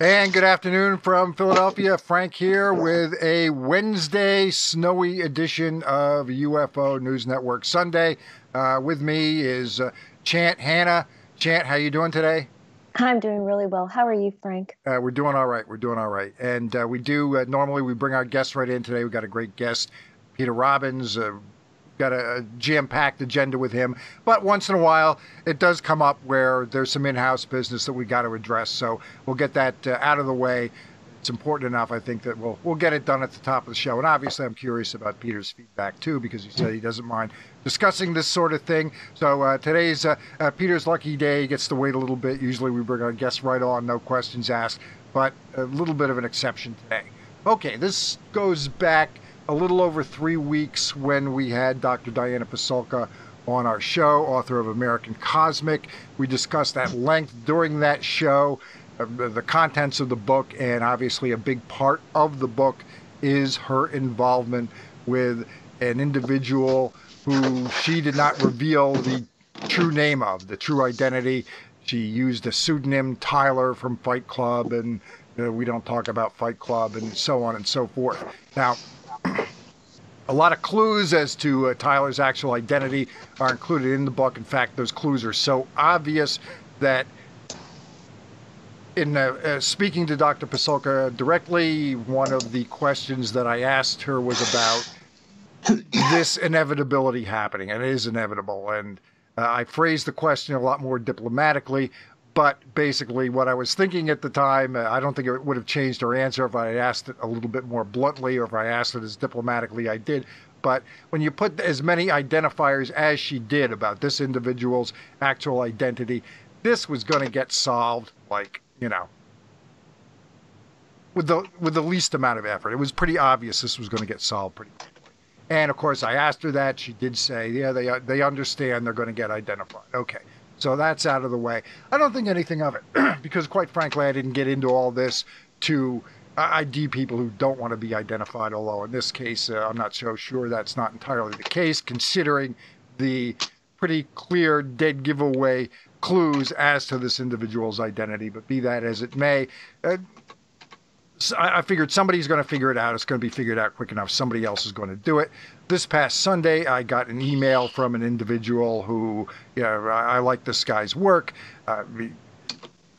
And good afternoon from Philadelphia. Frank here with a Wednesday snowy edition of UFO News Network Sunday. With me is Chant Hannah. Chant, how you doing today? I'm doing really well. How are you, Frank? We're doing all right. We're doing all right. And we do, normally we bring our guests right in. Today we got a great guest, Peter Robbins. Got a jam-packed agenda with him, but once in a while it does come up where there's some in-house business that we got to address, so we'll get that out of the way. It's important enough, I think, that we'll get it done at the top of the show. And obviously I'm curious about Peter's feedback too, because he said he doesn't mind discussing this sort of thing. So today's Peter's lucky day. He gets to wait a little bit. Usually we bring our guests right on, no questions asked, but a little bit of an exception today. Okay, this goes back a little over 3 weeks when we had Dr. Diana Pasulka on our show, author of American Cosmic. We discussed at length during that show the contents of the book, and obviously a big part of the book is her involvement with an individual who she did not reveal the true name of, the true identity. She used a pseudonym, Tyler from Fight Club, and we don't talk about Fight Club, and so on and so forth. Now, a lot of clues as to Tyler's actual identity are included in the book. In fact, those clues are so obvious that in speaking to Dr. Pasulka directly, one of the questions that I asked her was about this inevitability happening, and it is inevitable. And I phrased the question a lot more diplomatically, but basically what I was thinking at the time, I don't think it would have changed her answer if I had asked it a little bit more bluntly, or if I asked it as diplomatically I did. But when you put as many identifiers as she did about this individual's actual identity, this was going to get solved, like, with the least amount of effort. It was pretty obvious this was going to get solved pretty quickly. And of course I asked her that. She did say, yeah, they understand they're going to get identified. Okay. So that's out of the way. I don't think anything of it, because quite frankly, I didn't get into all this to ID people who don't want to be identified, although in this case, I'm not so sure that's not entirely the case, considering the pretty clear dead giveaway clues as to this individual's identity. But be that as it may, I figured somebody's going to figure it out. It's going to be figured out quick enough. Somebody else is going to do it. This past Sunday, I got an email from an individual who, I like this guy's work.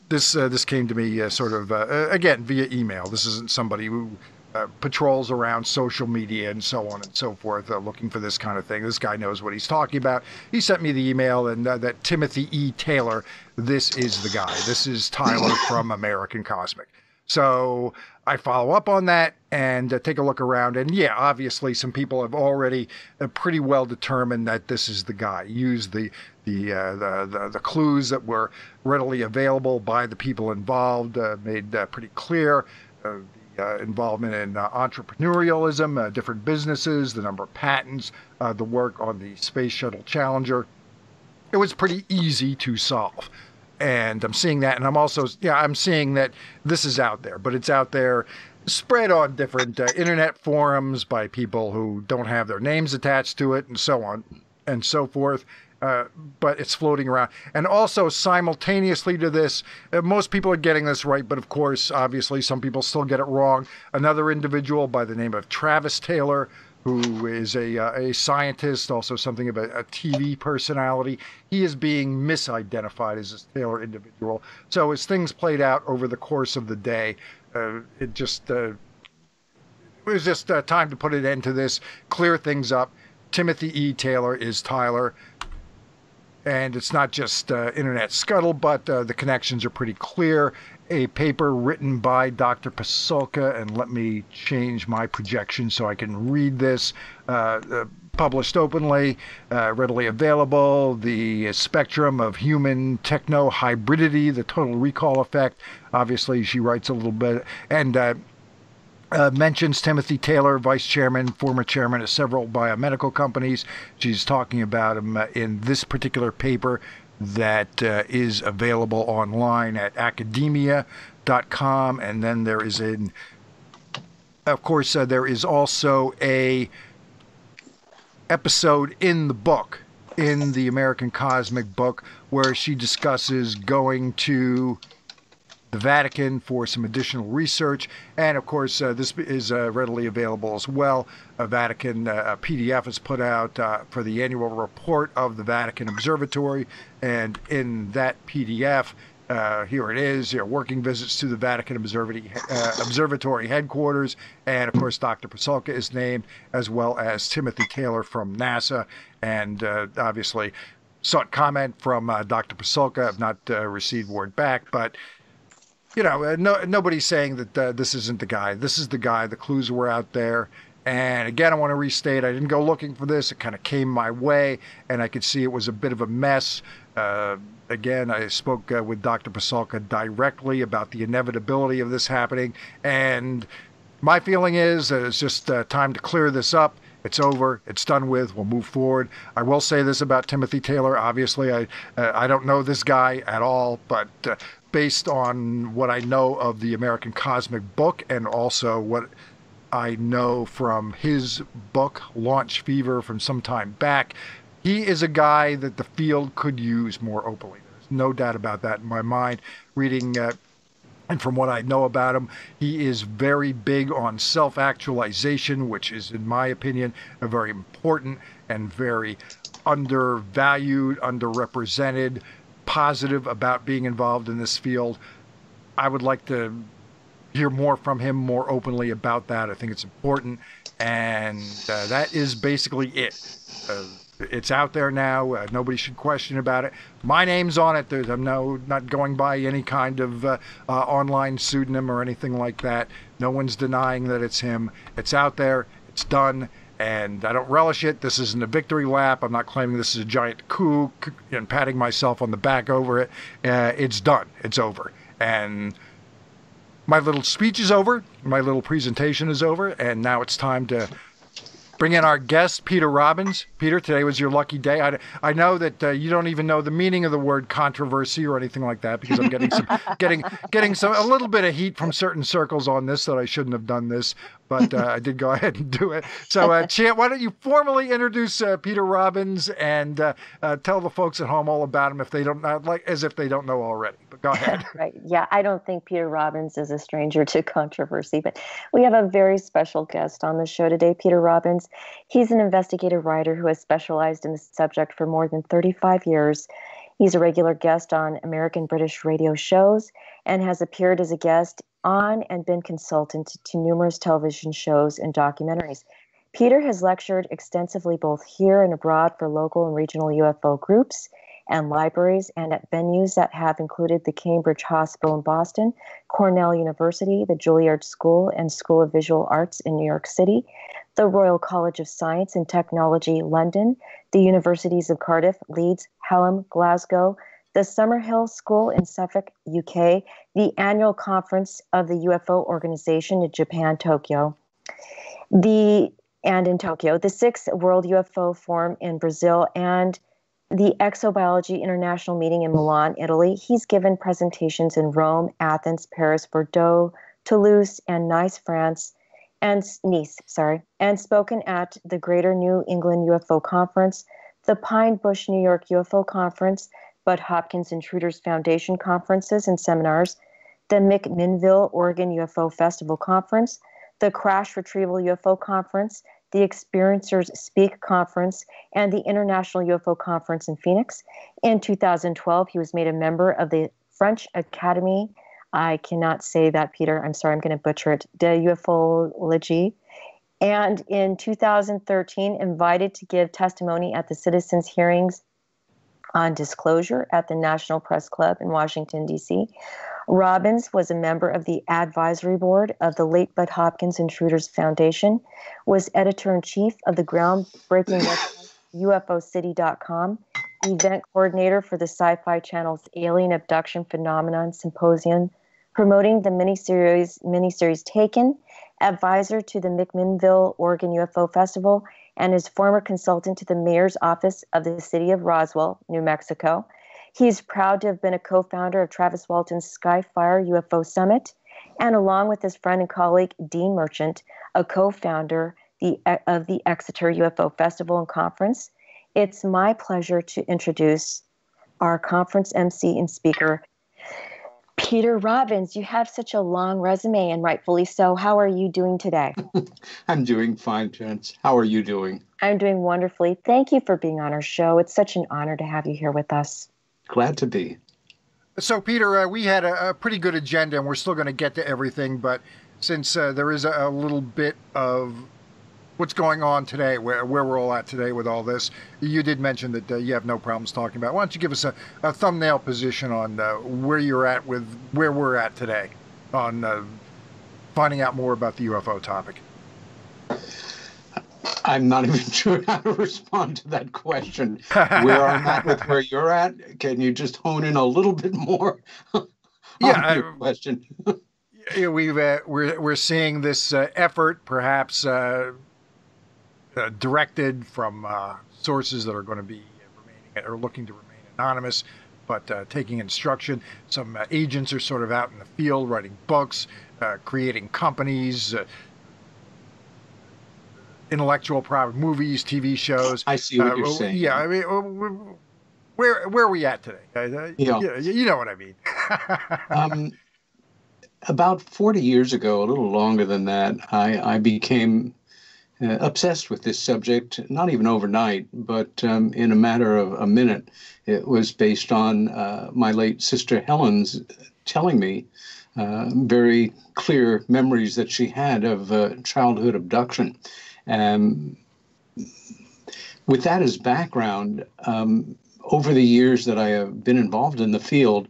This came to me again, via email. This isn't somebody who patrols around social media and so on and so forth looking for this kind of thing. This guy knows what he's talking about. He sent me the email, and that Timothy E. Taylor, this is the guy. This is Tyler from American Cosmic. So I follow up on that and take a look around. And yeah, obviously some people have already pretty well determined that this is the guy. Used the clues that were readily available by the people involved, made pretty clear the involvement in entrepreneurialism, different businesses, the number of patents, the work on the Space Shuttle Challenger. It was pretty easy to solve. And I'm seeing that, and I'm also, I'm seeing that this is out there, but it's out there spread on different internet forums by people who don't have their names attached to it, and so on and so forth. But it's floating around. And also simultaneously to this, most people are getting this right, but of course, obviously, some people still get it wrong. Another individual by the name of Travis Taylor, who is a scientist, also something of a TV personality. He is being misidentified as this Taylor individual. So as things played out over the course of the day, it was just time to put an end to this, clear things up. Timothy E. Taylor is Tyler. And it's not just internet scuttlebutt. The connections are pretty clear. A paper written by Dr. Pasulka, and let me change my projection so I can read this, published openly, readily available, the spectrum of human techno-hybridity, the total recall effect. Obviously, she writes a little bit, and mentions Timothy Taylor, vice chairman, former chairman of several biomedical companies. She's talking about him in this particular paper that is available online at academia.com. And then there is of course, there is also a episode in the book, in the American Cosmic book, where she discusses going to the Vatican for some additional research. And of course, this is readily available as well. A Vatican PDF is put out for the annual report of the Vatican Observatory. And in that PDF, here it is, working visits to the Vatican Observatory headquarters. And of course, Dr. Pasulka is named, as well as Timothy Taylor from NASA. And obviously, sought comment from Dr. Pasulka. I've not received word back, but nobody's saying that this isn't the guy. This is the guy. The clues were out there. And again, I want to restate, I didn't go looking for this. It kind of came my way, and I could see it was a bit of a mess. Again, I spoke with Dr. Pasulka directly about the inevitability of this happening. And my feeling is that it's just time to clear this up. It's over. It's done with. We'll move forward. I will say this about Timothy Taylor. Obviously, I don't know this guy at all, but based on what I know of the American Cosmic Book and also what I know from his book, Launch Fever, from some time back, he is a guy that the field could use more openly. There's no doubt about that in my mind. Reading and from what I know about him, he is very big on self-actualization, which is, in my opinion, a very important and very undervalued, underrepresented, positive about being involved in this field. I would like to hear more from him more openly about that. I think it's important, and that is basically it. It's out there now. Nobody should question about it. My name's on it. I'm not going by any kind of online pseudonym or anything like that. No one's denying that it's him. It's out there. It's done. And I don't relish it. This isn't a victory lap. I'm not claiming this is a giant coup and patting myself on the back over it. It's done. It's over. And my little speech is over. My little presentation is over. And now it's time to bring in our guest, Peter Robbins. Peter, today was your lucky day. I know that you don't even know the meaning of the word controversy or anything like that, because I'm getting a little bit of heat from certain circles on this, that I shouldn't have done this, but I did go ahead and do it. So, Chant, why don't you formally introduce Peter Robbins and tell the folks at home all about him if they don't as if they don't know already. But go ahead. Right. Yeah, I don't think Peter Robbins is a stranger to controversy, but we have a very special guest on the show today, Peter Robbins. He's an investigative writer who has specialized in the subject for more than 35 years. He's a regular guest on American British radio shows and has appeared as a guest on and been consultant to numerous television shows and documentaries. Peter has lectured extensively both here and abroad for local and regional UFO groups and libraries, and at venues that have included the Cambridge Hospital in Boston, Cornell University, the Juilliard School and School of Visual Arts in New York City, the Royal College of Science and Technology, London, the Universities of Cardiff, Leeds, Hallam, Glasgow, the Summerhill School in Suffolk, UK, the annual conference of the UFO organization in Japan, Tokyo, and in Tokyo, the 6th World UFO Forum in Brazil, and the Exobiology International Meeting in Milan, Italy. He's given presentations in Rome, Athens, Paris, Bordeaux, Toulouse, and Nice, France, and spoken at the Greater New England UFO Conference, the Pine Bush, New York UFO Conference, Budd Hopkins Intruders Foundation conferences and seminars, the McMinnville, Oregon UFO Festival Conference, the Crash Retrieval UFO Conference, the Experiencers Speak Conference, and the International UFO Conference in Phoenix. In 2012, he was made a member of the French Academy. I cannot say that, Peter. I'm sorry, I'm going to butcher it. De ufology. And in 2013, invited to give testimony at the citizens' hearings on disclosure at the National Press Club in Washington, D.C. Robbins was a member of the advisory board of the late Budd Hopkins Intruders Foundation, was editor-in-chief of the groundbreaking website UFOcity.com, event coordinator for the Sci-Fi Channel's Alien Abduction Phenomenon Symposium, promoting the miniseries Taken, advisor to the McMinnville, Oregon UFO Festival, and is former consultant to the mayor's office of the city of Roswell, New Mexico. He's proud to have been a co-founder of Travis Walton's Skyfire UFO Summit, and along with his friend and colleague Dean Merchant, a co-founder of the Exeter UFO Festival and Conference. It's my pleasure to introduce our conference MC and speaker, Peter Robbins, you have such a long resume, and rightfully so. How are you doing today? I'm doing fine, Chant. How are you doing? I'm doing wonderfully. Thank you for being on our show. It's such an honor to have you here with us. Glad to be. So, Peter, we had a pretty good agenda, and we're still going to get to everything, but since there is a little bit of what's going on today, where we're all at today with all this, you did mention that you have no problems talking about. Why don't you give us a thumbnail position on where you're at with where we're at today on finding out more about the UFO topic? I'm not even sure how to respond to that question. Where I'm at with where you're at, can you just hone in a little bit more on your question? We're seeing this effort, perhaps directed from sources that are going to be remaining or looking to remain anonymous, but taking instruction. Some agents are sort of out in the field writing books, creating companies, intellectual property, movies, TV shows. I see what you're saying. Yeah, I mean, where are we at today? You know what I mean. About 40 years ago, a little longer than that, I became obsessed with this subject, not even overnight, but in a matter of a minute. It was based on my late sister Helen's telling me very clear memories that she had of childhood abduction. With that as background, over the years that I have been involved in the field,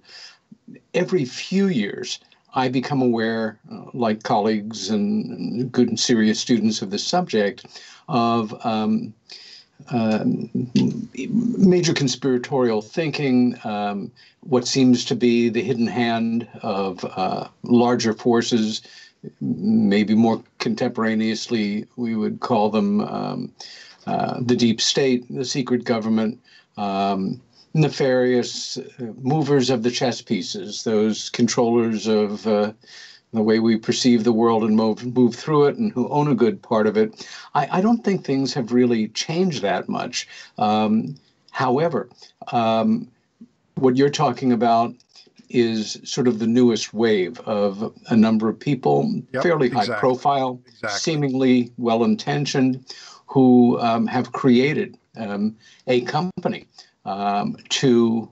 every few years, I become aware, like colleagues and good and serious students of the subject, of major conspiratorial thinking, what seems to be the hidden hand of larger forces, maybe more contemporaneously, we would call them the deep state, the secret government, nefarious movers of the chess pieces, those controllers of the way we perceive the world and move through it, and who own a good part of it. I don't think things have really changed that much. However, what you're talking about is sort of the newest wave of a number of people, fairly high profile, seemingly well-intentioned, who have created a company to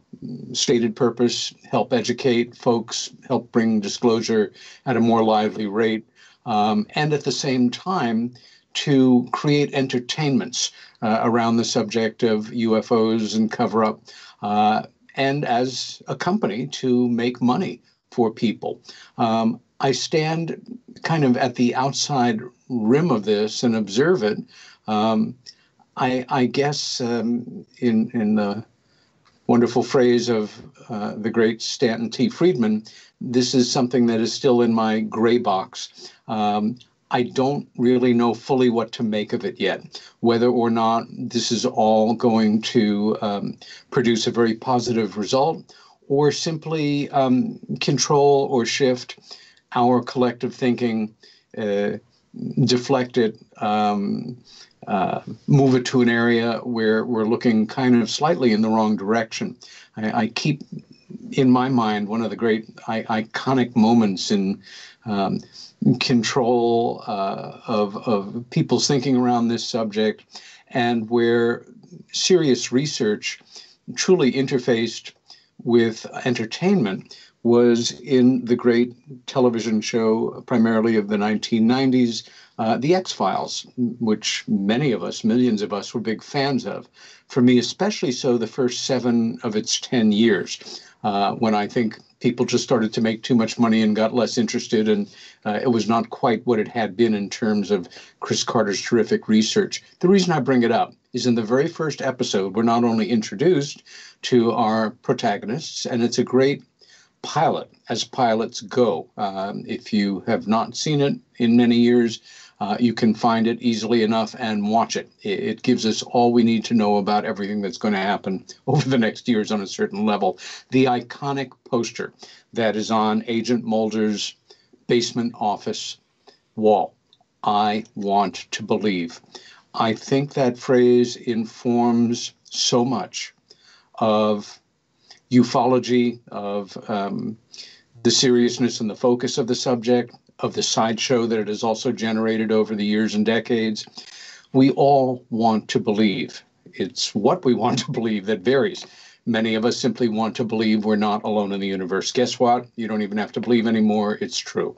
stated purpose, help educate folks, help bring disclosure at a more lively rate, and at the same time to create entertainments around the subject of UFOs and cover-up, and as a company to make money for people. I stand kind of at the outside rim of this and observe it. I guess in the wonderful phrase of the great Stanton T. Friedman, this is something that is still in my gray box. I don't really know fully what to make of it yet, whether or not this is all going to produce a very positive result or simply control or shift our collective thinking, deflect it, move it to an area where we're looking kind of slightly in the wrong direction. I keep in my mind one of the great iconic moments in control of people's thinking around this subject, and where serious research truly interfaced with entertainment was in the great television show, primarily of the 1990s, The X-Files, which many of us, millions of us, were big fans of. For me, especially so, the first 7 of its 10 years, when I think people just started to make too much money and got less interested, and it was not quite what it had been in terms of Chris Carter's terrific research. The reason I bring it up is in the very first episode, we're not only introduced to our protagonists, and it's a great pilot, as pilots go. If you have not seen it in many years, you can find it easily enough and watch it. It gives us all we need to know about everything that's going to happen over the next years on a certain level. The iconic poster that is on Agent Mulder's basement office wall, "I want to believe." I think that phrase informs so much of ufology, of the seriousness and the focus of the subject, of the sideshow that it has also generated over the years and decades. We all want to believe. It's what we want to believe that varies. Many of us simply want to believe we're not alone in the universe. Guess what? You don't even have to believe anymore. It's true.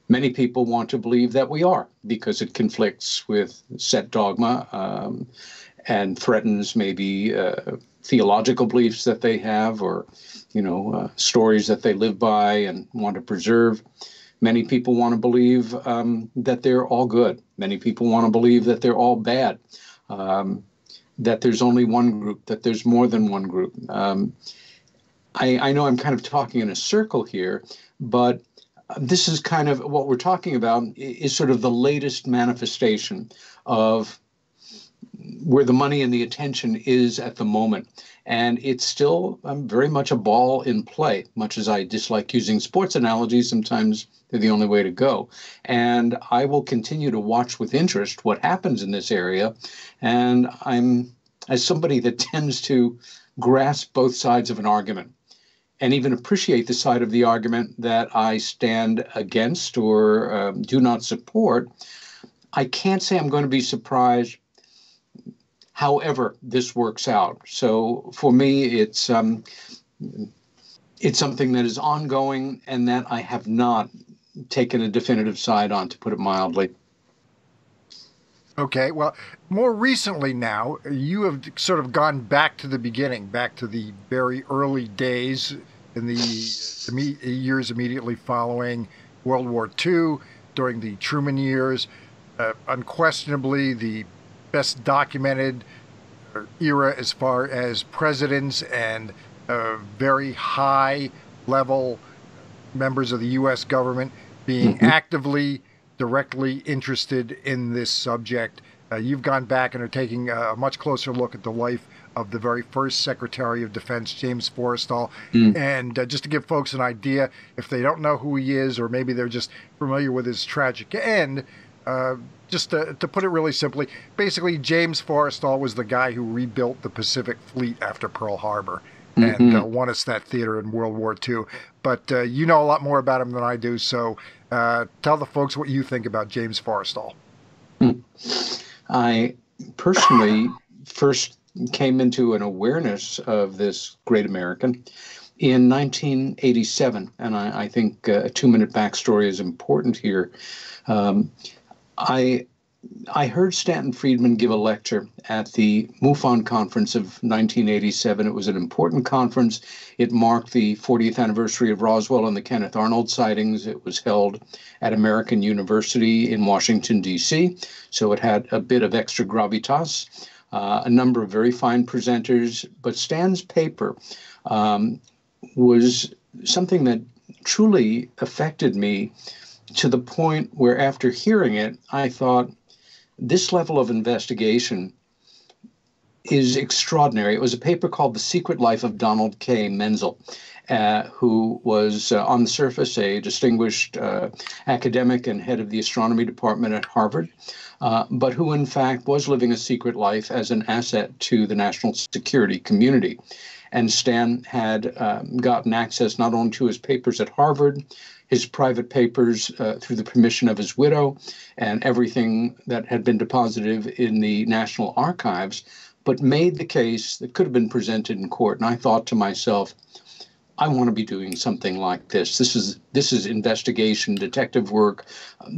Many people want to believe that we are, because it conflicts with set dogma and threatens maybe theological beliefs that they have, or stories that they live by and want to preserve. Many people want to believe that they're all good. Many people want to believe that they're all bad, that there's only one group, that there's more than one group. I know I'm kind of talking in a circle here, but this is kind of what we're talking about is sort of the latest manifestation of where the money and the attention is at the moment. And it's still very much a ball in play, much as I dislike using sports analogies. Sometimes they're the only way to go. And I will continue to watch with interest what happens in this area. And I'm, as somebody that tends to grasp both sides of an argument and even appreciate the side of the argument that I stand against or do not support, I can't say I'm going to be surprised however this works out. So for me, it's something that is ongoing and that I have not taken a definitive side on, to put it mildly. Okay, well, more recently now, you have sort of gone back to the beginning, back to the very early days in the years immediately following World War II, during the Truman years. Unquestionably, the best documented era as far as presidents and very high level members of the U.S. government being actively, directly interested in this subject. You've gone back and are taking a much closer look at the life of the very first Secretary of Defense, James Forrestal. And just to give folks an idea, if they don't know who he is, or maybe they're just familiar with his tragic end, just to put it really simply, basically James Forrestal was the guy who rebuilt the Pacific Fleet after Pearl Harbor and won us that theater in World War II. But you know a lot more about him than I do, so tell the folks what you think about James Forrestal. I personally first came into an awareness of this great American in 1987, and I think a 2-minute backstory is important here. I heard Stanton Friedman give a lecture at the MUFON conference of 1987. It was an important conference. It marked the 40th anniversary of Roswell and the Kenneth Arnold sightings. It was held at American University in Washington, D.C., so it had a bit of extra gravitas, a number of very fine presenters. But Stan's paper was something that truly affected me, to the point where after hearing it, I thought, this level of investigation is extraordinary. It was a paper called The Secret Life of Donald K. Menzel, who was on the surface a distinguished academic and head of the astronomy department at Harvard, but who in fact was living a secret life as an asset to the national security community. And Stan had gotten access not only to his papers at Harvard, his private papers through the permission of his widow, and everything that had been deposited in the National Archives, but made the case that could have been presented in court. And I thought to myself, I want to be doing something like this. This is investigation, detective work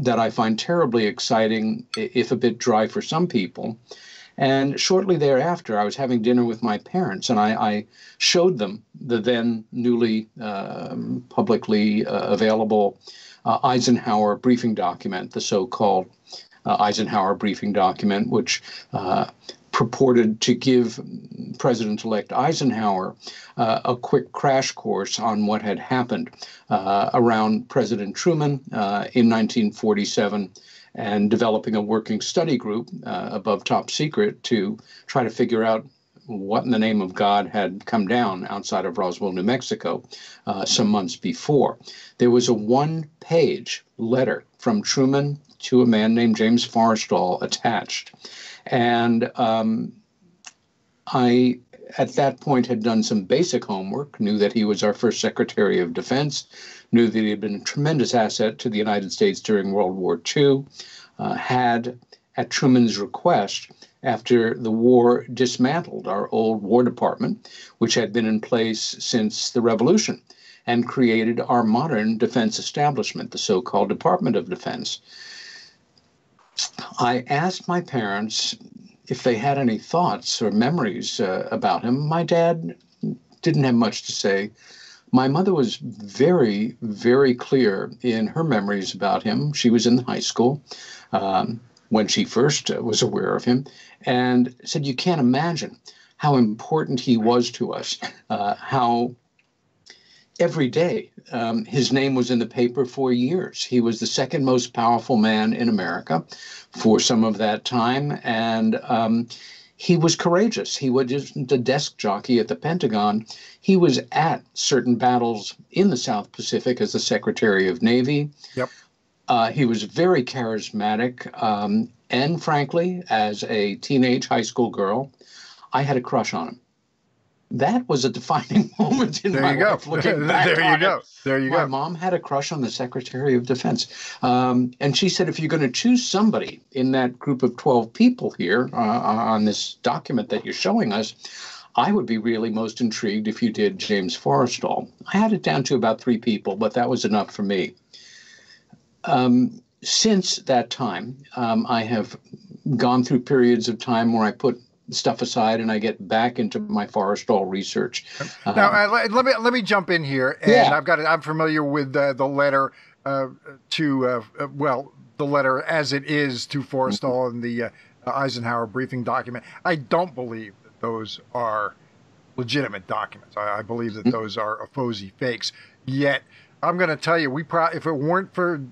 that I find terribly exciting, if a bit dry for some people. And shortly thereafter, I was having dinner with my parents, and I showed them the then newly publicly available Eisenhower briefing document, the so-called Eisenhower briefing document, which purported to give President-elect Eisenhower a quick crash course on what had happened around President Truman in 1947, and developing a working study group above top secret to try to figure out what in the name of God had come down outside of Roswell, New Mexico, some months before. There was a 1-page letter from Truman to a man named James Forrestal attached. And I at that point had done some basic homework, knew that he was our first Secretary of Defense, knew that he had been a tremendous asset to the United States during World War II, had, at Truman's request, after the war, dismantled our old War Department, which had been in place since the Revolution, and created our modern defense establishment, the so-called Department of Defense. I asked my parents if they had any thoughts or memories about him. My dad didn't have much to say. My mother was very, very clear in her memories about him. She was in high school when she first was aware of him, and said, you can't imagine how important he was to us, how every day his name was in the paper for years. He was the second most powerful man in America for some of that time, and he was courageous. He was just the desk jockey at the Pentagon. He was at certain battles in the South Pacific as the Secretary of Navy. Yep. He was very charismatic, and frankly, as a teenage high school girl, I had a crush on him. That was a defining moment in my life. Looking back There you go. It. There you go. My mom had a crush on the Secretary of Defense. And she said, if you're going to choose somebody in that group of 12 people here on this document that you're showing us, I would be really most intrigued if you did James Forrestal. I had it down to about 3 people, but that was enough for me. Since that time, I have gone through periods of time where I put stuff aside and I get back into my Forrestal research. Now, let me jump in here, and yeah. I'm familiar with the letter the letter as it is to Forrestal in the Eisenhower briefing document. I don't believe that those are legitimate documents. I believe that those are Fozy fakes. Yet, I'm going to tell you, if it weren't for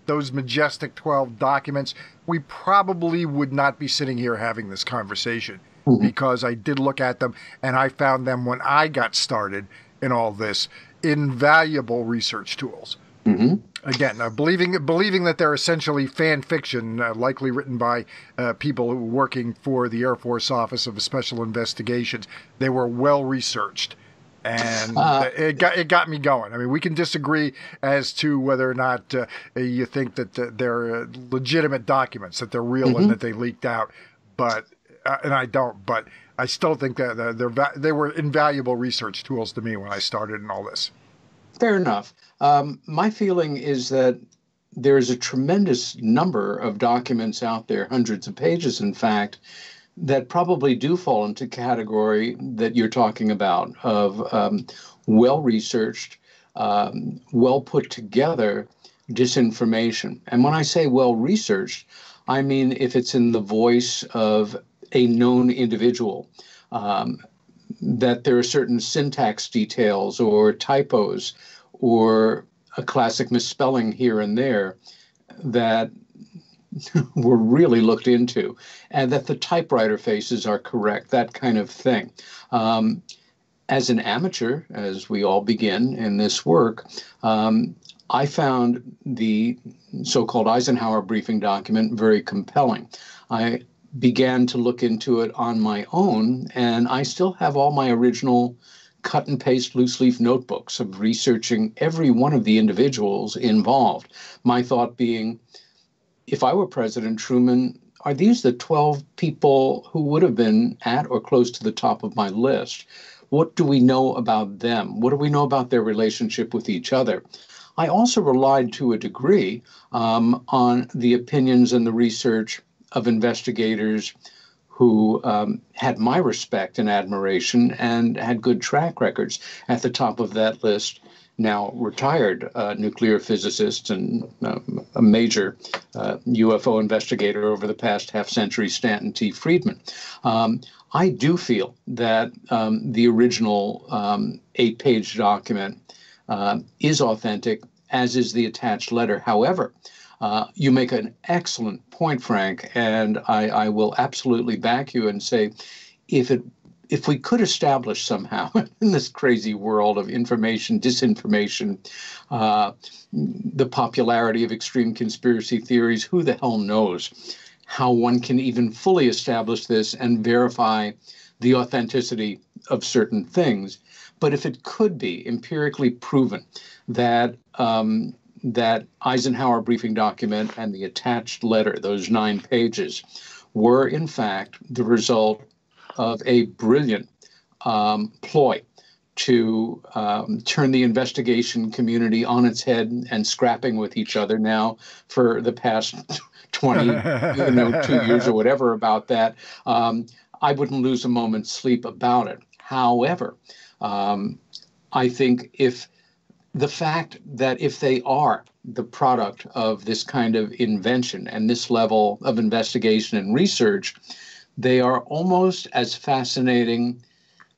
those Majestic 12 documents, we probably would not be sitting here having this conversation, because I did look at them and I found them, when I got started in all this, invaluable research tools. Again, believing that they're essentially fan fiction, likely written by people who were working for the Air Force Office of Special Investigations. They were well researched. And it got me going. I mean, we can disagree as to whether or not you think that they're legitimate documents, that they're real and that they leaked out. But and I don't. But I still think that they were invaluable research tools to me when I started in all this. Fair enough. My feeling is that there's a tremendous number of documents out there, hundreds of pages, in fact, that probably do fall into category that you're talking about of well-researched, well put together disinformation. And when I say well-researched, I mean if it's in the voice of a known individual, that there are certain syntax details or typos or a classic misspelling here and there that were really looked into, and that the typewriter faces are correct, that kind of thing. As an amateur, as we all begin in this work, I found the so-called Eisenhower briefing document very compelling. I began to look into it on my own, and I still have all my original cut and paste loose leaf notebooks of researching every one of the individuals involved. My thought being, if I were President Truman, are these the 12 people who would have been at or close to the top of my list? What do we know about them? What do we know about their relationship with each other? I also relied to a degree on the opinions and the research of investigators who had my respect and admiration and had good track records. At the top of that list, now retired nuclear physicist and a major UFO investigator over the past half century, Stanton T. Friedman. I do feel that the original 8-page document is authentic, as is the attached letter. However, you make an excellent point, Frank, and I will absolutely back you and say, if we could establish somehow in this crazy world of information, disinformation, the popularity of extreme conspiracy theories, who the hell knows how one can even fully establish this and verify the authenticity of certain things. But if it could be empirically proven that that Eisenhower briefing document and the attached letter, those 9 pages, were in fact the result of a brilliant ploy to turn the investigation community on its head and scrapping with each other now for the past 20, 2 years or whatever about that, I wouldn't lose a moment's sleep about it. However, I think if the fact that if they are the product of this kind of invention and this level of investigation and research, they are almost as fascinating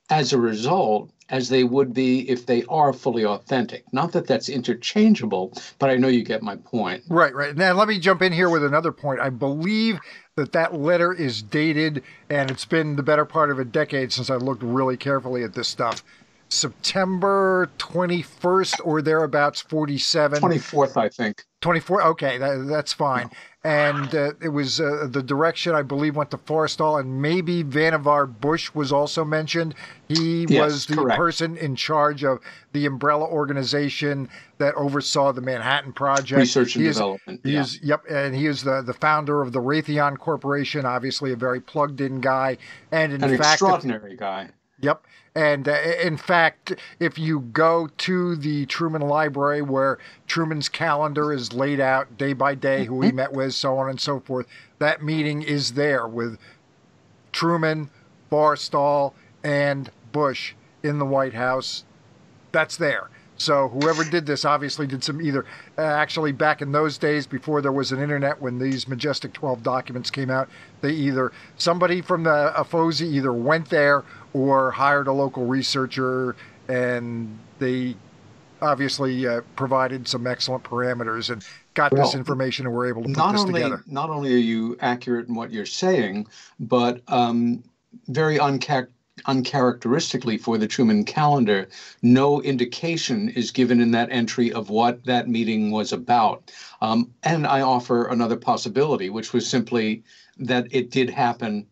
as a result as they would be if they are fully authentic. Not that that's interchangeable, but I know you get my point. Right, right. Now, let me jump in here with another point. I believe that letter is dated, and it's been the better part of a decade since I looked really carefully at this stuff. September 21st or thereabouts, 47. 24th, I think. 24. Okay, that's fine. And it was the direction, I believe, went to Forrestal, and maybe Vannevar Bush was also mentioned. He was the person in charge of the umbrella organization that oversaw the Manhattan Project. Research and development. Yep, and he is the founder of the Raytheon Corporation, obviously a very plugged-in guy. And in an fact, extraordinary guy. Yep. And in fact, if you go to the Truman Library where Truman's calendar is laid out day by day, who he met with, so on and so forth, that meeting is there with Truman, Forrestal, and Bush in the White House. That's there. So whoever did this obviously did some either actually back in those days before there was an internet, when these Majestic 12 documents came out, somebody from the AFOSI either went there or hired a local researcher, and they obviously provided some excellent parameters and got this information and were able to put this together. Not only are you accurate in what you're saying, but very uncharacteristically for the Truman calendar, no indication is given in that entry of what that meeting was about. And I offer another possibility, which was simply that it did happen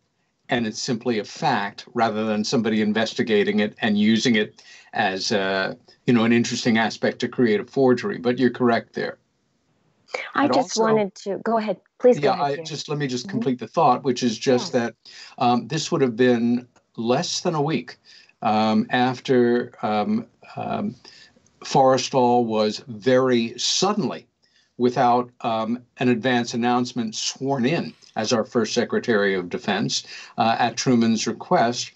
and it's simply a fact, rather than somebody investigating it and using it as an interesting aspect to create a forgery. But you're correct there. I just wanted to go ahead. Please go ahead. Let me just complete the thought, which is just that this would have been less than a week after Forrestal was very suddenly, without an advance announcement, sworn in as our first Secretary of Defense at Truman's request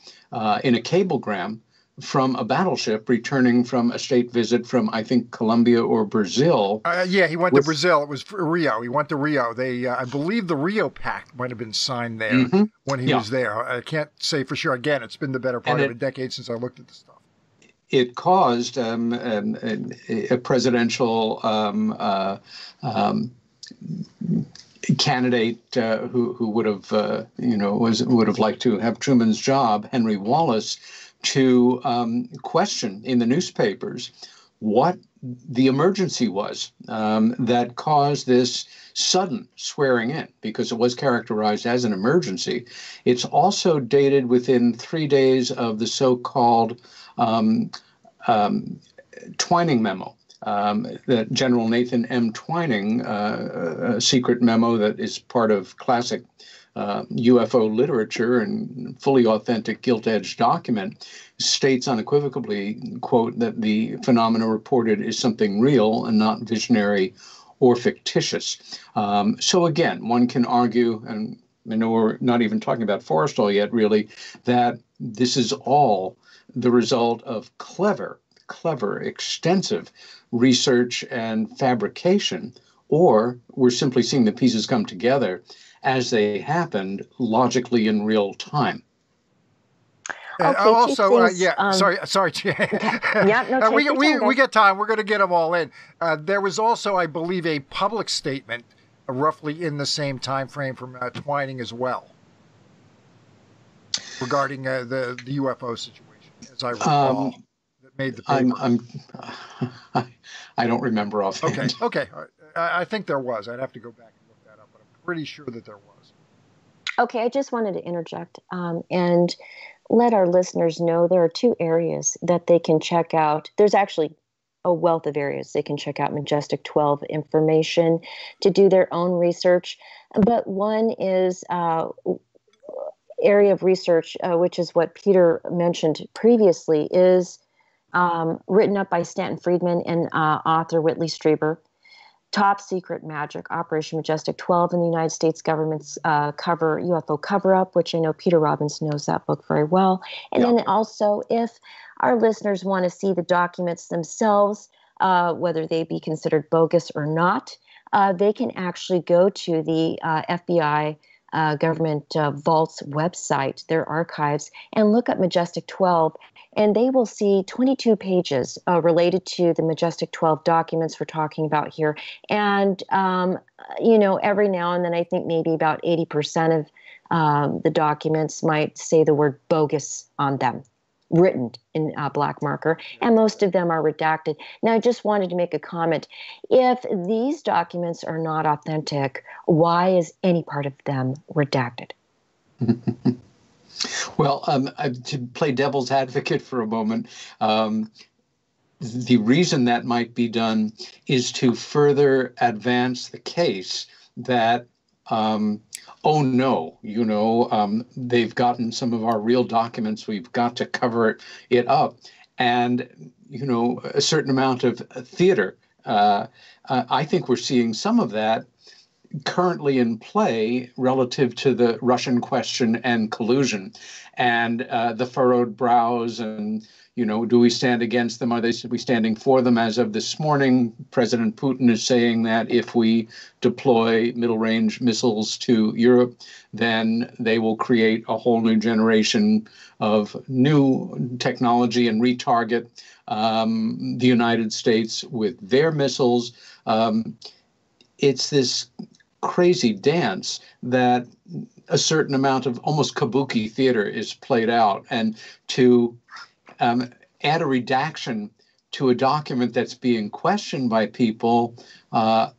in a cablegram from a battleship returning from a state visit from, I think, Colombia or Brazil. He went to Brazil. It was Rio. He went to Rio. I believe the Rio Pact might have been signed there when he was there. I can't say for sure. Again, it's been the better part of a decade since I looked at this stuff. It caused a presidential candidate who would have would have liked to have Truman's job, Henry Wallace, to question in the newspapers what the emergency was that caused this sudden swearing in, because it was characterized as an emergency. It's also dated within 3 days of the so-called Twining memo, that General Nathan M. Twining, a secret memo that is part of classic UFO literature and fully authentic gilt-edged document, states unequivocally, quote, that the phenomena reported is something real and not visionary or fictitious. So again, one can argue, and I know we're not even talking about Forrestal yet, really, that this is all the result of clever, extensive research and fabrication, or we're simply seeing the pieces come together as they happened logically in real time. Okay, also, sorry. We got time. We're going to get them all in. There was also, I believe, a public statement roughly in the same time frame from Twining as well, regarding the UFO situation, as I recall. That made the paper. I don't remember offhand. Okay. I think there was. I'd have to go back and look that up, but I'm pretty sure that there was. Okay, I just wanted to interject. And let our listeners know there are two areas that they can check out. There's actually a wealth of areas they can check out Majestic 12 information to do their own research. But one is area of research, which is what Peter mentioned previously, is written up by Stanton Friedman and author Whitley Strieber. Top Secret Magic, Operation Majestic 12 in the United States government's UFO cover-up, which I know Peter Robbins knows that book very well. And then also, if our listeners want to see the documents themselves, whether they be considered bogus or not, they can actually go to the FBI government vault's website, their archives, and look up Majestic 12, and they will see 22 pages related to the Majestic 12 documents we're talking about here. And, every now and then, I think maybe about 80% of the documents might say the word bogus on them, written in black marker, and most of them are redacted. Now, I just wanted to make a comment. If these documents are not authentic, why is any part of them redacted? Well, to play devil's advocate for a moment, the reason that might be done is to further advance the case that oh no, they've gotten some of our real documents. We've got to cover it up. And, a certain amount of theater. I think we're seeing some of that currently in play relative to the Russian question and collusion and the furrowed brows and, do we stand against them? Are we standing for them? As of this morning, President Putin is saying that if we deploy middle-range missiles to Europe, then they will create a whole new generation of new technology and retarget the United States with their missiles. It's this crazy dance that a certain amount of almost kabuki theater is played out, and to add a redaction to a document that's being questioned by people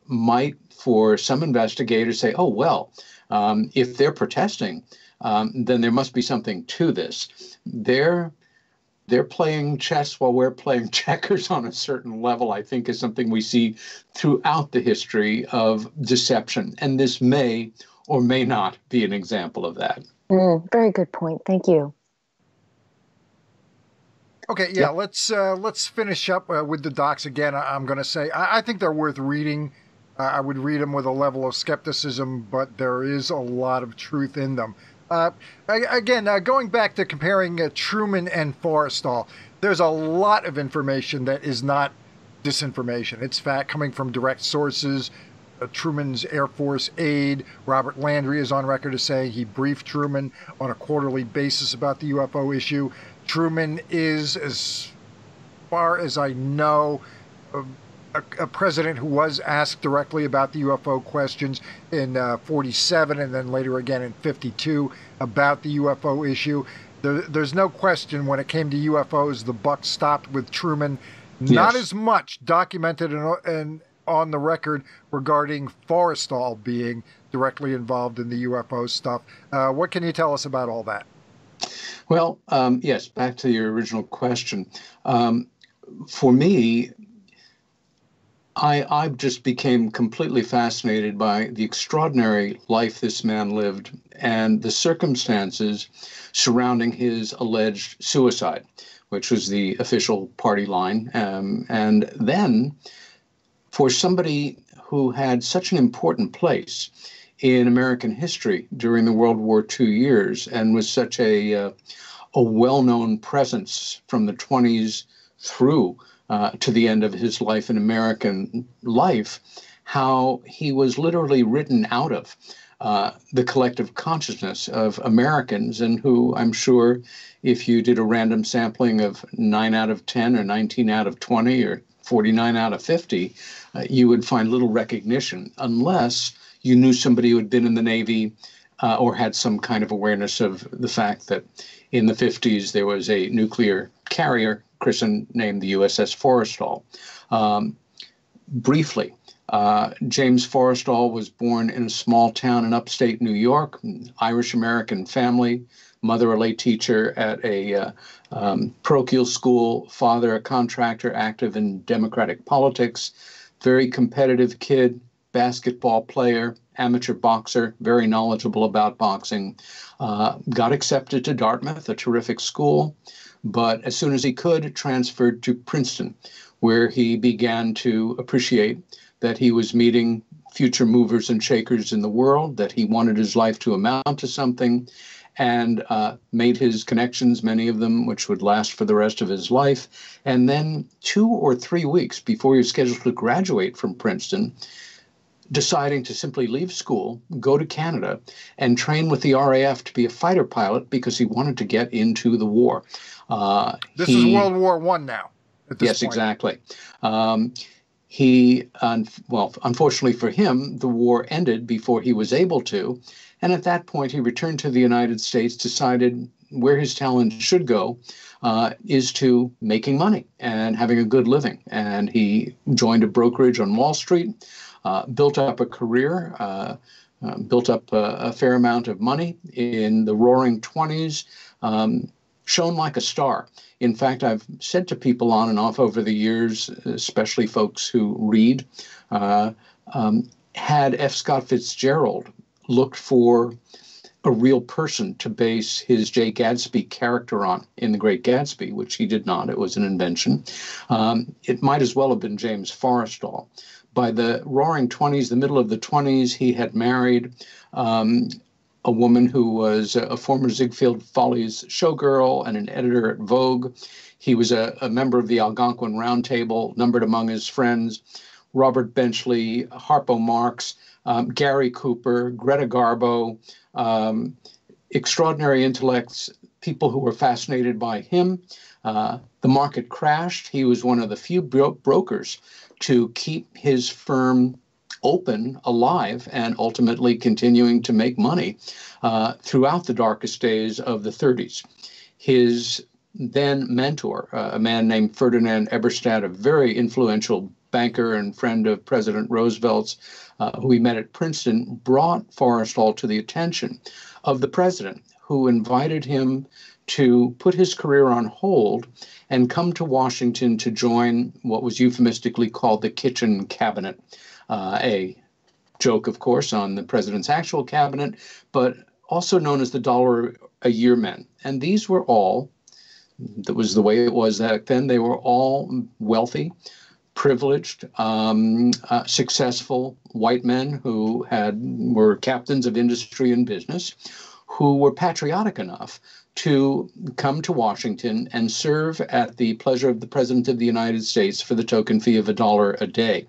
might, for some investigators, say, oh, well, if they're protesting, then there must be something to this. They're playing chess while we're playing checkers on a certain level, I think, is something we see throughout the history of deception. And this may or may not be an example of that. Very good point. Thank you. Okay, yeah, let's finish up with the docs again. I'm going to say I think they're worth reading. I would read them with a level of skepticism, but there is a lot of truth in them. Again, going back to comparing Truman and Forrestal, there's a lot of information that is not disinformation. It's fact coming from direct sources. Truman's Air Force aide, Robert Landry, is on record as saying he briefed Truman on a quarterly basis about the UFO issue. Truman is, as far as I know, a president who was asked directly about the UFO questions in 47 and then later again in 52 about the UFO issue. There's no question when it came to UFOs, the buck stopped with Truman. Not as much documented and on the record regarding Forrestal being directly involved in the UFO stuff. What can you tell us about all that? Well, yes, back to your original question. For me, I just became completely fascinated by the extraordinary life this man lived and the circumstances surrounding his alleged suicide, which was the official party line. And then for somebody who had such an important place in American history during the World War II years and was such a well-known presence from the 20s through to the end of his life in American life, how he was literally written out of the collective consciousness of Americans, and who I'm sure if you did a random sampling of 9 out of 10 or 19 out of 20 or 49 out of 50, you would find little recognition unless you knew somebody who had been in the Navy or had some kind of awareness of the fact that in the 50s there was a nuclear carrier christened named the USS Forrestal. Briefly, James Forrestal was born in a small town in upstate New York, Irish-American family, mother a lay teacher at a parochial school, father a contractor active in Democratic politics, very competitive kid, basketball player, amateur boxer, very knowledgeable about boxing, got accepted to Dartmouth, a terrific school, but as soon as he could, transferred to Princeton, where he began to appreciate that he was meeting future movers and shakers in the world, that he wanted his life to amount to something, and made his connections, many of them which would last for the rest of his life. And then 2 or 3 weeks before he was scheduled to graduate from Princeton, deciding to simply leave school, go to Canada, and train with the RAF to be a fighter pilot because he wanted to get into the war. This is World War I now. At this yes, point. Exactly. Unfortunately for him, the war ended before he was able to. And at that point, he returned to the United States, decided where his talent should go is to making money and having a good living. And he joined a brokerage on Wall Street, built up a career, built up a fair amount of money in the roaring 20s, shone like a star. In fact, I've said to people on and off over the years, especially folks who read, had F. Scott Fitzgerald looked for a real person to base his Jay Gatsby character on in The Great Gatsby, which he did not. It was an invention. It might as well have been James Forrestal. By the roaring 20s, the middle of the 20s, he had married a woman who was a former Ziegfeld Follies showgirl and an editor at Vogue. He was a member of the Algonquin Round Table, numbered among his friends Robert Benchley, Harpo Marx, Gary Cooper, Greta Garbo, extraordinary intellects, people who were fascinated by him. The market crashed. He was one of the few brokers to keep his firm open, alive, and ultimately continuing to make money throughout the darkest days of the 30s. His then mentor, a man named Ferdinand Eberstadt, a very influential banker and friend of President Roosevelt's, who he met at Princeton, brought Forrestal to the attention of the president, who invited him to put his career on hold and come to Washington to join what was euphemistically called the kitchen cabinet. A joke, of course, on the president's actual cabinet, but also known as the $1-a-year men. And these were all, that was the way it was back then, they were all wealthy, privileged, successful white men who were captains of industry and business, who were patriotic enough to come to Washington and serve at the pleasure of the President of the United States for the token fee of $1 a day.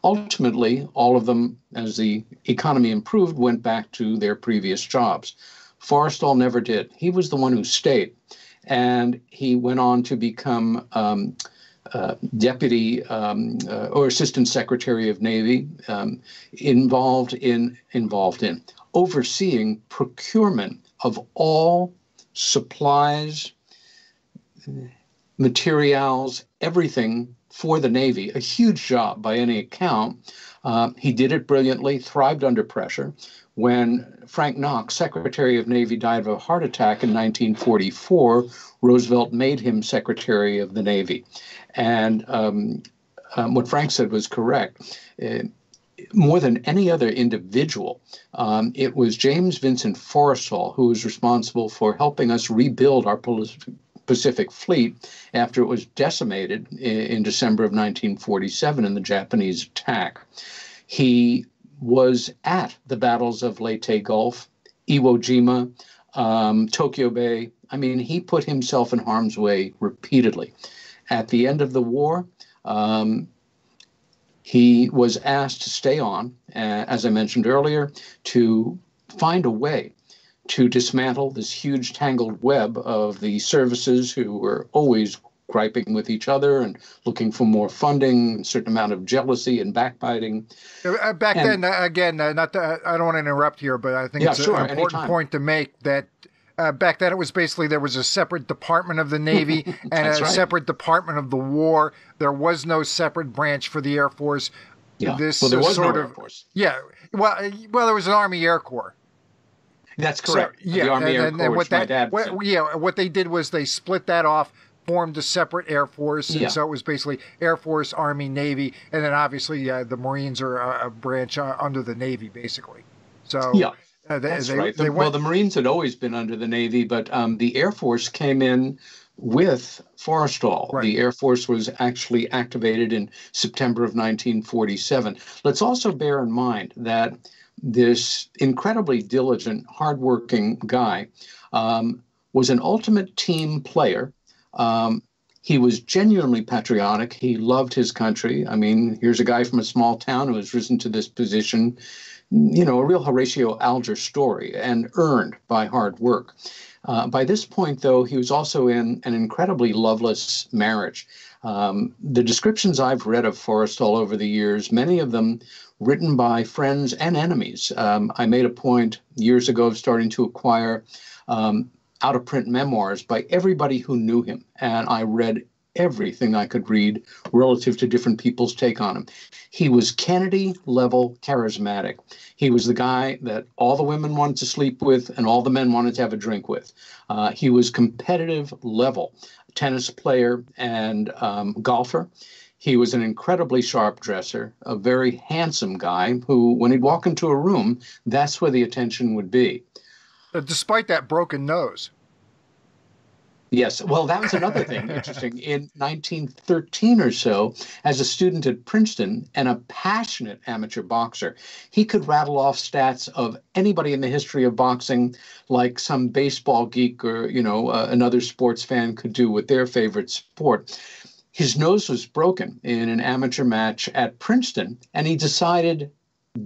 Ultimately, all of them, as the economy improved, went back to their previous jobs. Forrestal never did. He was the one who stayed, and he went on to become Deputy or Assistant Secretary of Navy, involved in overseeing procurement of all supplies, materials, everything for the Navy, a huge job by any account. He did it brilliantly, thrived under pressure. When Frank Knox, Secretary of Navy, died of a heart attack in 1944, Roosevelt made him Secretary of the Navy. And what Frank said was correct. More than any other individual, it was James Vincent Forrestal who was responsible for helping us rebuild our Pacific Fleet after it was decimated in December of 1947 in the Japanese attack. He was at the battles of Leyte Gulf, Iwo Jima, Tokyo Bay. I mean, he put himself in harm's way repeatedly. At the end of the war, he was asked to stay on, as I mentioned earlier, to find a way to dismantle this huge tangled web of the services who were always griping with each other and looking for more funding, a certain amount of jealousy and backbiting. Then, again, I don't want to interrupt here, but I think it's an important point to make that back then it was basically there was a separate department of the Navy and a separate department of the War. There was no separate branch for the Air Force. Yeah. this Well, there was sort no of Air Force. yeah. Well, there was an Army Air Corps. That's correct. So, yeah, the Army Air Corps, what which my dad was what, in. yeah, what they did was they split that off, formed a separate Air Force, and Yeah. so it was basically Air Force, Army, Navy, and then obviously the Marines are a branch under the Navy, basically. So Yeah, they, that's they, right. they Well, went. the Marines had always been under the Navy, but the Air Force came in with Forrestal. Right. The Air Force was actually activated in September of 1947. Let's also bear in mind that this incredibly diligent, hardworking guy was an ultimate team player. He was genuinely patriotic. He loved his country. I mean, here's a guy from a small town who has risen to this position, a real Horatio Alger story, and earned by hard work. By this point, though, he was also in an incredibly loveless marriage. The descriptions I've read of Forrestal over the years, many of them written by friends and enemies. I made a point years ago of starting to acquire out-of-print memoirs by everybody who knew him, and I read everything I could read relative to different people's take on him. He was Kennedy-level charismatic. He was the guy that all the women wanted to sleep with and all the men wanted to have a drink with. He was competitive level, tennis player and golfer. He was an incredibly sharp dresser, a very handsome guy who, when he'd walk into a room, that's where the attention would be. Despite that broken nose. Yes. Well, that was another thing interesting. In 1913 or so, as a student at Princeton and a passionate amateur boxer, he could rattle off stats of anybody in the history of boxing like some baseball geek or, another sports fan could do with their favorite sport. His nose was broken in an amateur match at Princeton, and he decided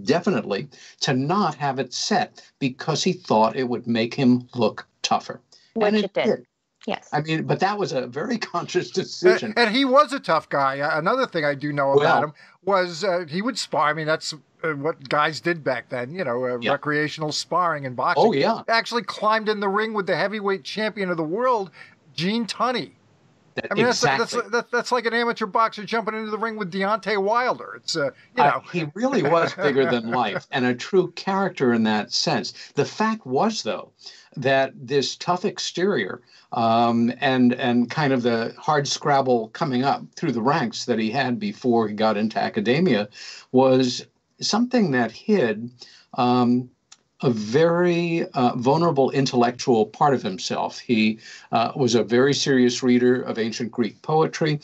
definitely to not have it set because he thought it would make him look tougher. Which and it did. Yes. I mean, but that was a very conscious decision. And he was a tough guy. Another thing I do know about him was he would spar. I mean, that's what guys did back then, recreational sparring and boxing. Oh, yeah. He actually climbed in the ring with the heavyweight champion of the world, Gene Tunney. I mean, exactly. that's like an amateur boxer jumping into the ring with Deontay Wilder. It's, He really was bigger than life and a true character in that sense. The fact was, though, that this tough exterior and kind of the hard scrabble coming up through the ranks that he had before he got into academia was something that hid a very vulnerable intellectual part of himself. He was a very serious reader of ancient Greek poetry.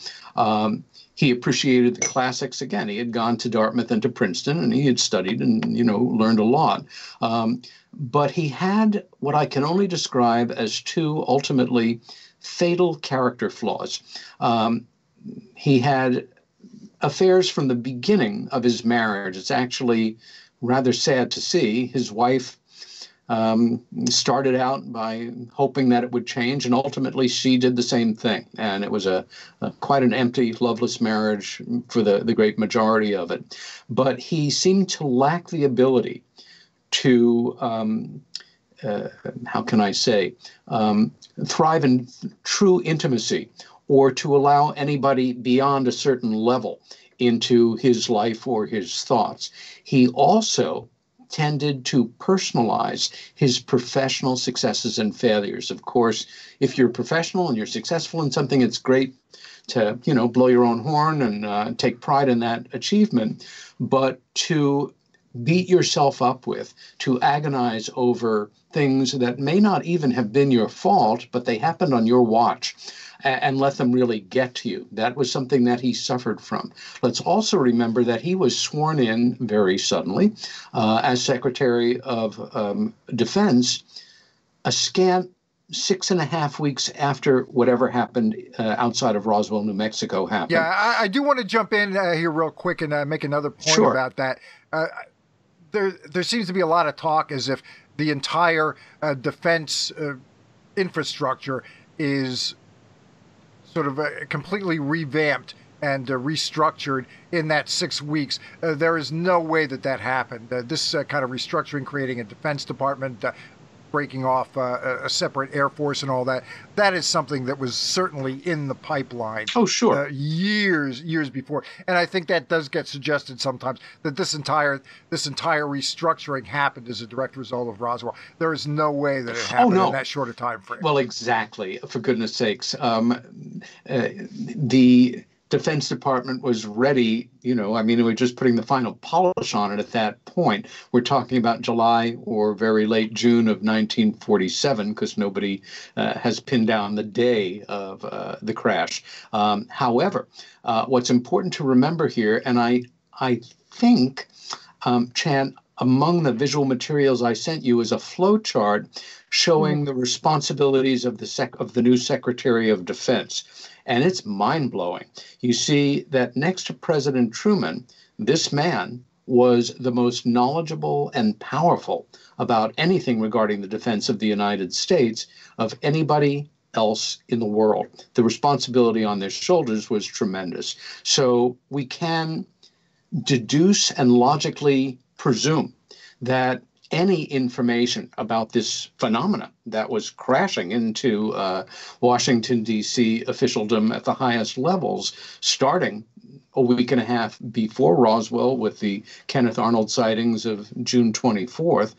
He appreciated the classics. Again, he had gone to Dartmouth and to Princeton, and he had studied and, learned a lot. But he had what I can only describe as two ultimately fatal character flaws. He had affairs from the beginning of his marriage. It's actually rather sad to see. His wife started out by hoping that it would change, and ultimately she did the same thing. And it was a quite an empty, loveless marriage for the great majority of it. But he seemed to lack the ability to, how can I say, thrive in true intimacy, or to allow anybody beyond a certain level into his life or his thoughts. He also tended to personalize his professional successes and failures. Of course, if you're professional and you're successful in something, it's great to, blow your own horn and take pride in that achievement. But to beat yourself up with, to agonize over things that may not even have been your fault, but they happened on your watch, and let them really get to you. That was something that he suffered from. Let's also remember that he was sworn in very suddenly as Secretary of Defense, a scant 6.5 weeks after whatever happened outside of Roswell, New Mexico happened. Yeah, I do want to jump in here real quick and make another point about that. There seems to be a lot of talk as if the entire defense infrastructure is sort of completely revamped and restructured in that 6 weeks. There is no way that happened. This kind of restructuring, creating a defense department, breaking off a separate air force and all that. That is something that was certainly in the pipeline. Oh, sure. Years before. And I think that does get suggested sometimes that this entire restructuring happened as a direct result of Roswell. There is no way that it happened in that short a time frame. Well, exactly. For goodness sakes. The Defense Department was ready, we were just putting the final polish on it at that point. We're talking about July or very late June of 1947, because nobody has pinned down the day of the crash. However, what's important to remember here, and I think, Chant, among the visual materials I sent you is a flow chart showing the responsibilities of the new Secretary of Defense. And it's mind-blowing. You see that next to President Truman, this man was the most knowledgeable and powerful about anything regarding the defense of the United States of anybody else in the world. The responsibility on their shoulders was tremendous. So we can deduce and logically presume that any information about this phenomena that was crashing into Washington, D.C. officialdom at the highest levels, starting a week and a half before Roswell with the Kenneth Arnold sightings of June 24th,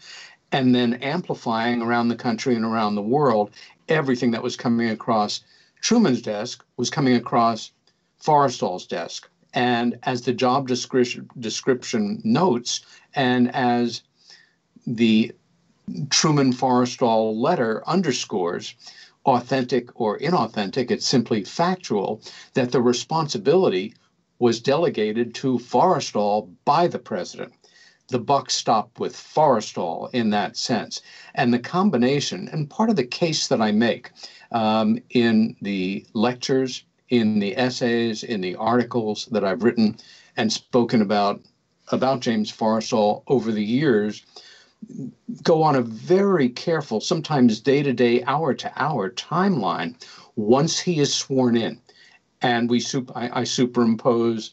and then amplifying around the country and around the world, everything that was coming across Truman's desk was coming across Forrestal's desk. And as the job description notes, and as the Truman Forrestal letter underscores, authentic or inauthentic, it's simply factual, that the responsibility was delegated to Forrestal by the president. The buck stopped with Forrestal in that sense. And the combination, and part of the case that I make in the lectures, in the essays, in the articles that I've written and spoken about James Forrestal over the years, go on a very careful, sometimes day-to-day, hour-to-hour timeline once he is sworn in. And I superimpose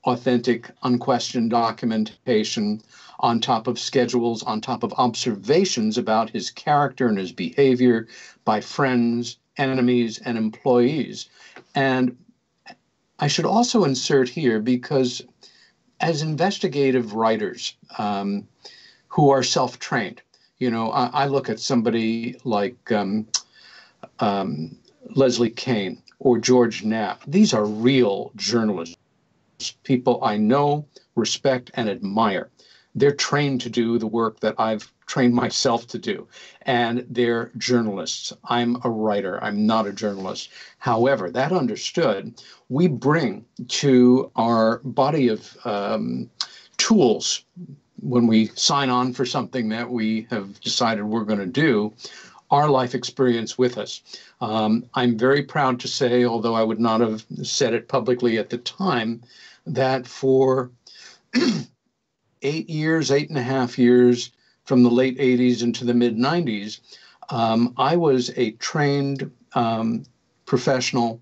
authentic, unquestioned documentation on top of schedules, on top of observations about his character and his behavior by friends, enemies, and employees. And I should also insert here, because as investigative writers, who are self-trained. I look at somebody like Leslie Kean or George Knapp. These are real journalists, people I know, respect, and admire. They're trained to do the work that I've trained myself to do, and they're journalists. I'm a writer. I'm not a journalist. However, that understood, we bring to our body of tools when we sign on for something that we have decided we're going to do, our life experience with us. I'm very proud to say, although I would not have said it publicly at the time, that for 8 and a half years, from the late 80s into the mid 90s, I was a trained professional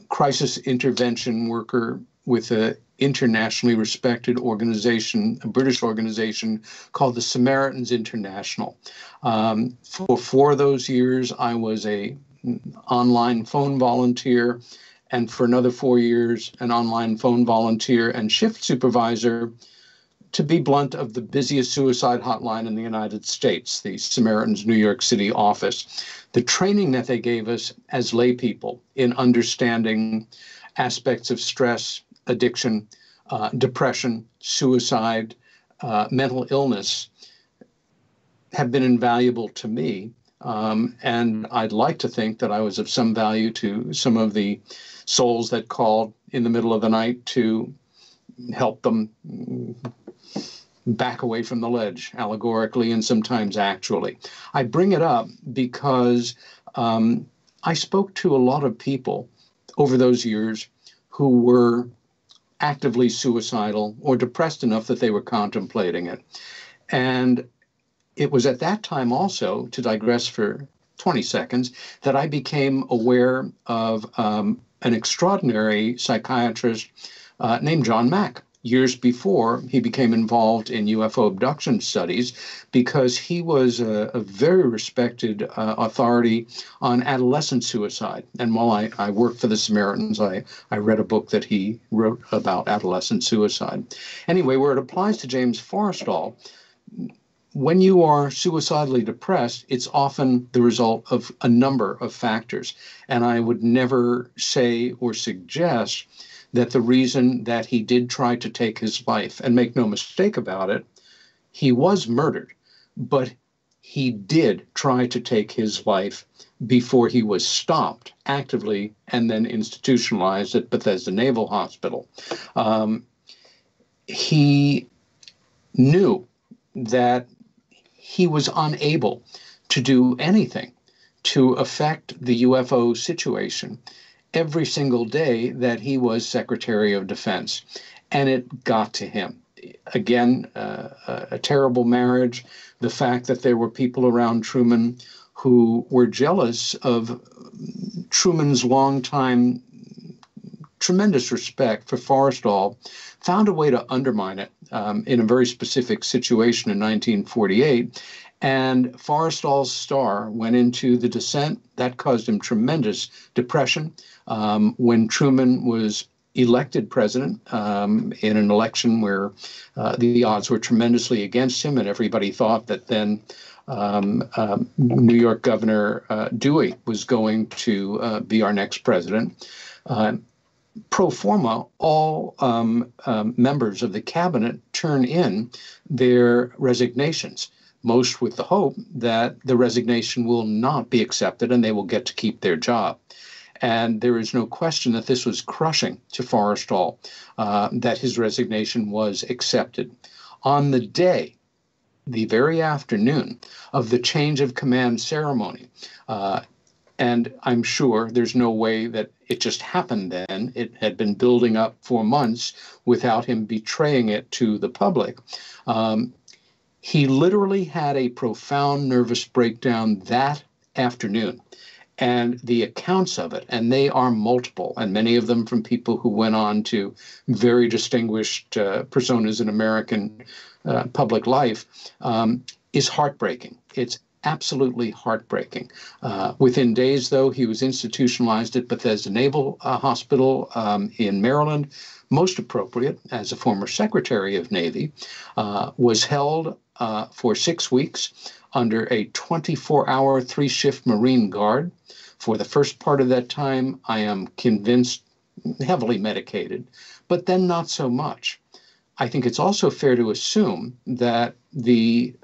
crisis intervention worker with a internationally respected organization, a British organization called the Samaritans International. For 4 of those years, I was an online phone volunteer, and for another 4 years, an online phone volunteer and shift supervisor, to be blunt, of the busiest suicide hotline in the United States, the Samaritans New York City office. The training that they gave us as lay people in understanding aspects of stress, addiction, depression, suicide, mental illness have been invaluable to me. And I'd like to think that I was of some value to some of the souls that called in the middle of the night to help them back away from the ledge, allegorically and sometimes actually. I bring it up because I spoke to a lot of people over those years who were actively suicidal or depressed enough that they were contemplating it. And it was at that time also, to digress for 20 seconds, that I became aware of an extraordinary psychiatrist named John Mack, years before he became involved in UFO abduction studies, because he was a very respected authority on adolescent suicide. And while I worked for the Samaritans, I read a book that he wrote about adolescent suicide. Anyway, where it applies to James Forrestal, when you are suicidally depressed, it's often the result of a number of factors. And I would never say or suggest that the reason that he did try to take his life, and make no mistake about it, he was murdered, but he did try to take his life before he was stopped actively and then institutionalized at Bethesda Naval Hospital. He knew that he was unable to do anything to affect the UFO situation every single day that he was Secretary of Defense. And it got to him. Again, a terrible marriage, the fact that there were people around Truman who were jealous of Truman's longtime tremendous respect for Forrestal, found a way to undermine it in a very specific situation in 1948. And Forrestal's star went into the descent. That caused him tremendous depression. When Truman was elected president in an election where the odds were tremendously against him, and everybody thought that then New York Governor Dewey was going to be our next president. Pro forma, all members of the cabinet turn in their resignations, most with the hope that the resignation will not be accepted and they will get to keep their job. And there is no question that this was crushing to Forrestal, that his resignation was accepted. On the day, the very afternoon of the change of command ceremony, and I'm sure there's no way that it just happened then. It had been building up for months without him betraying it to the public. He literally had a profound nervous breakdown that afternoon. And the accounts of it, and they are multiple, and many of them from people who went on to very distinguished personas in American public life, is heartbreaking. It's absolutely heartbreaking. Within days, though, he was institutionalized at Bethesda Naval Hospital in Maryland, most appropriate as a former Secretary of Navy, was held for 6 weeks under a 24-hour, 3-shift Marine Guard. For the first part of that time, I am convinced, heavily medicated, but then not so much. I think it's also fair to assume that the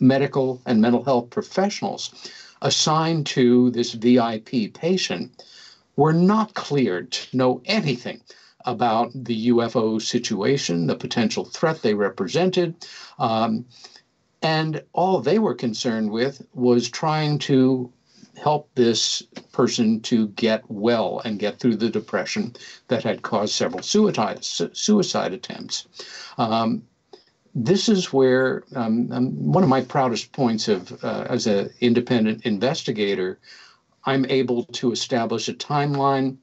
medical and mental health professionals assigned to this VIP patient were not cleared to know anything about the UFO situation, the potential threat they represented, and all they were concerned with was trying to help this person to get well and get through the depression that had caused several suicide attempts. This is where one of my proudest points of as an independent investigator, I'm able to establish a timeline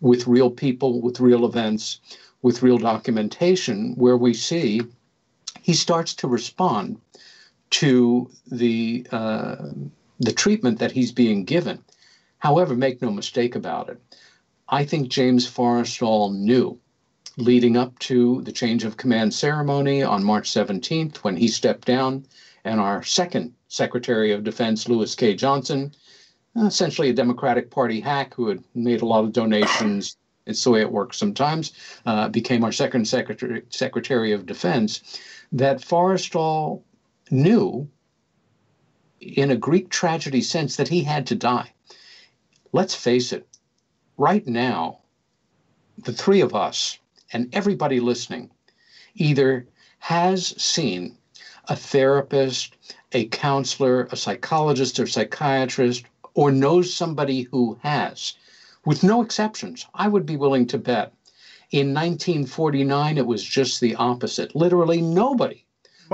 with real people, with real events, with real documentation, where we see he starts to respond to the treatment that he's being given. However, make no mistake about it, I think James Forrestal knew, leading up to the change of command ceremony on March 17th, when he stepped down, and our second Secretary of Defense, Louis K. Johnson, essentially a Democratic Party hack who had made a lot of donations, it's the way it works sometimes, became our second Secretary of Defense, that Forrestal knew, in a Greek tragedy sense, that he had to die. Let's face it, right now, the three of us and everybody listening either has seen a therapist, a counselor, a psychologist or psychiatrist, or knows somebody who has. With no exceptions, I would be willing to bet. In 1949, it was just the opposite. Literally nobody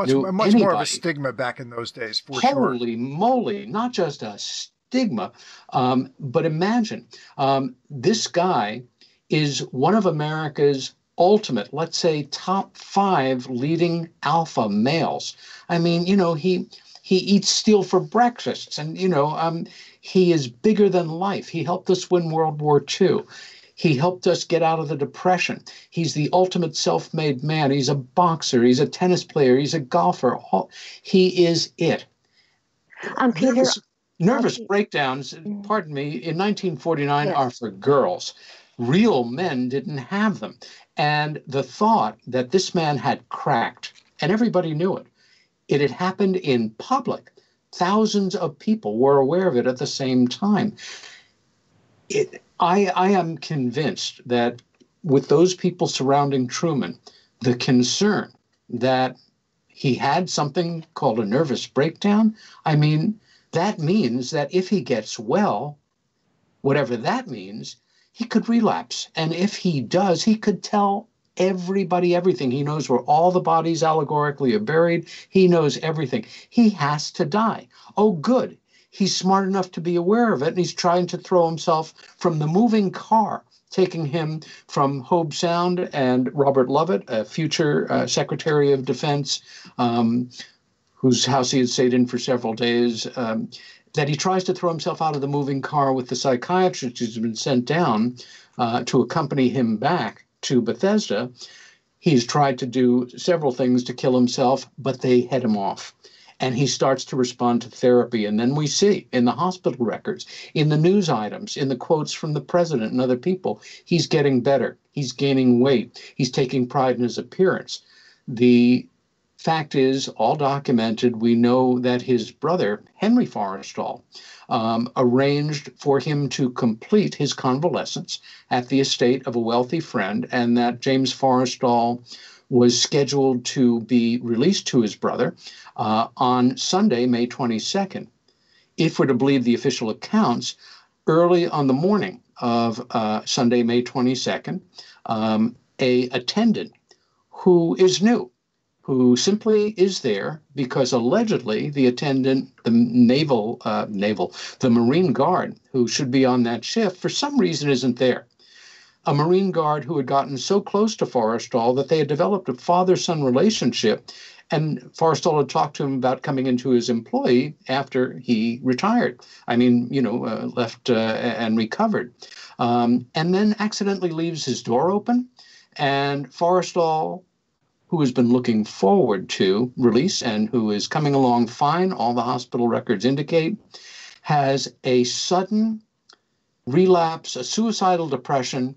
knew much anybody. More of a stigma back in those days, for sure. Holy moly, not just a stigma, but imagine, this guy is one of America's ultimate, let's say, top 5 leading alpha males. I mean, he eats steel for breakfast, and he is bigger than life. He helped us win World War II. He helped us get out of the Depression. He's the ultimate self-made man. He's a boxer. He's a tennis player. He's a golfer. He is it. Peter, Nervous breakdowns, pardon me, in 1949 are for girls. Real men didn't have them. And the thought that this man had cracked, and everybody knew it, it had happened in public. Thousands of people were aware of it at the same time. I am convinced that with those people surrounding Truman, the concern that he had something called a nervous breakdown, I mean, that means that if he gets well, whatever that means, he could relapse. And if he does, he could tell everybody everything. He knows where all the bodies allegorically are buried. He knows everything. He has to die. Oh, good. He's smart enough to be aware of it, and he's trying to throw himself from the moving car, taking him from Hobe Sound, and Robert Lovett, a future Secretary of Defense, whose house he had stayed in for several days, that he tries to throw himself out of the moving car with the psychiatrist who's been sent down to accompany him back to Bethesda. He's tried to do several things to kill himself, but they head him off. And he starts to respond to therapy. And then we see in the hospital records, in the news items, in the quotes from the president and other people, he's getting better. He's gaining weight. He's taking pride in his appearance. The fact is, all documented, we know that his brother, Henry Forrestal, arranged for him to complete his convalescence at the estate of a wealthy friend, and that James Forrestal was scheduled to be released to his brother on Sunday, May 22nd. If we're to believe the official accounts, early on the morning of Sunday, May 22nd, a attendant who is new, who simply is there because allegedly the attendant, the Marine Guard, who should be on that shift, for some reason isn't there. A Marine Guard who had gotten so close to Forrestal that they had developed a father-son relationship, and Forrestal had talked to him about coming into his employ after he retired. I mean, left and recovered. And then accidentally leaves his door open, and Forrestal, who has been looking forward to release and who is coming along fine, all the hospital records indicate, has a sudden relapse, a suicidal depression,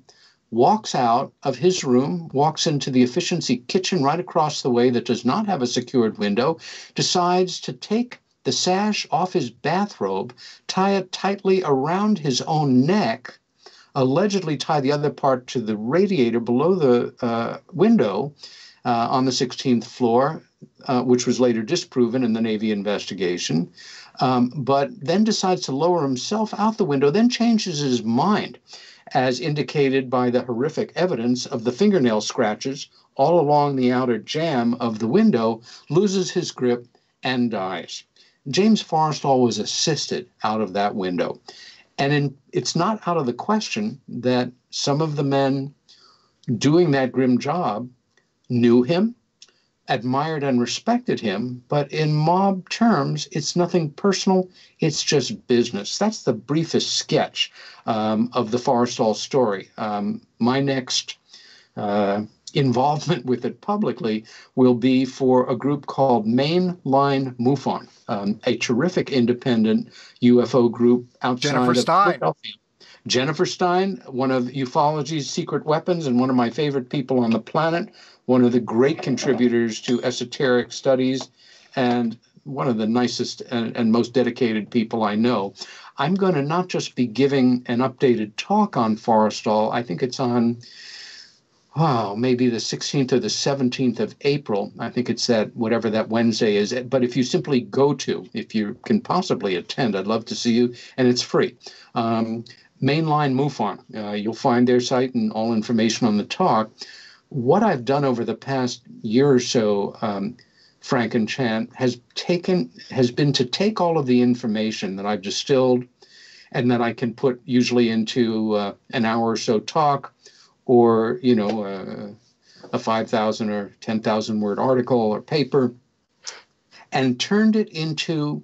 walks out of his room, walks into the efficiency kitchen right across the way that does not have a secured window, decides to take the sash off his bathrobe, tie it tightly around his own neck, allegedly tie the other part to the radiator below the window on the 16th floor, which was later disproven in the Navy investigation, but then decides to lower himself out the window, then changes his mind, as indicated by the horrific evidence of the fingernail scratches all along the outer jamb of the window, loses his grip, and dies. James Forrestal was assisted out of that window. And it's not out of the question that some of the men doing that grim job knew him, admired and respected him, but in mob terms, it's nothing personal, it's just business. That's the briefest sketch of the Forrestal story. My next involvement with it publicly will be for a group called Mainline MUFON, a terrific independent UFO group outside Jennifer of Stein. Philadelphia. Jennifer Stein, one of ufology's secret weapons and one of my favorite people on the planet, one of the great contributors to esoteric studies, and one of the nicest and most dedicated people I know. I'm going to not just be giving an updated talk on Forrestal. I think it's on, maybe the 16th or the 17th of April. I think it's that, whatever that Wednesday is. But if you simply go to, if you can possibly attend, I'd love to see you, and it's free. Mainline MUFON. You'll find their site and all information on the talk. What I've done over the past year or so, Frank and Chant, has been to take all of the information that I've distilled and that I can put usually into an hour or so talk or, a 5,000 or 10,000 word article or paper, and turned it into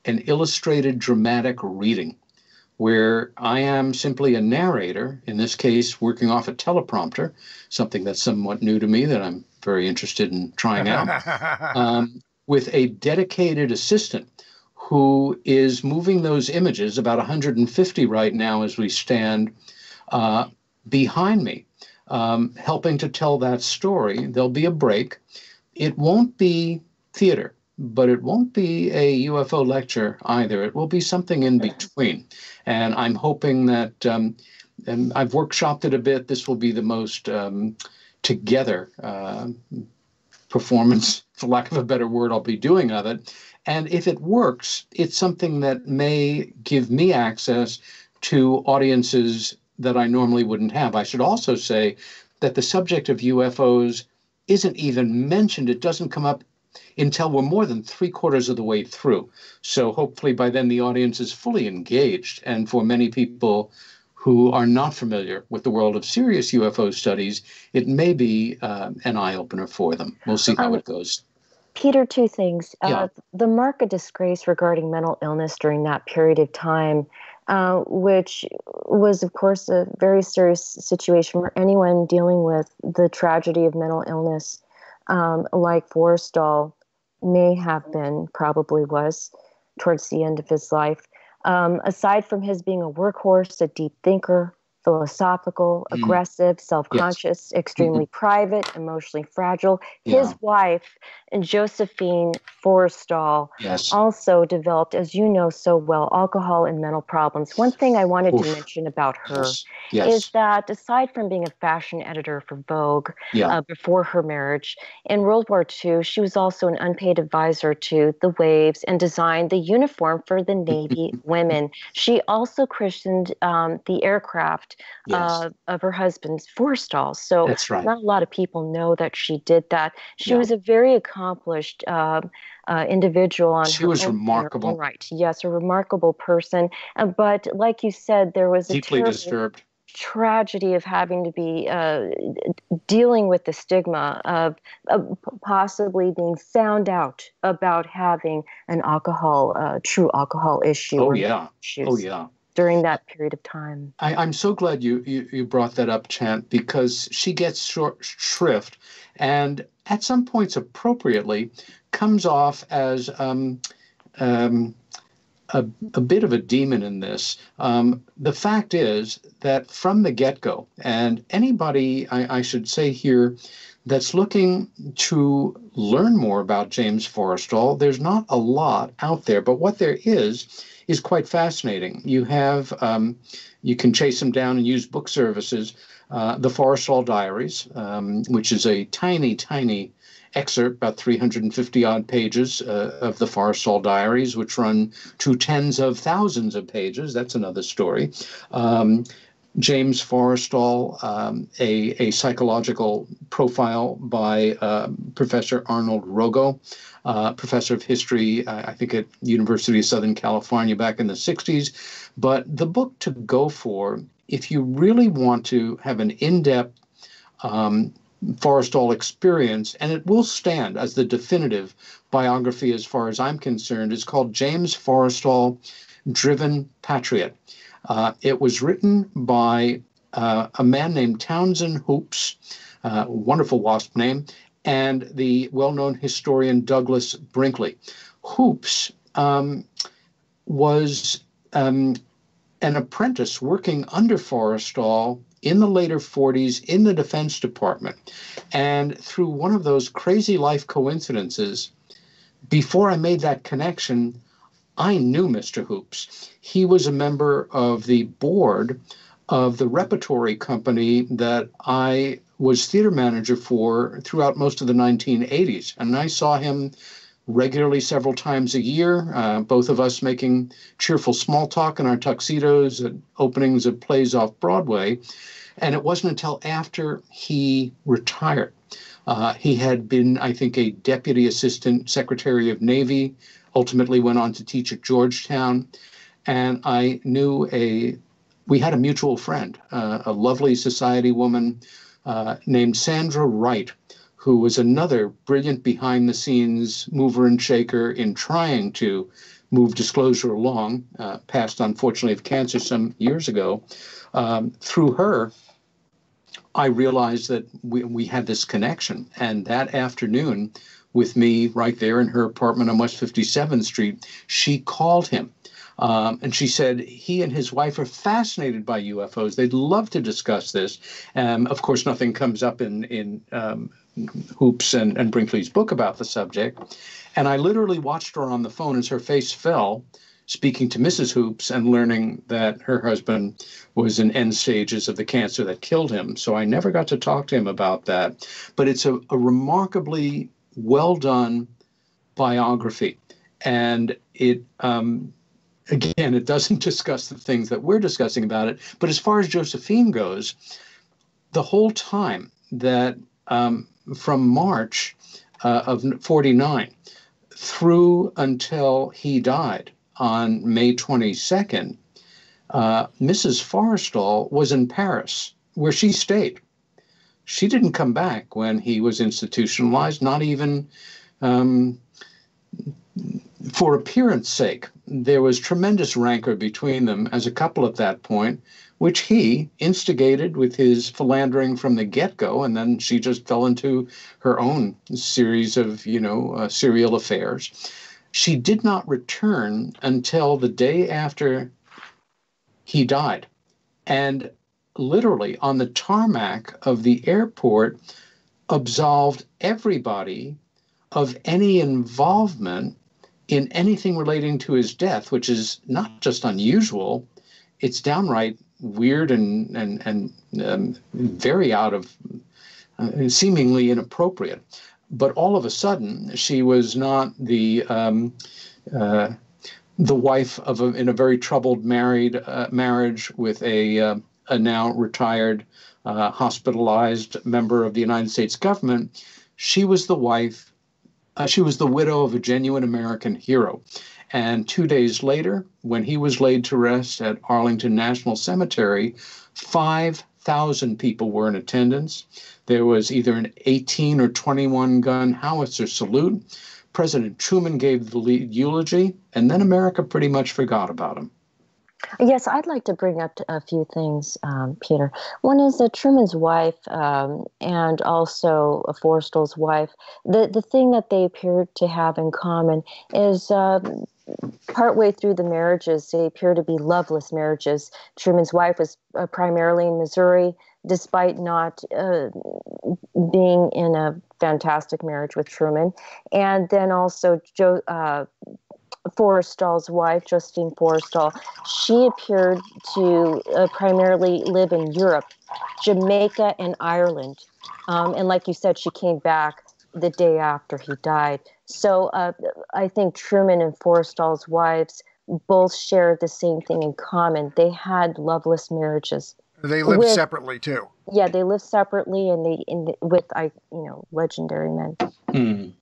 an illustrated dramatic reading where I am simply a narrator, in this case, working off a teleprompter, something that's somewhat new to me that I'm very interested in trying out, with a dedicated assistant who is moving those images, about 150 right now as we stand, behind me, helping to tell that story. There'll be a break. It won't be theater, but it won't be a UFO lecture either. It will be something in between. And I'm hoping that, and I've workshopped it a bit, this will be the most together performance, for lack of a better word, I'll be doing of it. And if it works, it's something that may give me access to audiences that I normally wouldn't have. I should also say that the subject of UFOs isn't even mentioned. It doesn't come up until we're more than 3/4 of the way through. So hopefully by then the audience is fully engaged. And for many people who are not familiar with the world of serious UFO studies, it may be an eye-opener for them. We'll see how it goes. Peter, two things. Yeah. The mark of disgrace regarding mental illness during that period of time, which was, of course, a very serious situation for anyone dealing with the tragedy of mental illness, like Forrestal may have been, probably was, towards the end of his life. Aside from his being a workhorse, a deep thinker, philosophical, aggressive, self-conscious, extremely private, emotionally fragile. His wife, Josephine Forrestal, also developed, as you know so well, alcohol and mental problems. One thing I wanted to mention about her is that aside from being a fashion editor for Vogue before her marriage, in World War II, she was also an unpaid advisor to the Waves and designed the uniform for the Navy women. She also christened the aircraft of her husband's Forrestal. So not a lot of people know that she did that. She was a very accomplished individual on she her was own, remarkable. Her own right. Yes, a remarkable person. But like you said, there was deeply a terrible disturbed tragedy of having to be dealing with the stigma of possibly being found out about having an true alcohol issue. During that period of time. I'm so glad you brought that up, Chant, because she gets shrift and at some points appropriately comes off as a bit of a demon in this. The fact is that from the get-go, and anybody, I should say here, that's looking to learn more about James Forrestal, there's not a lot out there, but what there is quite fascinating. You have, you can chase them down and use book services. The Forrestal Diaries, which is a tiny, tiny excerpt, about 350 odd pages of the Forrestal Diaries, which run to tens of thousands of pages. That's another story. James Forrestal, a psychological profile by Professor Arnold Rogo, professor of history, I think at University of Southern California back in the 60s. But the book to go for, if you really want to have an in-depth Forrestal experience, and it will stand as the definitive biography as far as I'm concerned, is called James Forrestal, Driven Patriot. It was written by a man named Townsend Hoops, wonderful WASP name, and the well-known historian Douglas Brinkley. Hoops was an apprentice working under Forrestal in the later 40s in the Defense Department. And through one of those crazy life coincidences, before I made that connection, I knew Mr. Hoops. He was a member of the board of the repertory company that I was theater manager for throughout most of the 1980s. And I saw him regularly several times a year, both of us making cheerful small talk in our tuxedos at openings of plays off Broadway. And it wasn't until after he retired. He had been, I think, a deputy assistant secretary of Navy, ultimately went on to teach at Georgetown. And I knew a we had a mutual friend, a lovely society woman named Sandra Wright, who was another brilliant behind-the-scenes mover and shaker in trying to move disclosure along, passed unfortunately of cancer some years ago. Through her, I realized that we had this connection. And that afternoon, with me right there in her apartment on West 57th Street, she called him. And she said he and his wife are fascinated by UFOs. They'd love to discuss this. Of course, nothing comes up in Hoops and Brinkley's book about the subject. And I literally watched her on the phone as her face fell, speaking to Mrs. Hoops and learning that her husband was in end stages of the cancer that killed him. So I never got to talk to him about that. But it's a remarkably well done biography. And it, again, it doesn't discuss the things that we're discussing about it. But as far as Josephine goes, the whole time that from March of 49 through until he died on May 22nd, Mrs. Forrestal was in Paris, where she stayed. She didn't come back when he was institutionalized, not even for appearance sake. There was tremendous rancor between them as a couple at that point, which he instigated with his philandering from the get-go, and then she just fell into her own series of, serial affairs. She did not return until the day after he died. And literally on the tarmac of the airport absolved everybody of any involvement in anything relating to his death, which is not just unusual, it's downright weird and very out of, seemingly inappropriate. But all of a sudden, she was not the wife of in a very troubled marriage with a now retired, hospitalized member of the United States government. She was the wife. She was the widow of a genuine American hero. And 2 days later, when he was laid to rest at Arlington National Cemetery, 5,000 people were in attendance. There was either an 18 or 21 gun howitzer salute. President Truman gave the lead eulogy, and then America pretty much forgot about him. Yes, I'd like to bring up a few things, Peter. One is that Truman's wife and also Forrestal's wife, the thing that they appeared to have in common is partway through the marriages, they appear to be loveless marriages. Truman's wife was primarily in Missouri, despite not being in a fantastic marriage with Truman. And then also Forrestal's wife, Josephine Forrestal, she appeared to primarily live in Europe, Jamaica, and Ireland. And like you said, she came back the day after he died. So I think Truman and Forrestal's wives both shared the same thing in common. They had loveless marriages. They lived separately too. Yeah, they lived separately, and with legendary men. Mm.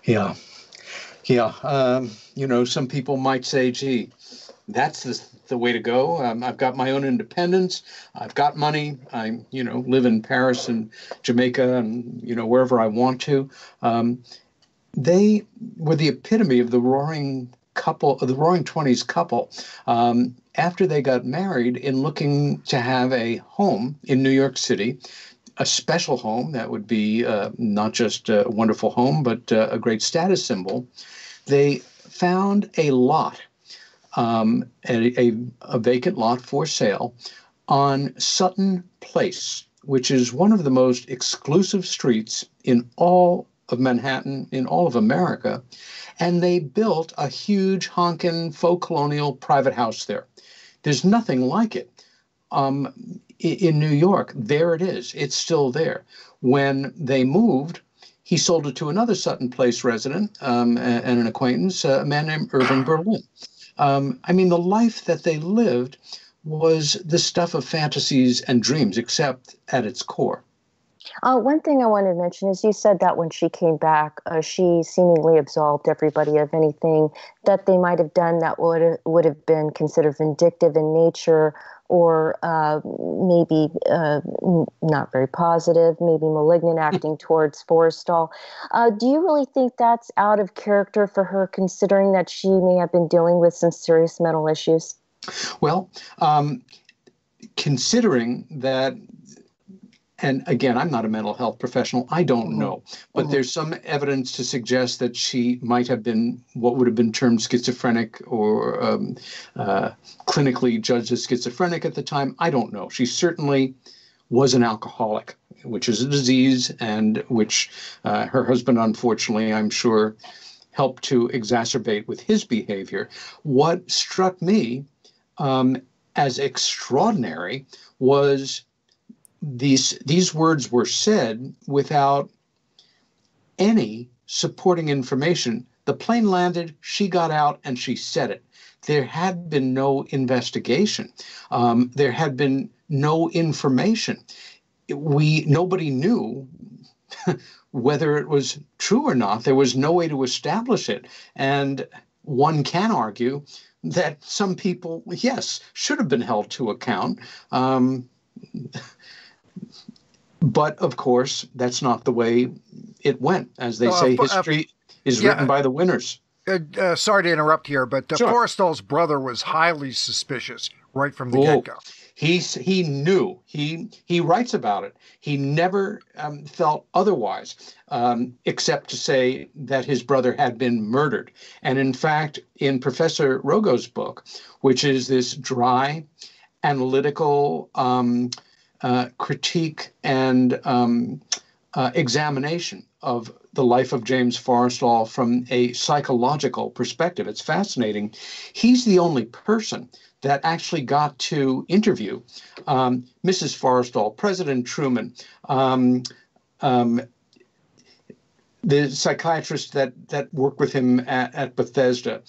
Yeah. Yeah. Some people might say, gee, that's the way to go. I've got my own independence. I've got money. I, live in Paris and Jamaica and, wherever I want to. They were the epitome of the roaring 20s couple. After they got married, in looking to have a home in New York City, a special home that would be not just a wonderful home, but a great status symbol, they found a lot, a vacant lot for sale on Sutton Place, which is one of the most exclusive streets in all of Manhattan, in all of America. And they built a huge honkin' faux colonial private house there. There's nothing like it. In New York, there it is. It's still there. When they moved, he sold it to another Sutton Place resident and an acquaintance, a man named Irving Berlin. The life that they lived was the stuff of fantasies and dreams, except at its core. One thing I wanted to mention is you said that when she came back, she seemingly absolved everybody of anything that they might have done that would have been considered vindictive in nature or maybe not very positive, maybe malignant acting towards Forrestal. Do you really think that's out of character for her, considering that she may have been dealing with some serious mental issues? Well, considering that, and again, I'm not a mental health professional, I don't know, but there's some evidence to suggest that she might have been what would have been termed schizophrenic or clinically judged as schizophrenic at the time. I don't know. She certainly was an alcoholic, which is a disease and which her husband, unfortunately, I'm sure, helped to exacerbate with his behavior. What struck me as extraordinary was these words were said without any supporting information. The plane landed, she got out, and she said it. There had been no investigation. There had been no information. Nobody knew whether it was true or not. There was no way to establish it. And one can argue that some people, yes, should have been held to account. But, of course, that's not the way it went. As they say, history is written by the winners. Sorry to interrupt here, but Sure. Forrestal's brother was highly suspicious right from the get-go. He knew. He writes about it. He never felt otherwise, except to say that his brother had been murdered. And in fact, in Professor Rogo's book, which is this dry, analytical critique and examination of the life of James Forrestal from a psychological perspective. It's fascinating. He's the only person that actually got to interview Mrs. Forrestal, President Truman, the psychiatrist that worked with him at Bethesda,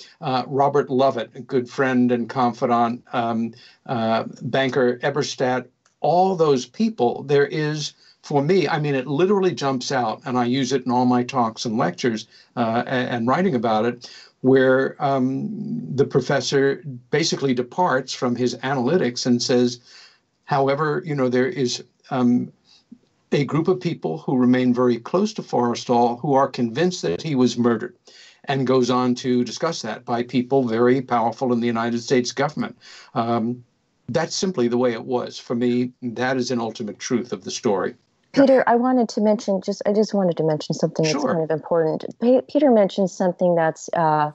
Robert Lovett, a good friend and confidant, banker Eberstadt, all those people. There is, for me, I mean, it literally jumps out, and I use it in all my talks and lectures and writing about it, where the professor basically departs from his analytics and says, however, there is a group of people who remain very close to Forrestal who are convinced that he was murdered, and goes on to discuss that by people very powerful in the United States government. That's simply the way it was. For me, that is an ultimate truth of the story. Peter, I just wanted to mention something that's kind of important. Peter mentioned something that's, I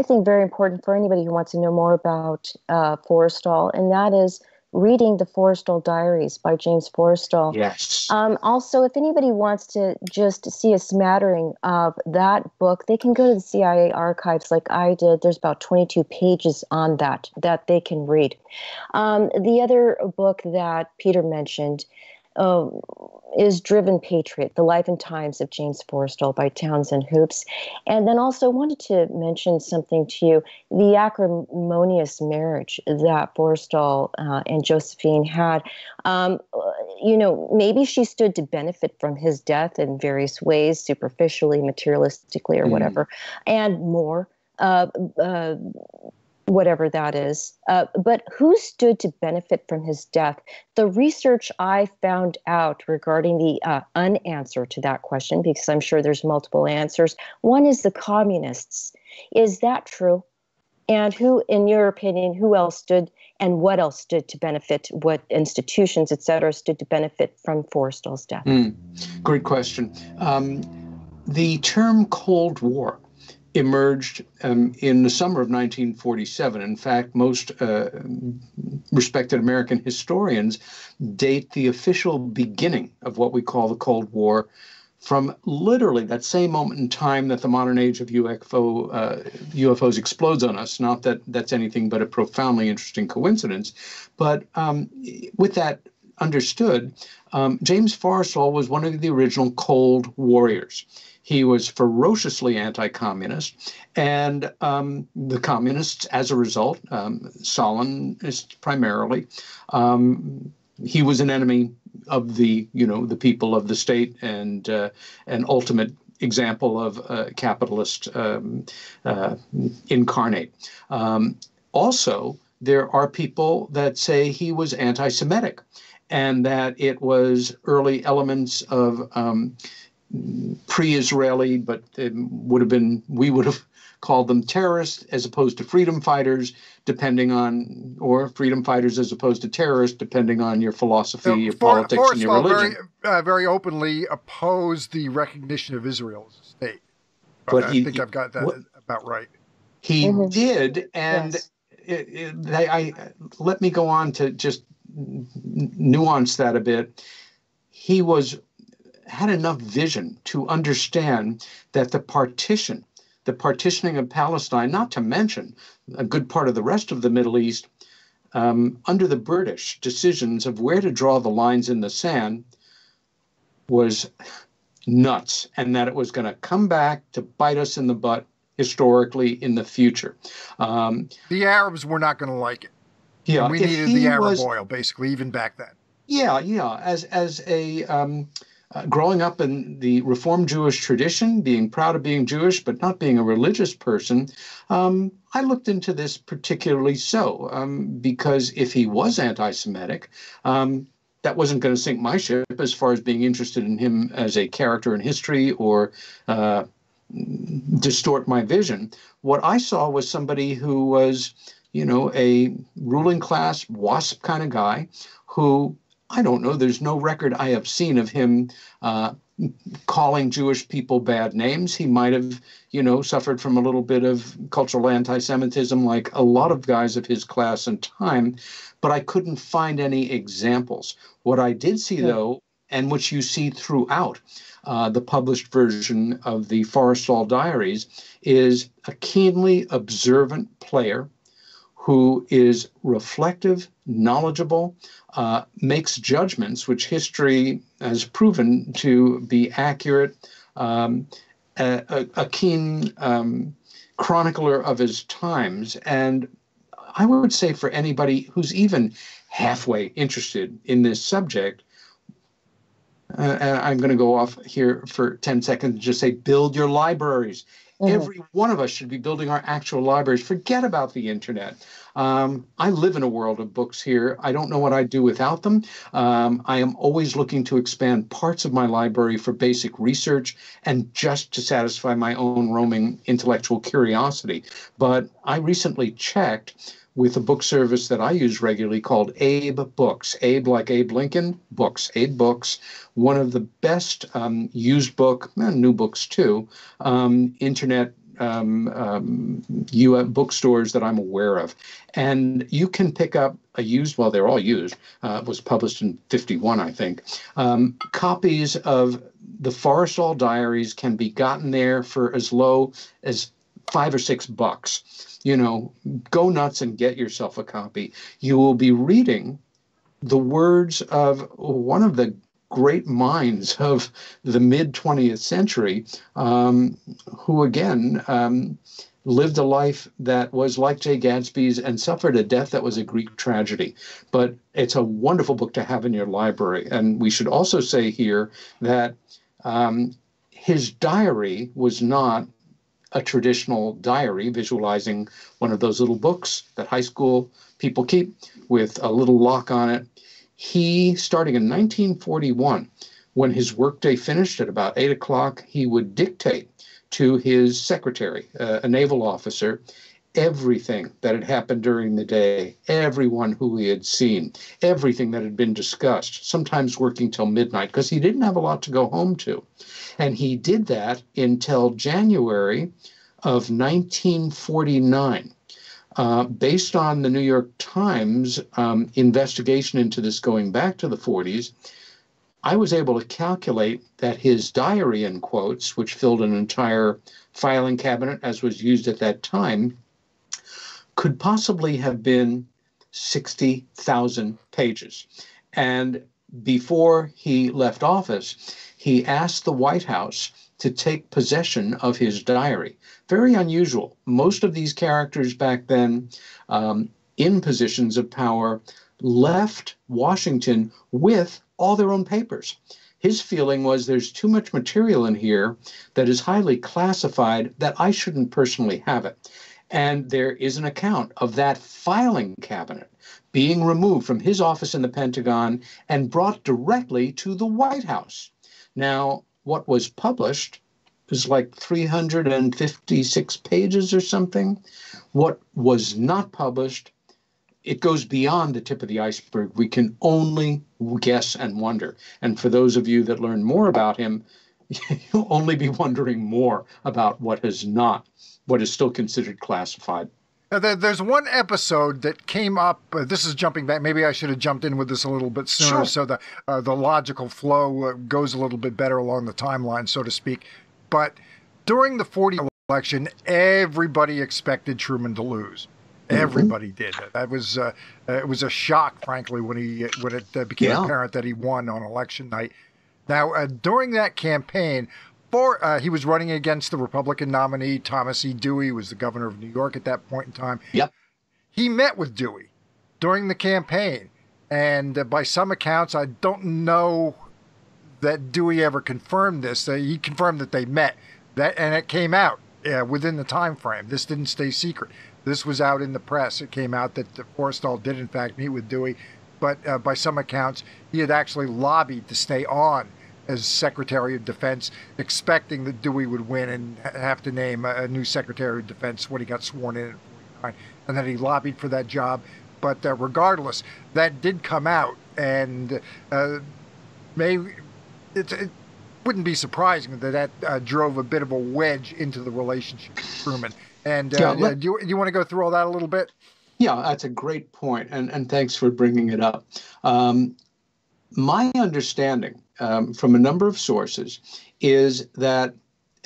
think, very important for anybody who wants to know more about Forrestal, and that is reading the Forrestal Diaries by James Forrestal. Yes. Also, if anybody wants to just see a smattering of that book, they can go to the CIA archives like I did. There's about 22 pages on that they can read. The other book that Peter mentioned is Driven Patriot, The Life and Times of James Forrestal by Townsend Hoops. And then also wanted to mention something to you, the acrimonious marriage that Forrestal and Josephine had. Maybe she stood to benefit from his death in various ways, superficially, materialistically, or whatever, and more. Whatever that is. But who stood to benefit from his death? The research I found out regarding the unanswer to that question, because I'm sure there's multiple answers. One is the communists. Is that true? And who, in your opinion, who else stood and what else stood to benefit, what institutions, et cetera, stood to benefit from Forrestal's death? Great question. The term Cold War emerged in the summer of 1947. In fact, most respected American historians date the official beginning of what we call the Cold War from literally that same moment in time that the modern age of UFOs explodes on us. Not that that's anything but a profoundly interesting coincidence. But with that understood, James Forrestal was one of the original Cold Warriors. He was ferociously anti-communist, and the communists, as a result, Stalinists primarily, he was an enemy of the people of the state, and an ultimate example of capitalist incarnate. Also, there are people that say he was anti-Semitic, and that it was early elements of pre-Israeli, but it would have been, we would have called them terrorists as opposed to freedom fighters, depending on, or freedom fighters as opposed to terrorists, depending on your philosophy, your politics, and your religion. Very openly opposed the recognition of Israel as a state. But I think I've got that about right. He did, and yes. Let me go on to just nuance that a bit. He had enough vision to understand that the partitioning of Palestine, not to mention a good part of the rest of the Middle East, under the British decisions of where to draw the lines in the sand, was nuts, and that it was going to come back to bite us in the butt historically in the future. The Arabs were not going to like it. Yeah, and we needed the Arab oil, basically, even back then. Yeah. As a growing up in the Reformed Jewish tradition, being proud of being Jewish, but not being a religious person, I looked into this particularly because if he was anti-Semitic, that wasn't going to sink my ship as far as being interested in him as a character in history or distort my vision. What I saw was somebody who was, a ruling class WASP kind of guy who, I don't know, there's no record I have seen of him calling Jewish people bad names. He might have, suffered from a little bit of cultural anti-Semitism like a lot of guys of his class and time, but I couldn't find any examples. What I did see, though, and which you see throughout the published version of the Forrestal Diaries, is a keenly observant player who is reflective, knowledgeable, makes judgments, which history has proven to be accurate, a keen chronicler of his times. And I would say for anybody who's even halfway interested in this subject, and I'm going to go off here for 10 seconds and just say, build your libraries. Every one of us should be building our actual libraries. Forget about the internet. I live in a world of books here. I don't know what I'd do without them. I am always looking to expand parts of my library for basic research and just to satisfy my own roaming intellectual curiosity. But I recently checked with a book service that I use regularly called Abe Books. Abe like Abe Lincoln, Books. Abe Books, one of the best used book, new books too, internet bookstores that I'm aware of. And you can pick up a used, well, they're all used, was published in 51, I think. Copies of the Forrestal Diaries can be gotten there for as low as $5 or $6. Go nuts and get yourself a copy. You will be reading the words of one of the great minds of the mid-20th century, who again lived a life that was like Jay Gatsby's and suffered a death that was a Greek tragedy. But it's a wonderful book to have in your library. And we should also say here that his diary was not a traditional diary visualizing one of those little books that high school people keep with a little lock on it. He, starting in 1941, when his workday finished at about 8 o'clock, he would dictate to his secretary, a naval officer, everything that had happened during the day, everyone who he had seen, everything that had been discussed, sometimes working till midnight because he didn't have a lot to go home to. And he did that until January of 1949. Based on the New York Times investigation into this going back to the 40s, I was able to calculate that his diary, in quotes, which filled an entire filing cabinet as was used at that time, could possibly have been 60,000 pages. And before he left office, he asked the White House to take possession of his diary. Very unusual. Most of these characters back then, in positions of power, left Washington with all their own papers. His feeling was there's too much material in here that is highly classified that I shouldn't personally have it. And there is an account of that filing cabinet being removed from his office in the Pentagon and brought directly to the White House. Now, what was published is like 356 pages or something. What was not published, it goes beyond the tip of the iceberg. We can only guess and wonder. And for those of you that learn more about him, you'll only be wondering more about what is still considered classified. There's one episode that came up. This is jumping back. Maybe I should have jumped in with this a little bit sooner, so the logical flow goes a little bit better along the timeline, so to speak. But during the 40 election, everybody expected Truman to lose. Everybody did. That was it was a shock, frankly, when it became apparent that he won on election night. Now, during that campaign, he was running against the Republican nominee, Thomas E. Dewey, who was the governor of New York at that point in time. Yep. He met with Dewey during the campaign. And by some accounts, I don't know that Dewey ever confirmed this. He confirmed that they met, and it came out within the time frame. This didn't stay secret. This was out in the press. It came out that Forrestal did, in fact, meet with Dewey. But by some accounts, he had actually lobbied to stay on as Secretary of Defense, expecting that Dewey would win and have to name a new Secretary of Defense when he got sworn in at 49. And then he lobbied for that job. But regardless, that did come out. And it wouldn't be surprising that drove a bit of a wedge into the relationship with Truman. And do you want to go through all that a little bit? Yeah, that's a great point, and thanks for bringing it up. My understanding from a number of sources is that,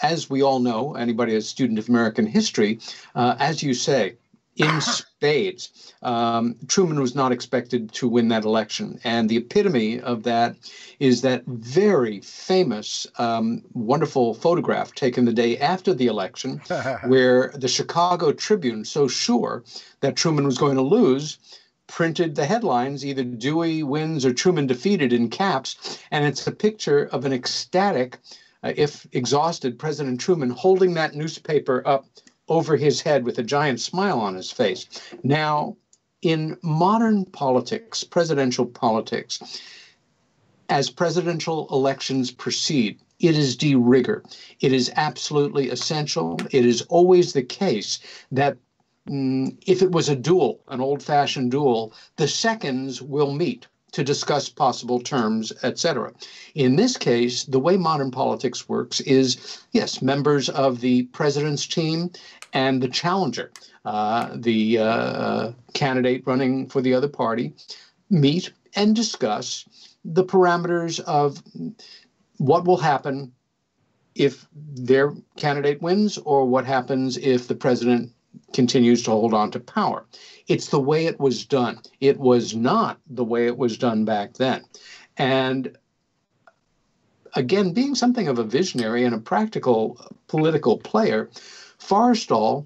as we all know, anybody as a student of American history, as you say, in spades, Truman was not expected to win that election. And the epitome of that is that very famous, wonderful photograph taken the day after the election, where the Chicago Tribune, so sure that Truman was going to lose, printed the headlines, either Dewey wins or Truman defeated, in caps. And it's a picture of an ecstatic, if exhausted, President Truman holding that newspaper up over his head with a giant smile on his face. Now, in modern politics, presidential politics, as presidential elections proceed, it is de rigueur. It is absolutely essential. It is always the case that if it was a duel, an old-fashioned duel, the seconds will meet to discuss possible terms, etc. In this case, the way modern politics works is, yes, members of the president's team and the challenger, the candidate running for the other party, meet and discuss the parameters of what will happen if their candidate wins or what happens if the president continues to hold on to power. It's the way it was done. It was not the way it was done back then. And again, being something of a visionary and a practical political player, Forrestal,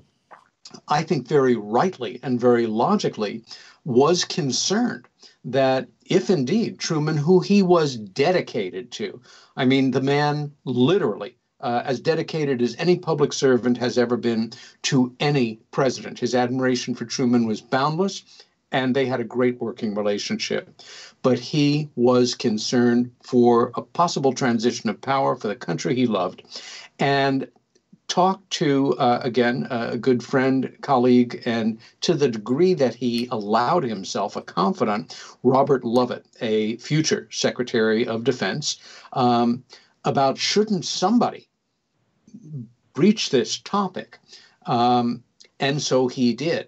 I think very rightly and very logically, was concerned that if indeed Truman, who he was dedicated to, I mean, the man literally as dedicated as any public servant has ever been to any president. His admiration for Truman was boundless, and they had a great working relationship. But he was concerned for a possible transition of power for the country he loved, and talked to, again, a good friend, colleague, and to the degree that he allowed himself a confidant, Robert Lovett, a future Secretary of Defense, about shouldn't somebody breach this topic. And so he did.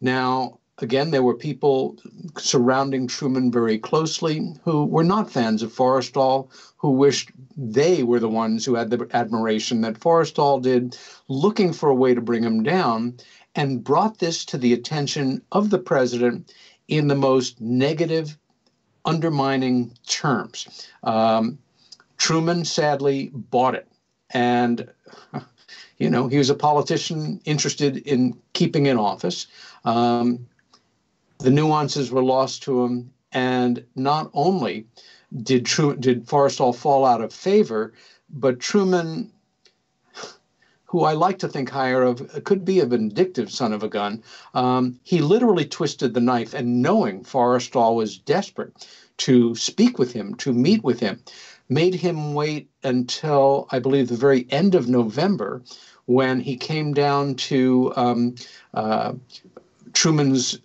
Now, again, there were people surrounding Truman very closely who were not fans of Forrestal, who wished they were the ones who had the admiration that Forrestal did, looking for a way to bring him down, and brought this to the attention of the president in the most negative, undermining terms. Truman sadly bought it. And, you know, he was a politician interested in keeping in office. The nuances were lost to him. And not only did Forrestal fall out of favor, but Truman, who I like to think higher of, could be a vindictive son of a gun. He literally twisted the knife, and knowing Forrestal was desperate to speak with him, to meet with him, made him wait until, I believe, the very end of November, when he came down to Truman's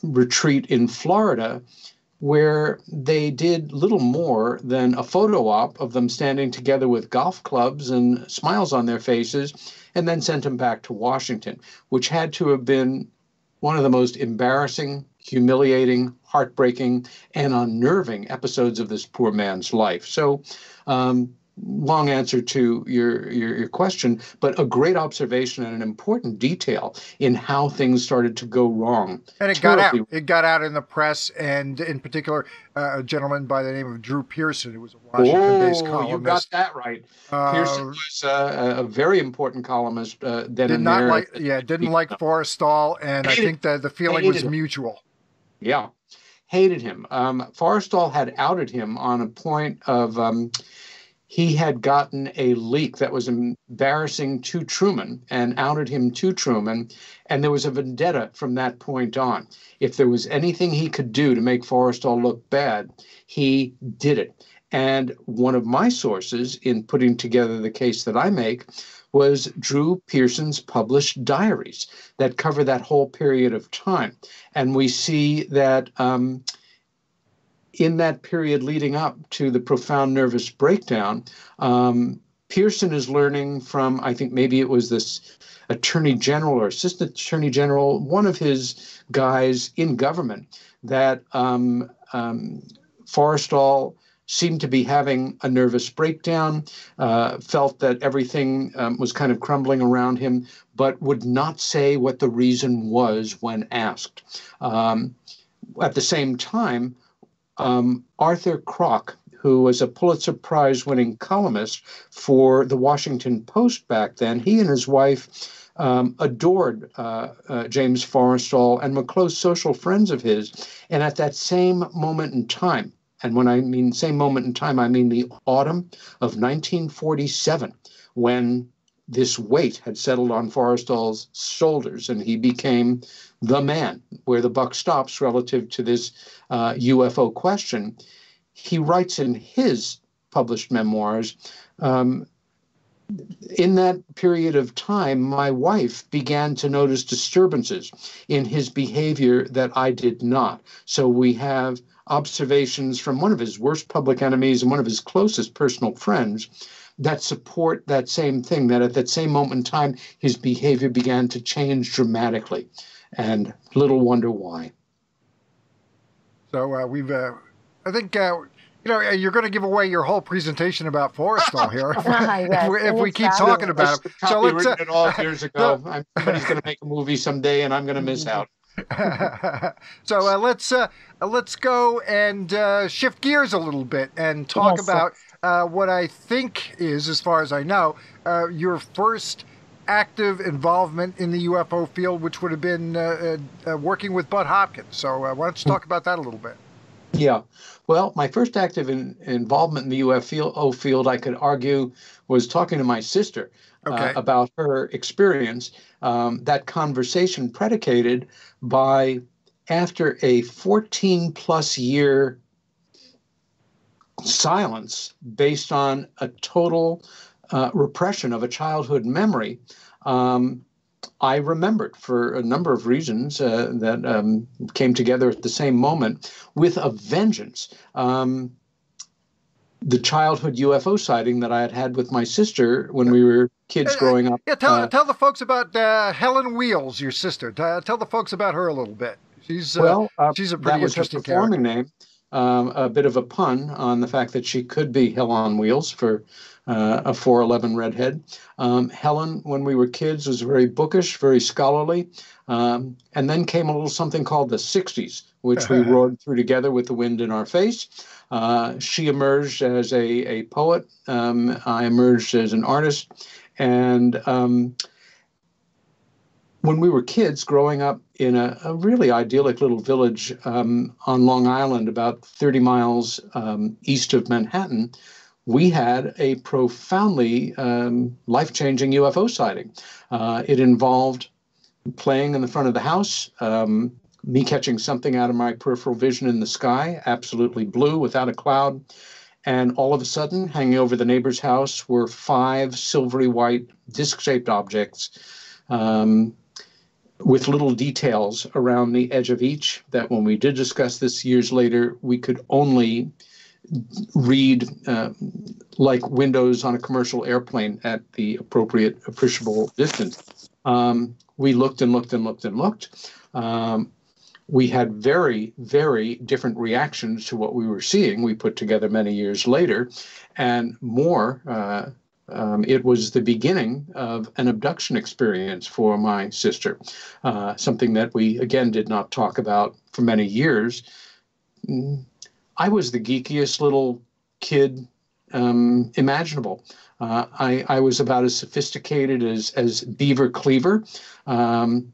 retreat in Florida, where they did little more than a photo op of them standing together with golf clubs and smiles on their faces, and then sent him back to Washington, which had to have been one of the most embarrassing, humiliating, heartbreaking, and unnerving episodes of this poor man's life. So, long answer to your question, but a great observation and an important detail in how things started to go wrong. And it got out. It got out in the press, and in particular, a gentleman by the name of Drew Pearson, who was a Washington-based columnist. You got that right. Pearson was a very important columnist then and there. Didn't like Forrestal, and I think that the feeling was mutual. Yeah, hated him. Forrestal had outed him on a point of... he had gotten a leak that was embarrassing to Truman and outed him to Truman, and there was a vendetta from that point on. If there was anything he could do to make Forrestal look bad, he did it. And one of my sources in putting together the case that I make was Drew Pearson's published diaries that cover that whole period of time. And we see that in that period leading up to the profound nervous breakdown, Pearson is learning from, I think maybe it was this attorney general or assistant attorney general, one of his guys in government, that Forrestal seemed to be having a nervous breakdown, felt that everything was kind of crumbling around him, but would not say what the reason was when asked. At the same time, Arthur Kroc, who was a Pulitzer Prize-winning columnist for the Washington Post back then, he and his wife adored James Forrestal and were close social friends of his. And at that same moment in time, and when I mean same moment in time, I mean the autumn of 1947, when this weight had settled on Forrestal's shoulders and he became the man, where the buck stops relative to this UFO question. He writes in his published memoirs, in that period of time, my wife began to notice disturbances in his behavior that I did not. So we have observations from one of his worst public enemies and one of his closest personal friends that support that same thing, that at that same moment in time, his behavior began to change dramatically. And little wonder why. So I think, you're going to give away your whole presentation about Forrestal here if we keep talking about him. So let's written it all years ago. Somebody's going to make a movie someday, and I'm going to miss out. So let's go and shift gears a little bit and talk about what I think is, as far as I know, your first active involvement in the UFO field, which would have been working with Budd Hopkins. So why don't you talk about that a little bit? Yeah. Well, my first active involvement in the UFO field, I could argue, was talking to my sister about her experience. That conversation predicated by, after a 14-plus year silence based on a total repression of a childhood memory, I remembered, for a number of reasons that came together at the same moment, with a vengeance, the childhood UFO sighting that I had had with my sister when we were kids growing up. Yeah, tell the folks about Helen Wheels, your sister. Tell the folks about her a little bit. She's a pretty interesting performing name. A bit of a pun on the fact that she could be Hell on Wheels for a 4'11" redhead. Helen, when we were kids, was very bookish, very scholarly. And then came a little something called the 60s, which we roared through together with the wind in our face. She emerged as a poet. I emerged as an artist. And when we were kids growing up in a really idyllic little village on Long Island, about 30 miles east of Manhattan, we had a profoundly life-changing UFO sighting. It involved playing in the front of the house, me catching something out of my peripheral vision in the sky, absolutely blue, without a cloud. And all of a sudden, hanging over the neighbor's house were 5 silvery white disc-shaped objects with little details around the edge of each that when we did discuss this years later, we could only read like windows on a commercial airplane at the appropriate appreciable distance. We looked and looked and looked and looked. We had very, very different reactions to what we were seeing. We put together many years later, and more, it was the beginning of an abduction experience for my sister, something that we, again, did not talk about for many years. I was the geekiest little kid imaginable. I was about as sophisticated as Beaver Cleaver.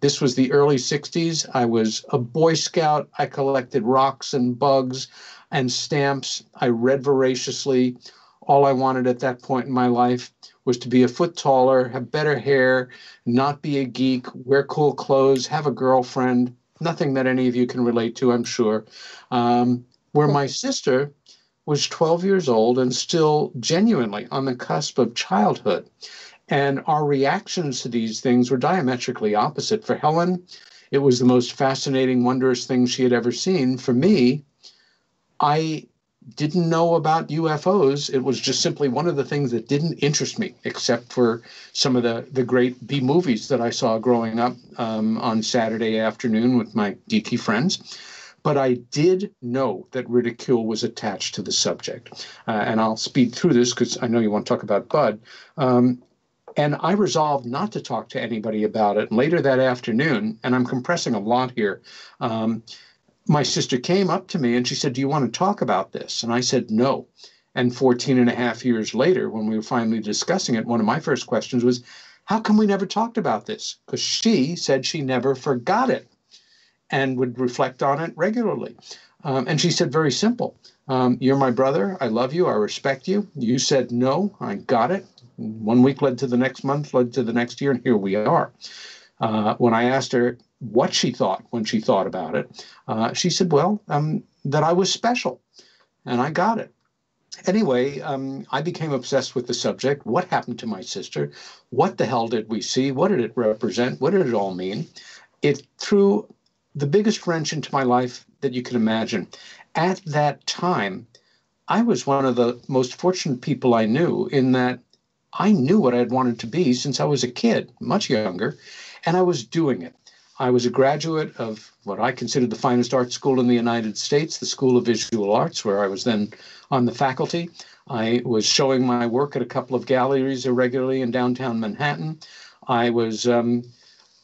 This was the early 60s. I was a Boy Scout. I collected rocks and bugs and stamps. I read voraciously. All I wanted at that point in my life was to be a foot taller, have better hair, not be a geek, wear cool clothes, have a girlfriend. Nothing that any of you can relate to, I'm sure. Where my sister was 12 years old and still genuinely on the cusp of childhood. And our reactions to these things were diametrically opposite. For Helen, it was the most fascinating, wondrous thing she had ever seen. For me, I didn't know about UFOs. It was just simply one of the things that didn't interest me, except for some of the great B movies that I saw growing up on Saturday afternoon with my geeky friends. But I did know that ridicule was attached to the subject. And I'll speed through this because I know you want to talk about Budd. And I resolved not to talk to anybody about it. And later that afternoon, and I'm compressing a lot here, my sister came up to me and she said, "Do you want to talk about this?" And I said, "No." And 14 and a half years later, when we were finally discussing it, one of my first questions was, "How come we never talked about this?" Because she said she never forgot it and would reflect on it regularly. And she said, very simple, "You're my brother. I love you. I respect you. You said no. I got it. 1 week led to the next month, led to the next year, and here we are." When I asked her what she thought when she thought about it, she said, well, that I was special, and I got it. Anyway, I became obsessed with the subject. What happened to my sister? What the hell did we see? What did it represent? What did it all mean? It threw the biggest wrench into my life that you can imagine. At that time, I was one of the most fortunate people I knew in that I knew what I'd wanted to be since I was a kid, much younger, and I was doing it. I was a graduate of what I considered the finest art school in the United States, the School of Visual Arts, where I was then on the faculty. I was showing my work at a couple of galleries irregularly in downtown Manhattan. I was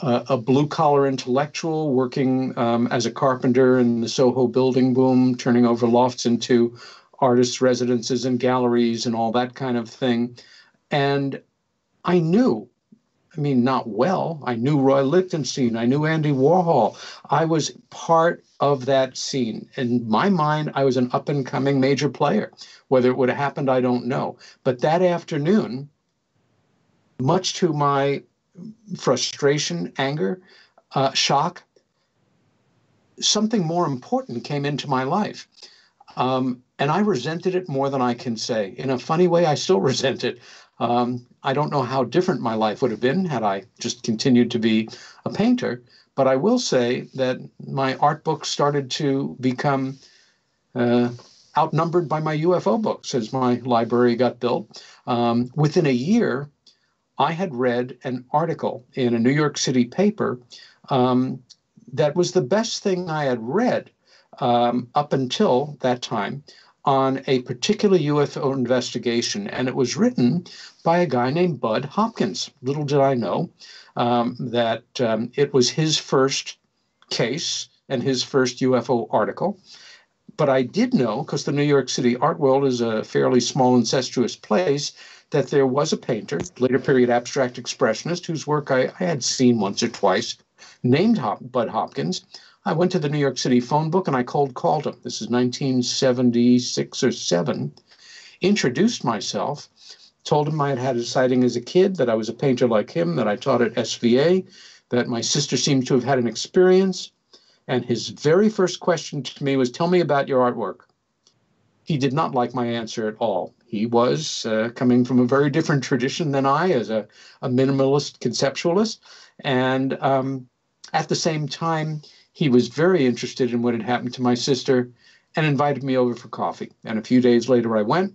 a blue-collar intellectual working as a carpenter in the Soho building boom, turning over lofts into artists' residences and galleries and all that kind of thing. And I knew, I mean, not well, I knew Roy Lichtenstein, I knew Andy Warhol. I was part of that scene. In my mind, I was an up-and-coming major player. Whether it would have happened, I don't know. But that afternoon, much to my frustration, anger, shock, something more important came into my life. And I resented it more than I can say. In a funny way, I still resent it. I don't know how different my life would have been had I just continued to be a painter. But I will say that my art books started to become outnumbered by my UFO books as my library got built. Within a year, I had read an article in a New York City paper that was the best thing I had read up until that time on a particular UFO investigation. And it was written by a guy named Budd Hopkins. Little did I know that it was his first case and his first UFO article. But I did know, because the New York City art world is a fairly small, incestuous place, that there was a painter, later period abstract expressionist, whose work I had seen once or twice, named Budd Hopkins. I went to the New York City phone book and I cold called him. This is 1976 or 7. introduced myself, told him I had had a sighting as a kid, that I was a painter like him, that I taught at SVA, that my sister seemed to have had an experience. And his very first question to me was, tell me about your artwork. He did not like my answer at all. He was coming from a very different tradition than I, as a minimalist conceptualist. And at the same time, he was very interested in what had happened to my sister and invited me over for coffee. And a few days later, I went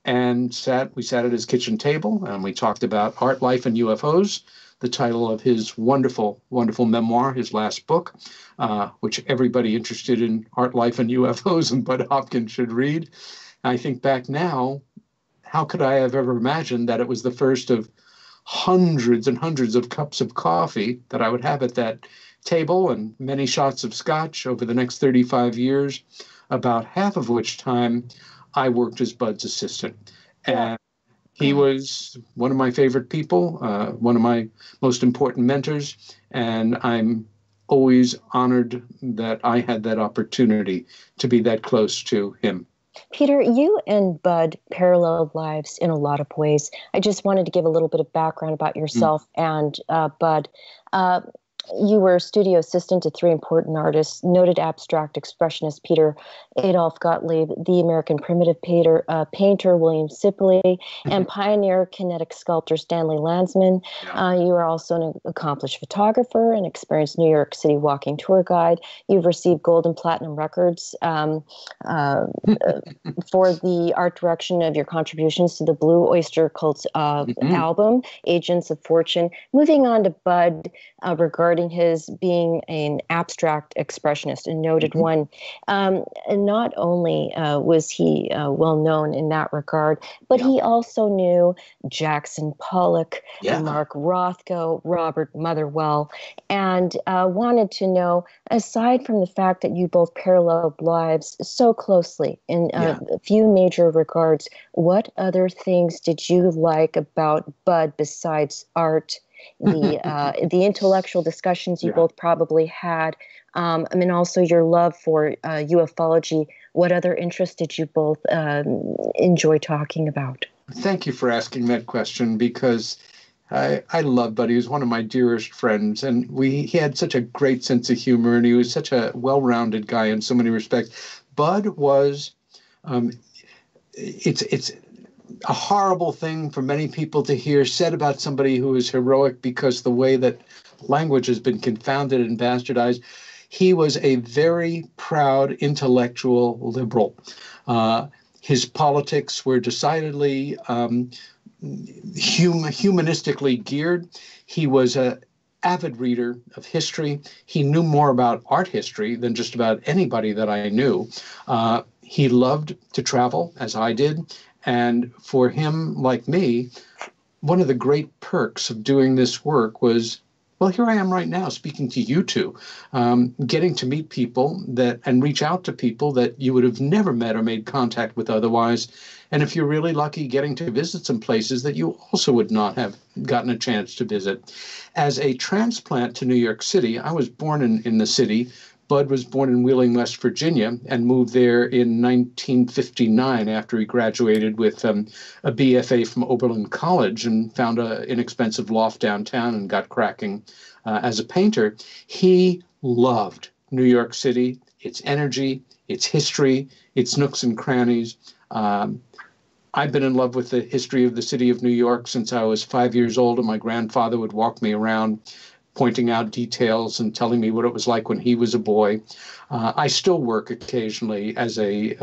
and we sat at his kitchen table, and we talked about art, life, and UFOs, the title of his wonderful, wonderful memoir, his last book, which everybody interested in art, life, and UFOs and Budd Hopkins should read. And I think back now, how could I have ever imagined that it was the first of hundreds and hundreds of cups of coffee that I would have at that table, and many shots of scotch over the next 35 years, about half of which time I worked as Budd's assistant. And he was one of my favorite people, one of my most important mentors, and I'm always honored that I had that opportunity to be that close to him. Peter, you and Budd paralleled lives in a lot of ways. I just wanted to give a little bit of background about yourself and Budd. You were studio assistant to three important artists: noted abstract expressionist Peter Adolph Gottlieb, the American primitive painter William Sibley, and pioneer kinetic sculptor Stanley Landsman. You are also an accomplished photographer and experienced New York City walking tour guide. You've received gold and platinum records for the art direction of your contributions to the Blue Oyster Cult's album, Agents of Fortune. Moving on to Budd, regarding his being an abstract expressionist, a noted one. And not only was he well known in that regard, but he also knew Jackson Pollock, Mark Rothko, Robert Motherwell, and wanted to know, aside from the fact that you both paralleled lives so closely in a few major regards, what other things did you like about Budd besides art? The intellectual discussions you both probably had, and also your love for ufology. What other interests did you both enjoy talking about? Thank you for asking that question, because I love Budd. He was one of my dearest friends, and he had such a great sense of humor, and he was such a well-rounded guy in so many respects. Budd was, it's a horrible thing for many people to hear said about somebody who is heroic, because the way that language has been confounded and bastardized. He was a very proud intellectual liberal. His politics were decidedly humanistically geared. He was an avid reader of history. He knew more about art history than just about anybody that I knew. He loved to travel, as I did. And for him, like me, one of the great perks of doing this work was, well, here I am right now speaking to you two, getting to meet people and reach out to people that you would have never met or made contact with otherwise. And if you're really lucky, getting to visit some places that you also would not have gotten a chance to visit. As a transplant to New York City, I was born in the city. Budd was born in Wheeling, West Virginia, and moved there in 1959 after he graduated with a BFA from Oberlin College and found an inexpensive loft downtown and got cracking as a painter. He loved New York City, its energy, its history, its nooks and crannies. I've been in love with the history of the city of New York since I was 5 years old, and my grandfather would walk me around, pointing out details and telling me what it was like when he was a boy. I still work occasionally as a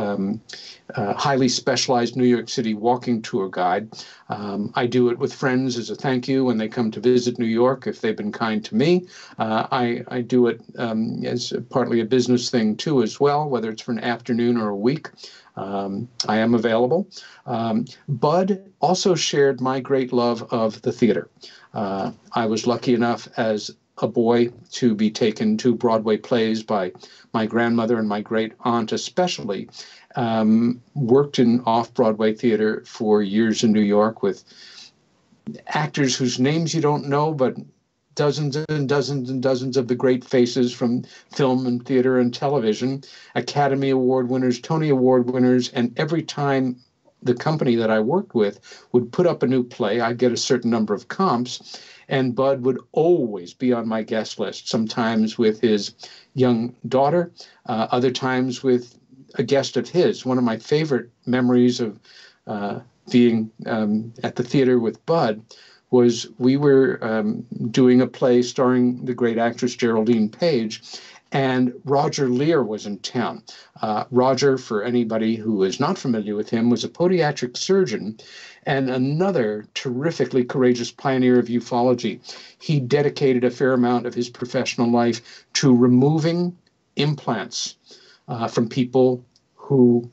highly specialized New York City walking tour guide. I do it with friends as a thank you when they come to visit New York, if they've been kind to me. I do it as partly a business thing too as well, whether it's for an afternoon or a week. I am available. Budd also shared my great love of the theater. I was lucky enough as a boy to be taken to Broadway plays by my grandmother and my great aunt especially. Worked in off-Broadway theater for years in New York with actors whose names you don't know, but dozens and dozens and dozens of the great faces from film and theater and television, Academy Award winners, Tony Award winners, and every time the company that I worked with would put up a new play. I'd get a certain number of comps, and Budd would always be on my guest list, sometimes with his young daughter, other times with a guest of his. One of my favorite memories of being at the theater with Budd was we were doing a play starring the great actress Geraldine Page, and Roger Lear was in town. Roger, for anybody who is not familiar with him, was a podiatric surgeon and another terrifically courageous pioneer of ufology. He dedicated a fair amount of his professional life to removing implants from people who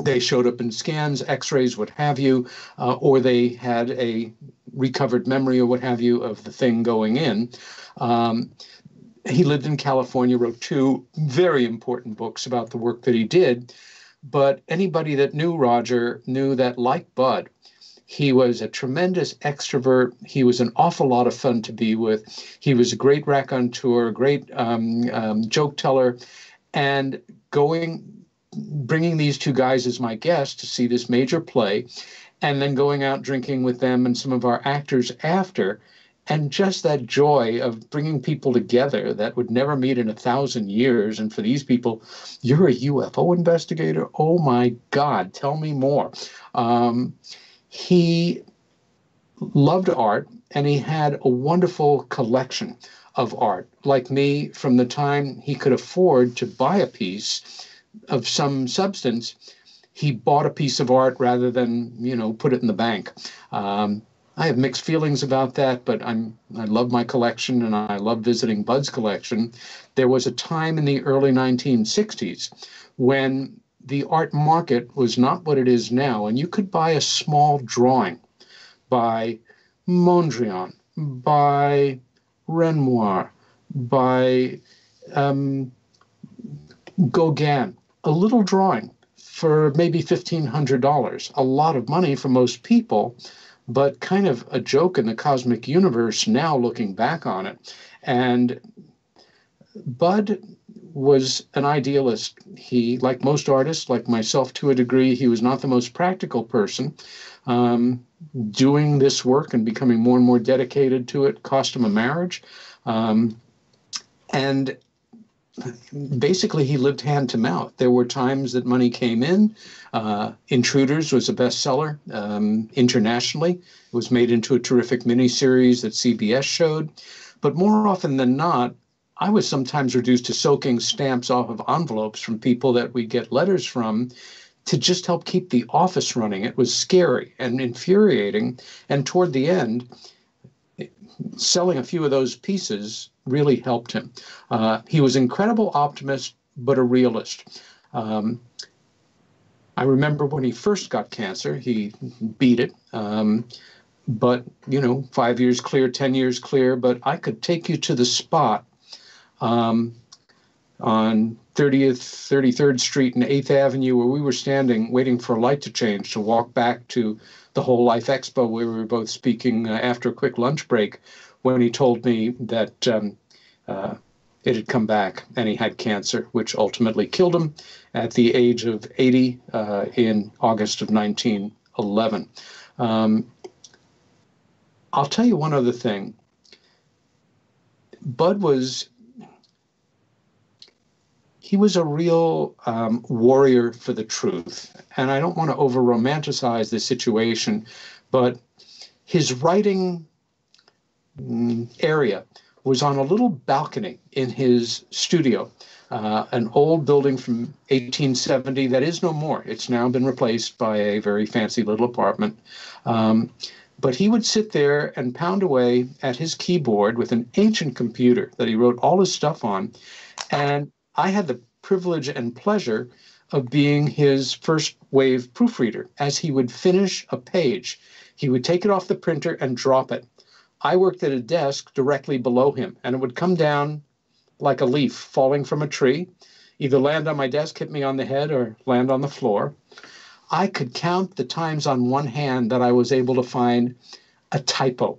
they showed up in scans, x-rays, what have you, or they had a recovered memory or what have you of the thing going in. He lived in California, wrote 2 very important books about the work that he did. But anybody that knew Roger knew that, like Budd, he was a tremendous extrovert. He was an awful lot of fun to be with. He was a great raconteur, a great joke teller. And bringing these 2 guys as my guests to see this major play, and then going out drinking with them and some of our actors after, and just that joy of bringing people together that would never meet in 1,000 years. And for these people, you're a UFO investigator? Oh my God, tell me more. He loved art, and he had a wonderful collection of art. Like me, from the time he could afford to buy a piece of some substance, he bought a piece of art rather than, put it in the bank. I have mixed feelings about that, but I love my collection, and I love visiting Budd's collection. There was a time in the early 1960s when the art market was not what it is now, and you could buy a small drawing by Mondrian, by Renoir, by Gauguin, a little drawing for maybe $1,500, a lot of money for most people, but kind of a joke in the cosmic universe now looking back on it. And Budd was an idealist. He, like most artists, like myself to a degree, he was not the most practical person. Doing this work and becoming more and more dedicated to it cost him a marriage. And basically, he lived hand to mouth. There were times that money came in. Intruders was a bestseller internationally. It was made into a terrific miniseries that CBS showed. But more often than not, I was sometimes reduced to soaking stamps off of envelopes from people that we get letters from to just help keep the office running. It was scary and infuriating. And toward the end, selling a few of those pieces really helped him. He was an incredible optimist, but a realist. I remember when he first got cancer, he beat it. But, 5 years clear, 10 years clear. But I could take you to the spot on 33rd Street and 8th Avenue where we were standing waiting for a light to change to walk back to the Whole Life Expo where we were both speaking after a quick lunch break, when he told me that it had come back and he had cancer, which ultimately killed him at the age of 80 in August of 1911. I'll tell you one other thing. Budd was a real warrior for the truth. And I don't want to over-romanticize the situation, but his writing area was on a little balcony in his studio, an old building from 1870 that is no more. It's now been replaced by a very fancy little apartment. But he would sit there and pound away at his keyboard with an ancient computer that he wrote all his stuff on. And I had the privilege and pleasure of being his first wave proofreader. As he would finish a page, he would take it off the printer and drop it. I worked at a desk directly below him, and it would come down like a leaf falling from a tree, either land on my desk, hit me on the head, or land on the floor. I could count the times on one hand that I was able to find a typo,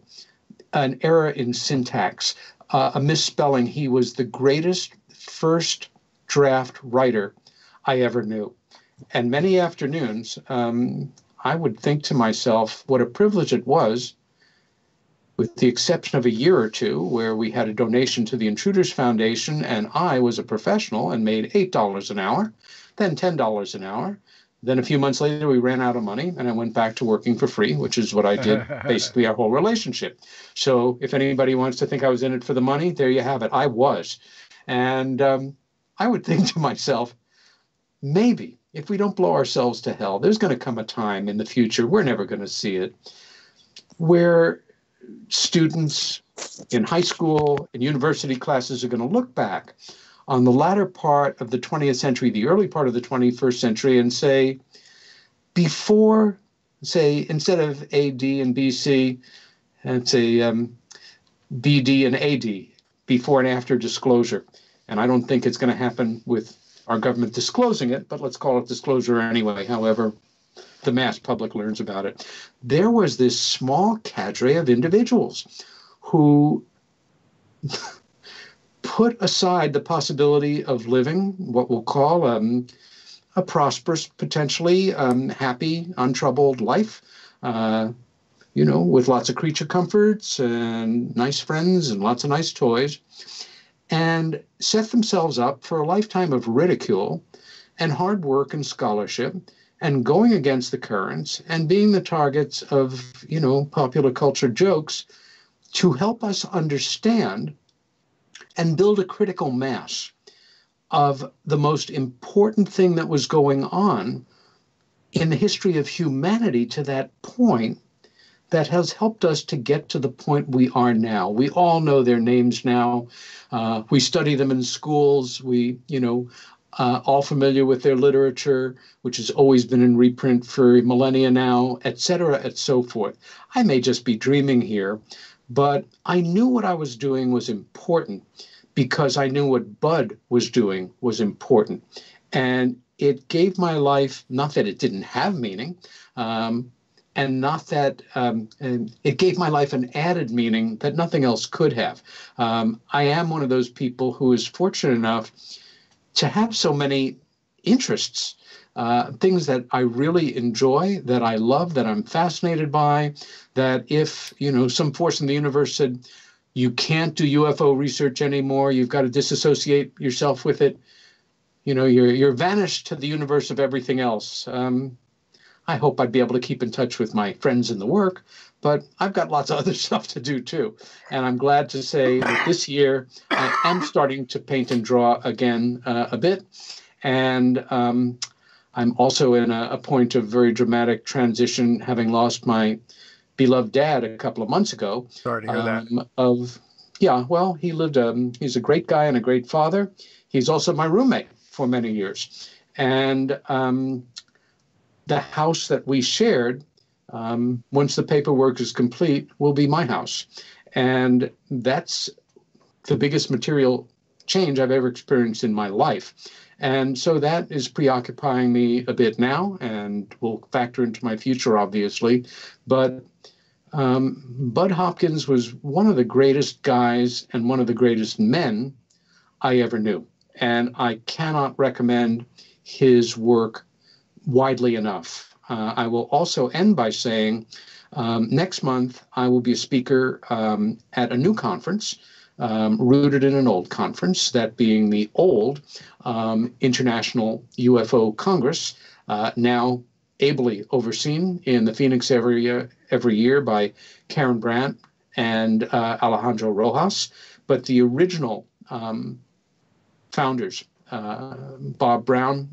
an error in syntax, a misspelling. He was the greatest first draft writer I ever knew. And many afternoons, I would think to myself what a privilege it was, with the exception of a year or two where we had a donation to the Intruders Foundation and I was a professional and made $8 an hour, then $10 an hour. Then a few months later, we ran out of money and I went back to working for free, which is what I did basically our whole relationship. So if anybody wants to think I was in it for the money, there you have it. I was. And I would think to myself, maybe if we don't blow ourselves to hell, there's going to come a time in the future, we're never going to see it, where students in high school and university classes are going to look back on the latter part of the 20th century, the early part of the 21st century, and say, before, say, instead of AD and BC, and say BD and AD, before and after disclosure. And I don't think it's going to happen with our government disclosing it, but let's call it disclosure anyway, however the mass public learns about it. There was this small cadre of individuals who put aside the possibility of living what we'll call a prosperous, potentially happy, untroubled life, with lots of creature comforts and nice friends and lots of nice toys, and set themselves up for a lifetime of ridicule and hard work and scholarship and going against the currents and being the targets of, popular culture jokes to help us understand and build a critical mass of the most important thing that was going on in the history of humanity to that point that has helped us to get to the point we are now. We all know their names now. We study them in schools. We, all familiar with their literature, which has always been in reprint for millennia now, et cetera, and so forth. I may just be dreaming here, but I knew what I was doing was important because I knew what Budd was doing was important. And it gave my life, not that it didn't have meaning, and not that it gave my life an added meaning that nothing else could have. I am one of those people who is fortunate enough to have so many interests, things that I really enjoy, that I love, that I'm fascinated by, that if, some force in the universe said, you can't do UFO research anymore, you've got to disassociate yourself with it, you're vanished to the universe of everything else. I hope I'd be able to keep in touch with my friends in the work, but I've got lots of other stuff to do too. And I'm glad to say that this year I am starting to paint and draw again a bit. And I'm also in a point of very dramatic transition, having lost my beloved dad a couple of months ago. Sorry to hear that. He lived, he's a great guy and a great father. He's also my roommate for many years. And the house that we shared, once the paperwork is complete, will be my house. And that's the biggest material change I've ever experienced in my life. And so that is preoccupying me a bit now and will factor into my future, obviously. But Budd Hopkins was one of the greatest guys and one of the greatest men I ever knew. And I cannot recommend his work widely enough. I will also end by saying next month I will be a speaker at a new conference, rooted in an old conference, that being the old International UFO Congress, now ably overseen in the Phoenix area every year by Karen Brandt and Alejandro Rojas. But the original founders, Bob Brown,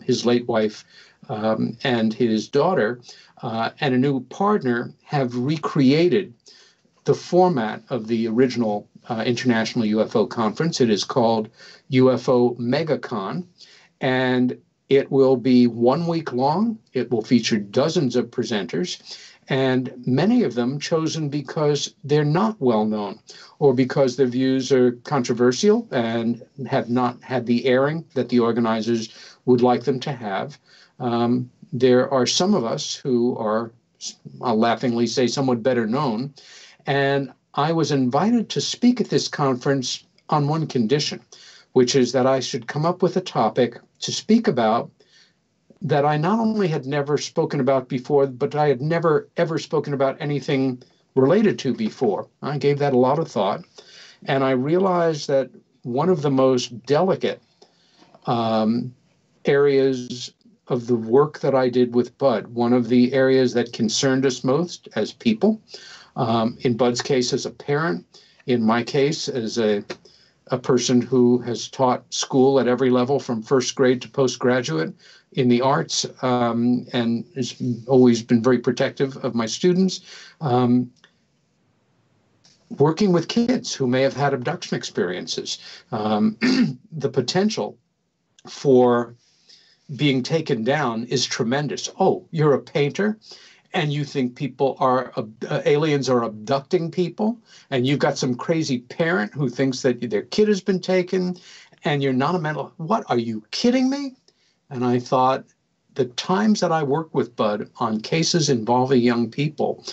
his late wife, and his daughter, and a new partner have recreated the format of the original International UFO Conference. It is called UFO MegaCon, and it will be 1 week long. It will feature dozens of presenters, and many of them chosen because they're not well known or because their views are controversial and have not had the airing that the organizers would like them to have. There are some of us who are, I'll laughingly say, somewhat better known, and I was invited to speak at this conference on one condition, which is that I should come up with a topic to speak about that I not only had never spoken about before, but I had never, ever spoken about anything related to before. I gave that a lot of thought. And I realized that one of the most delicate areas of the work that I did with Budd, one of the areas that concerned us most as people, in Budd's case as a parent, in my case as a person who has taught school at every level from first grade to postgraduate in the arts, and has always been very protective of my students, working with kids who may have had abduction experiences, the potential for being taken down is tremendous. Oh, you're a painter and you think people are aliens are abducting people, and you've got some crazy parent who thinks that their kid has been taken, and you're not a mental. What, are you kidding me? And I thought, the times that I worked with Budd on cases involving young people,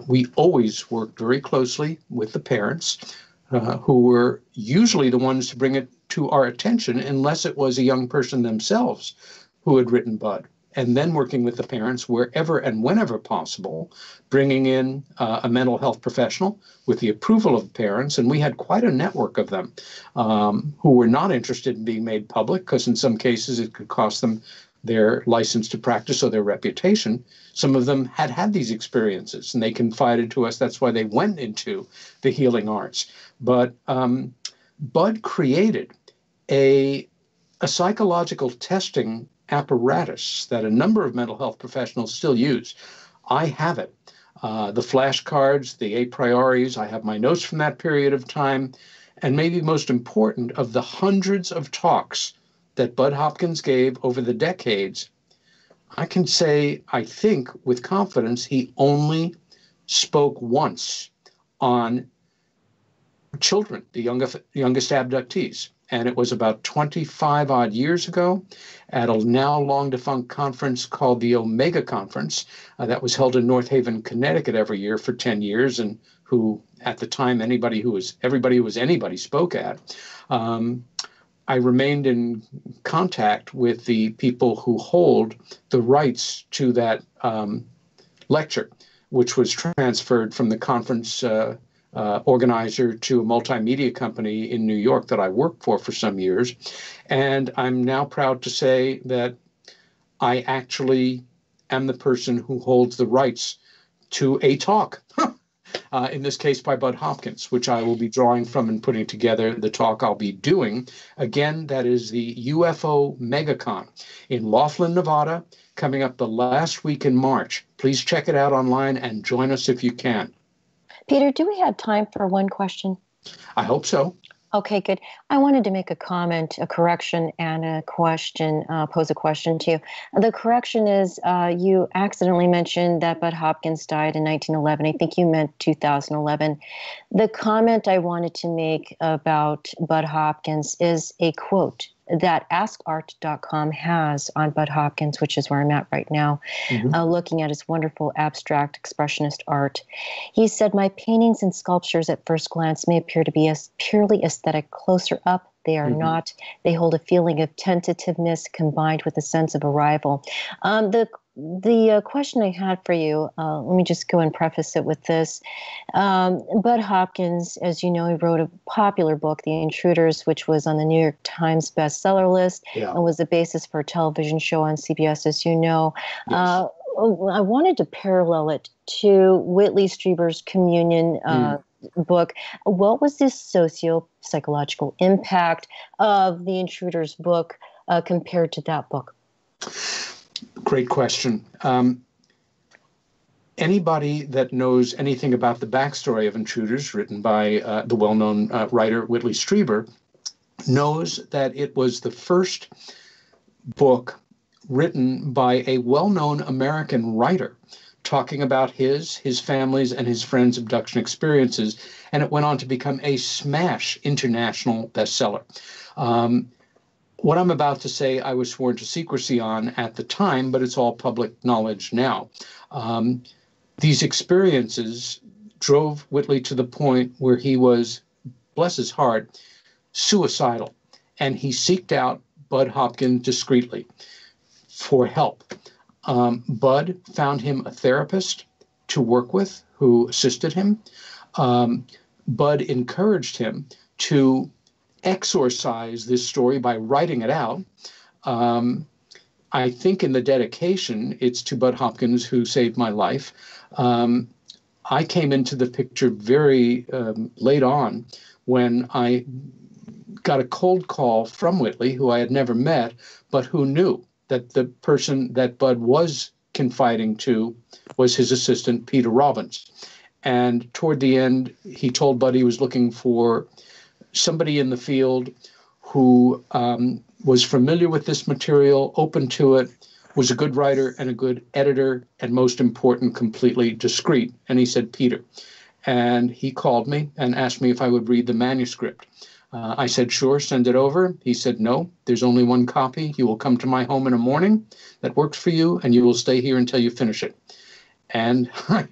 we always worked very closely with the parents, who were usually the ones to bring it to our attention, unless it was a young person themselves who had written Budd. And then working with the parents wherever and whenever possible, bringing in a mental health professional with the approval of the parents. And we had quite a network of them who were not interested in being made public, because in some cases it could cost them their license to practice or their reputation. Some of them had had these experiences and they confided to us. That's why they went into the healing arts. But Budd created a psychological testing apparatus that a number of mental health professionals still use. I have it. The flashcards, the a prioris, I have my notes from that period of time. And maybe most important, of the hundreds of talks that Budd Hopkins gave over the decades, I can say, I think with confidence, he only spoke once on children, the youngest abductees. And it was about 25 odd years ago at a now long defunct conference called the Omega Conference that was held in North Haven, Connecticut every year for 10 years, and who at the time everybody who was anybody spoke at. I remained in contact with the people who hold the rights to that lecture, which was transferred from the conference organizer to a multimedia company in New York that I worked for some years. And I'm now proud to say that I actually am the person who holds the rights to a talk, in this case by Budd Hopkins, which I will be drawing from and putting together the talk I'll be doing. Again, that is the UFO Megacon in Laughlin, Nevada, coming up the last week in March. Please check it out online and join us if you can. Peter, do we have time for one question? I hope so. Okay, good. I wanted to make a comment, a correction, and a question, pose a question to you. The correction is you accidentally mentioned that Budd Hopkins died in 1911. I think you meant 2011. The comment I wanted to make about Budd Hopkins is a quote that askart.com has on Budd Hopkins, which is where I'm at right now, looking at his wonderful abstract expressionist art. He said, "My paintings and sculptures at first glance may appear to be as purely aesthetic. Closer up, they are not. They hold a feeling of tentativeness combined with a sense of arrival." The question I had for you, let me just go and preface it with this. Budd Hopkins, as you know, he wrote a popular book, The Intruders, which was on the New York Times bestseller list and was the basis for a television show on CBS, as you know. Yes. I wanted to parallel it to Whitley Strieber's Communion book. What was the socio-psychological impact of The Intruders book compared to that book? Great question. Anybody that knows anything about the backstory of Intruders, written by the well-known writer Whitley Strieber, knows that it was the first book written by a well-known American writer talking about his family's, and his friends' abduction experiences, and it went on to become a smash international bestseller. What I'm about to say, I was sworn to secrecy on at the time, but it's all public knowledge now. These experiences drove Whitley to the point where he was, bless his heart, suicidal. And he seeked out Budd Hopkins discreetly. for help. Budd found him a therapist to work with who assisted him. Budd encouraged him to exorcise this story by writing it out. I think in the dedication, it's to Budd Hopkins, who saved my life. I came into the picture very late on when I got a cold call from Whitley, who I had never met, but who knew that the person that Budd was confiding to was his assistant, Peter Robbins. And toward the end, he told Budd he was looking for somebody in the field who was familiar with this material, open to it, was a good writer and a good editor, and most important, completely discreet. And he said, Peter. And he called me and asked me if I would read the manuscript. I said, sure, send it over. He said, no, there's only one copy. You will come to my home in the morning. That works for you, and you will stay here until you finish it. And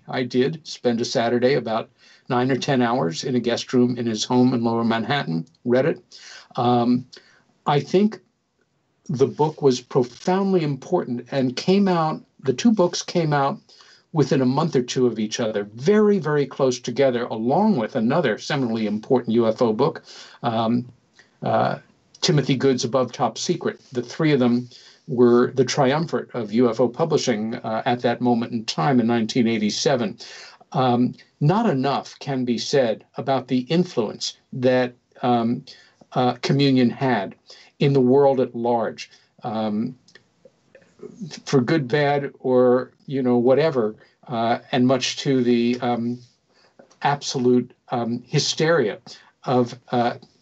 I did spend a Saturday about 9 or 10 hours in a guest room in his home in Lower Manhattan, read it. I think the book was profoundly important and came out, the two books came out within a month or two of each other, very, very close together, along with another seminally important UFO book, Timothy Good's Above Top Secret. The three of them were the triumvirate of UFO publishing at that moment in time in 1987. Not enough can be said about the influence that communion had in the world at large. For good, bad, or whatever, and much to the absolute hysteria of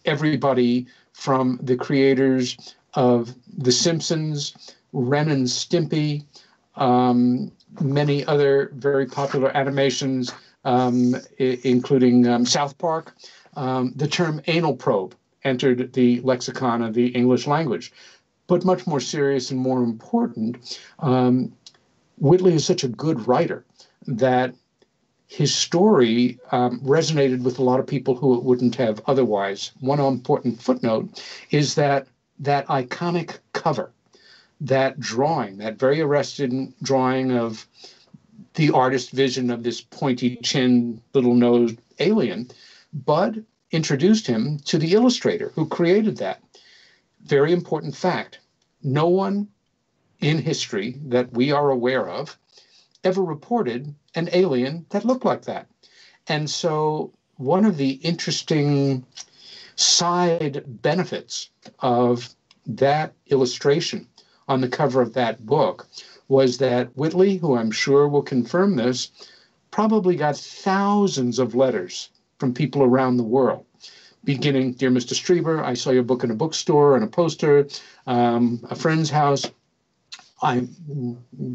everybody from the creators of The Simpsons, Ren and Stimpy, many other very popular animations, including South Park. The term anal probe entered the lexicon of the English language. But much more serious and more important, Whitley is such a good writer that his story resonated with a lot of people who it wouldn't have otherwise. One important footnote is that iconic cover, that drawing, that very arresting drawing of the artist's vision of this pointy-chinned, little-nosed alien, Budd introduced him to the illustrator who created that. Very important fact. No one in history that we are aware of ever reported an alien that looked like that. And so one of the interesting side benefits of that illustration on the cover of that book was that Whitley, who I'm sure will confirm this, probably got thousands of letters from people around the world. Beginning, dear Mr. Strieber, I saw your book in a bookstore and a poster, a friend's house. I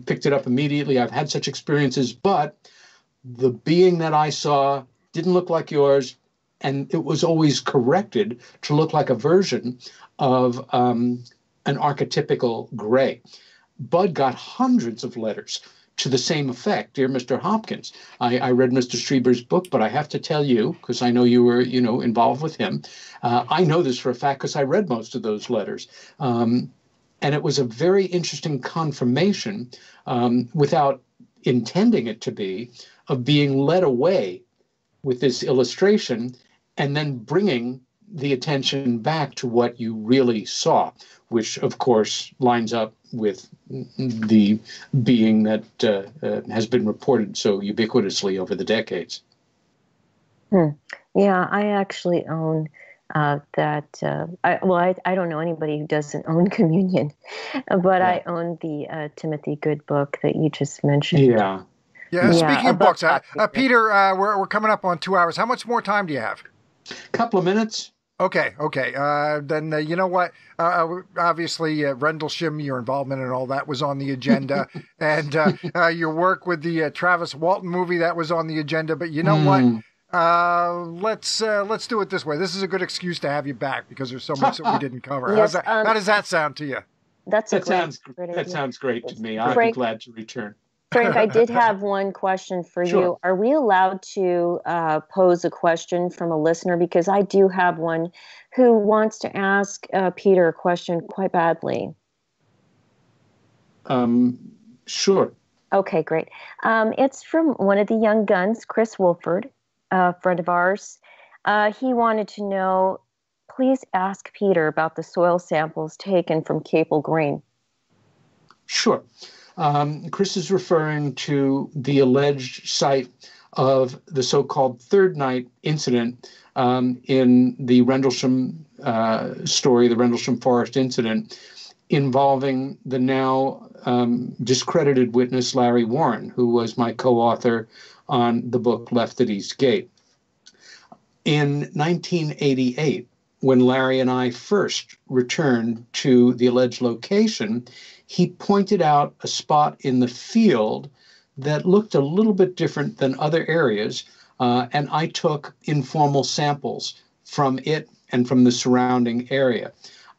picked it up immediately. I've had such experiences, but the being that I saw didn't look like yours, and it was always corrected to look like a version of an archetypical gray. Budd got hundreds of letters to the same effect. Dear Mr. Hopkins, I read Mr. Strieber's book, but I have to tell you, because I know you were, involved with him. I know this for a fact because I read most of those letters. And it was a very interesting confirmation, without intending it to be, of being led away with this illustration and then bringing the attention back to what you really saw, which, of course, lines up with the being that has been reported so ubiquitously over the decades. Yeah, I actually own that. I don't know anybody who doesn't own Communion, but yeah. I own the Timothy Good book that you just mentioned. Yeah. Speaking of books, Peter, we're coming up on 2 hours. How much more time do you have? A couple of minutes. Okay. Then you know what? Obviously, Rendlesham, your involvement and all that was on the agenda, and your work with the Travis Walton movie, that was on the agenda. But you know what? Let's do it this way. This is a good excuse to have you back because there's so much that we didn't cover. Yes, how does that sound to you? That sounds great to me. I'd be glad to return. Frank, I did have one question for you. Are we allowed to pose a question from a listener? Because I do have one who wants to ask Peter a question quite badly. Sure. Okay, great. It's from one of the young guns, Chris Wolford, a friend of ours. He wanted to know, please ask Peter about the soil samples taken from Capel Green. Sure. Chris is referring to the alleged site of the so-called third night incident in the Rendlesham story, the Rendlesham Forest incident, involving the now discredited witness Larry Warren, who was my co-author on the book Left at East Gate. In 1988, when Larry and I first returned to the alleged location, he pointed out a spot in the field that looked a little bit different than other areas, and I took informal samples from it and from the surrounding area.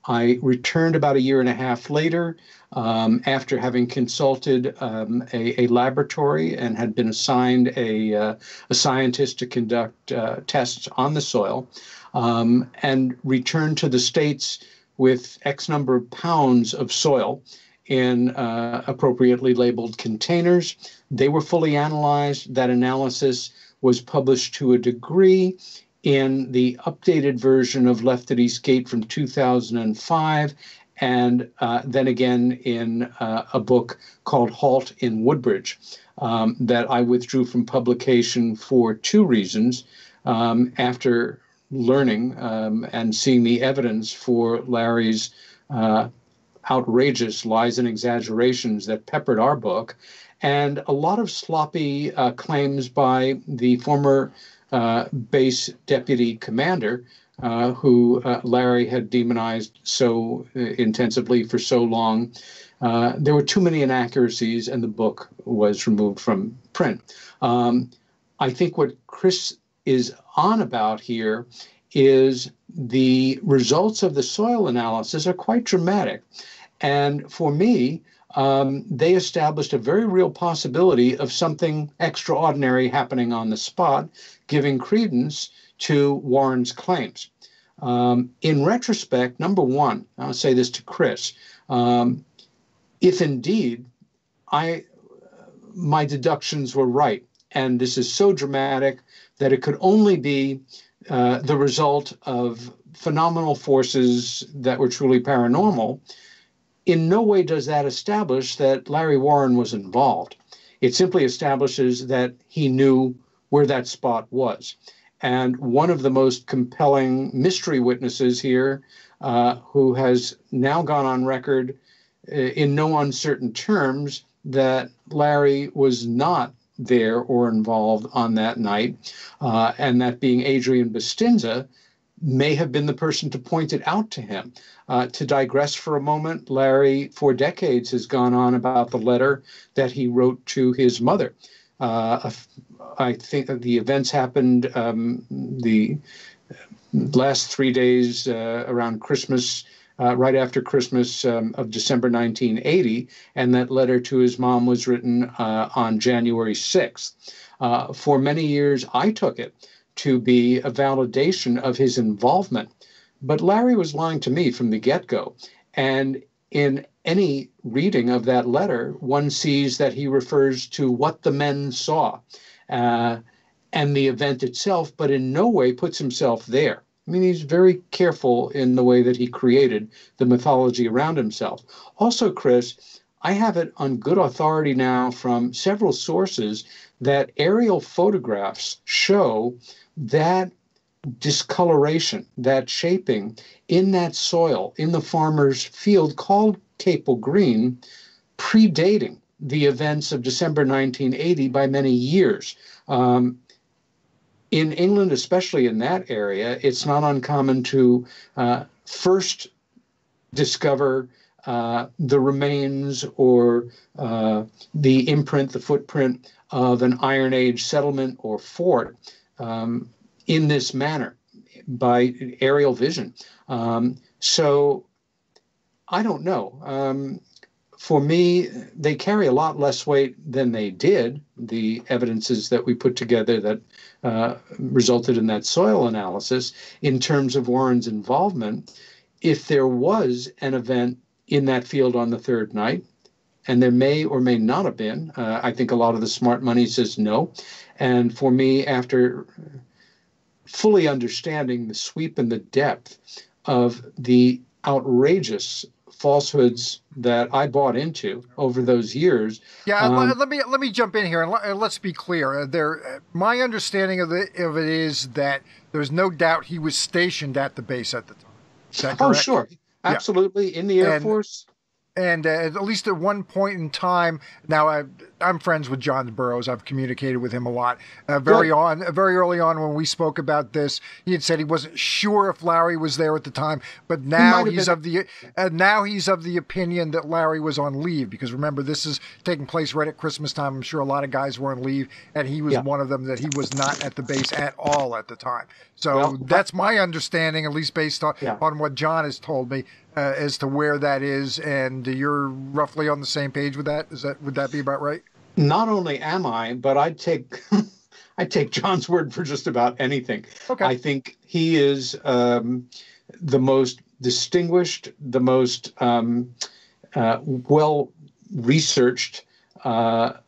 I returned about a year and a half later after having consulted a laboratory and had been assigned a scientist to conduct tests on the soil, and returned to the States with X number of pounds of soil in appropriately labeled containers. They were fully analyzed. That analysis was published to a degree in the updated version of Left at East Gate from 2005, and then again in a book called Halt in Woodbridge that I withdrew from publication for two reasons. After learning and seeing the evidence for Larry's outrageous lies and exaggerations that peppered our book, and a lot of sloppy claims by the former base deputy commander, who Larry had demonized so intensively for so long. There were too many inaccuracies, and the book was removed from print. I think what Chris is on about here is the results of the soil analysis are quite dramatic. And for me, they established a very real possibility of something extraordinary happening on the spot, giving credence to Warren's claims. In retrospect, number one, I'll say this to Chris, if indeed my deductions were right, and this is so dramatic that it could only be the result of phenomenal forces that were truly paranormal, in no way does that establish that Larry Warren was involved. It simply establishes that he knew where that spot was. And one of the most compelling mystery witnesses here, who has now gone on record in no uncertain terms that Larry was not there or involved on that night, and that being Adrian Bustinza, may have been the person to point it out to him. To digress for a moment, Larry, for decades, has gone on about the letter that he wrote to his mother. I think that the events happened the last 3 days around Christmas, right after Christmas of December 1980, and that letter to his mom was written on January 6th. For many years, I took it to be a validation of his involvement. But Larry was lying to me from the get-go. And in any reading of that letter, one sees that he refers to what the men saw and the event itself, but in no way puts himself there. I mean, he's very careful in the way that he created the mythology around himself. Also, Chris, I have it on good authority now from several sources that aerial photographs show that discoloration, that shaping in that soil, in the farmer's field called Capel Green, predating the events of December 1980 by many years. In England, especially in that area, it's not uncommon to first discover the remains or the imprint, the footprint of an Iron Age settlement or fort in this manner by aerial vision. So I don't know. For me, they carry a lot less weight than they did, the evidences that we put together that resulted in that soil analysis in terms of Warren's involvement. If there was an event in that field on the third night, and there may or may not have been. I think a lot of the smart money says no. And for me, after fully understanding the sweep and the depth of the outrageous falsehoods that I bought into over those years. Yeah, let me jump in here and let's be clear. My understanding of it is that there's no doubt he was stationed at the base at the time. Is that correct? Oh, sure, absolutely, in the Air Force. And at least at one point in time, now I'm friends with John Burroughs. I've communicated with him a lot. Very early on when we spoke about this, he had said he wasn't sure if Larry was there at the time, but now he's of the opinion that Larry was on leave, because remember, this is taking place right at Christmas time. I'm sure a lot of guys were on leave, and he was one of them, that he was not at the base at all at the time. So that's my understanding, at least based on what John has told me. As to where that is, and you're roughly on the same page with that. Would that be about right? Not only am I, but I'd take John's word for just about anything. Okay. I think he is the most distinguished, the most well researched, the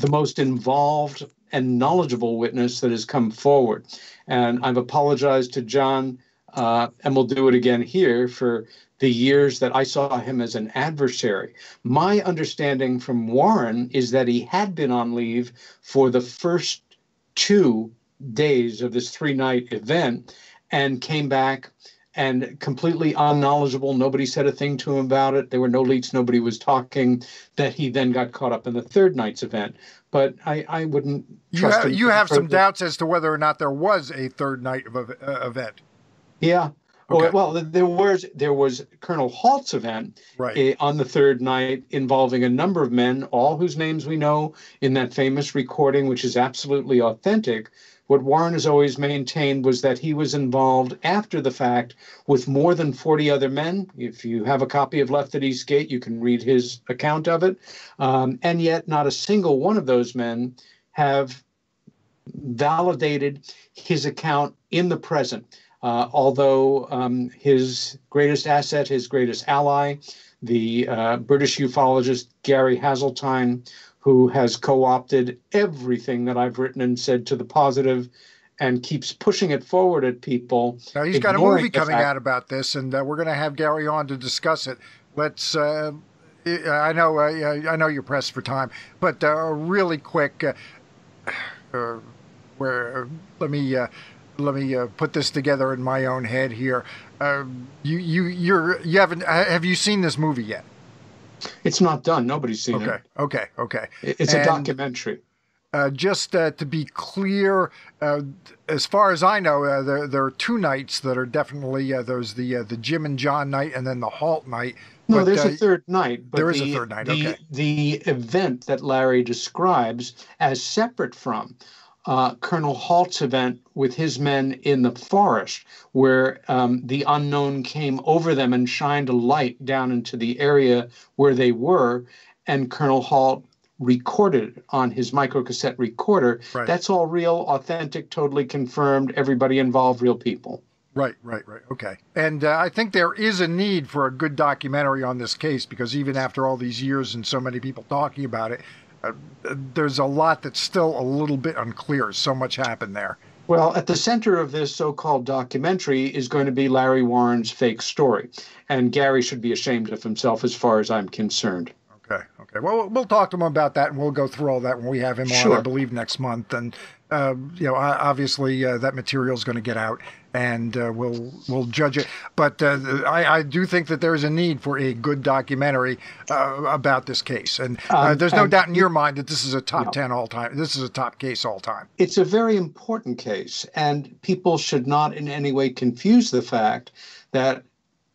most involved and knowledgeable witness that has come forward. And I've apologized to John. And we'll do it again here, for the years that I saw him as an adversary. My understanding from Warren is that he had been on leave for the first 2 days of this 3-night event and came back and completely unknowledgeable. Nobody said a thing to him about it. There were no leaks. Nobody was talking. That he then got caught up in the 3rd night's event. But I wouldn't trust him. You have some doubts as to whether or not there was a 3rd night of event. Yeah. Okay. Well, there was Colonel Halt's event on the 3rd night, involving a number of men, all whose names we know in that famous recording, which is absolutely authentic. What Warren has always maintained was that he was involved after the fact with more than 40 other men. If you have a copy of Left at Eastgate, you can read his account of it. And yet not a single one of those men have validated his account in the present. Although his greatest asset, his greatest ally, the British ufologist Gary Haseltine, who has co-opted everything that I've written and said to the positive and keeps pushing it forward at people. Now, he's got a movie coming out about this, and we're going to have Gary on to discuss it. Let's, I know you're pressed for time, but really quick, let me put this together in my own head here. You haven't, have you seen this movie yet? It's not done. Nobody's seen it. Okay. It's a documentary. Just to be clear, as far as I know, there are 2 nights that are definitely, there's the Jim and John night and then the Halt night. No, there's a 3rd night. But there is a 3rd night, okay. The event that Larry describes as separate from Colonel Halt's event with his men in the forest, where the unknown came over them and shined a light down into the area where they were, and Colonel Halt recorded on his microcassette recorder. Right. That's all real, authentic, totally confirmed, everybody involved, real people. Right. Okay. And I think there is a need for a good documentary on this case, because even after all these years and so many people talking about it, there's a lot that's still a little bit unclear. So much happened there. Well, at the center of this so-called documentary is going to be Larry Warren's fake story. And Gary should be ashamed of himself as far as I'm concerned. Okay. Well, we'll talk to him about that, and we'll go through all that when we have him on, I believe, next month. And, obviously that material is going to get out, and we'll judge it. But I do think that there's a need for a good documentary about this case. And there's no doubt in your mind that this is a top 10 all time. This is a top case all time. It's a very important case, and people should not in any way confuse the fact that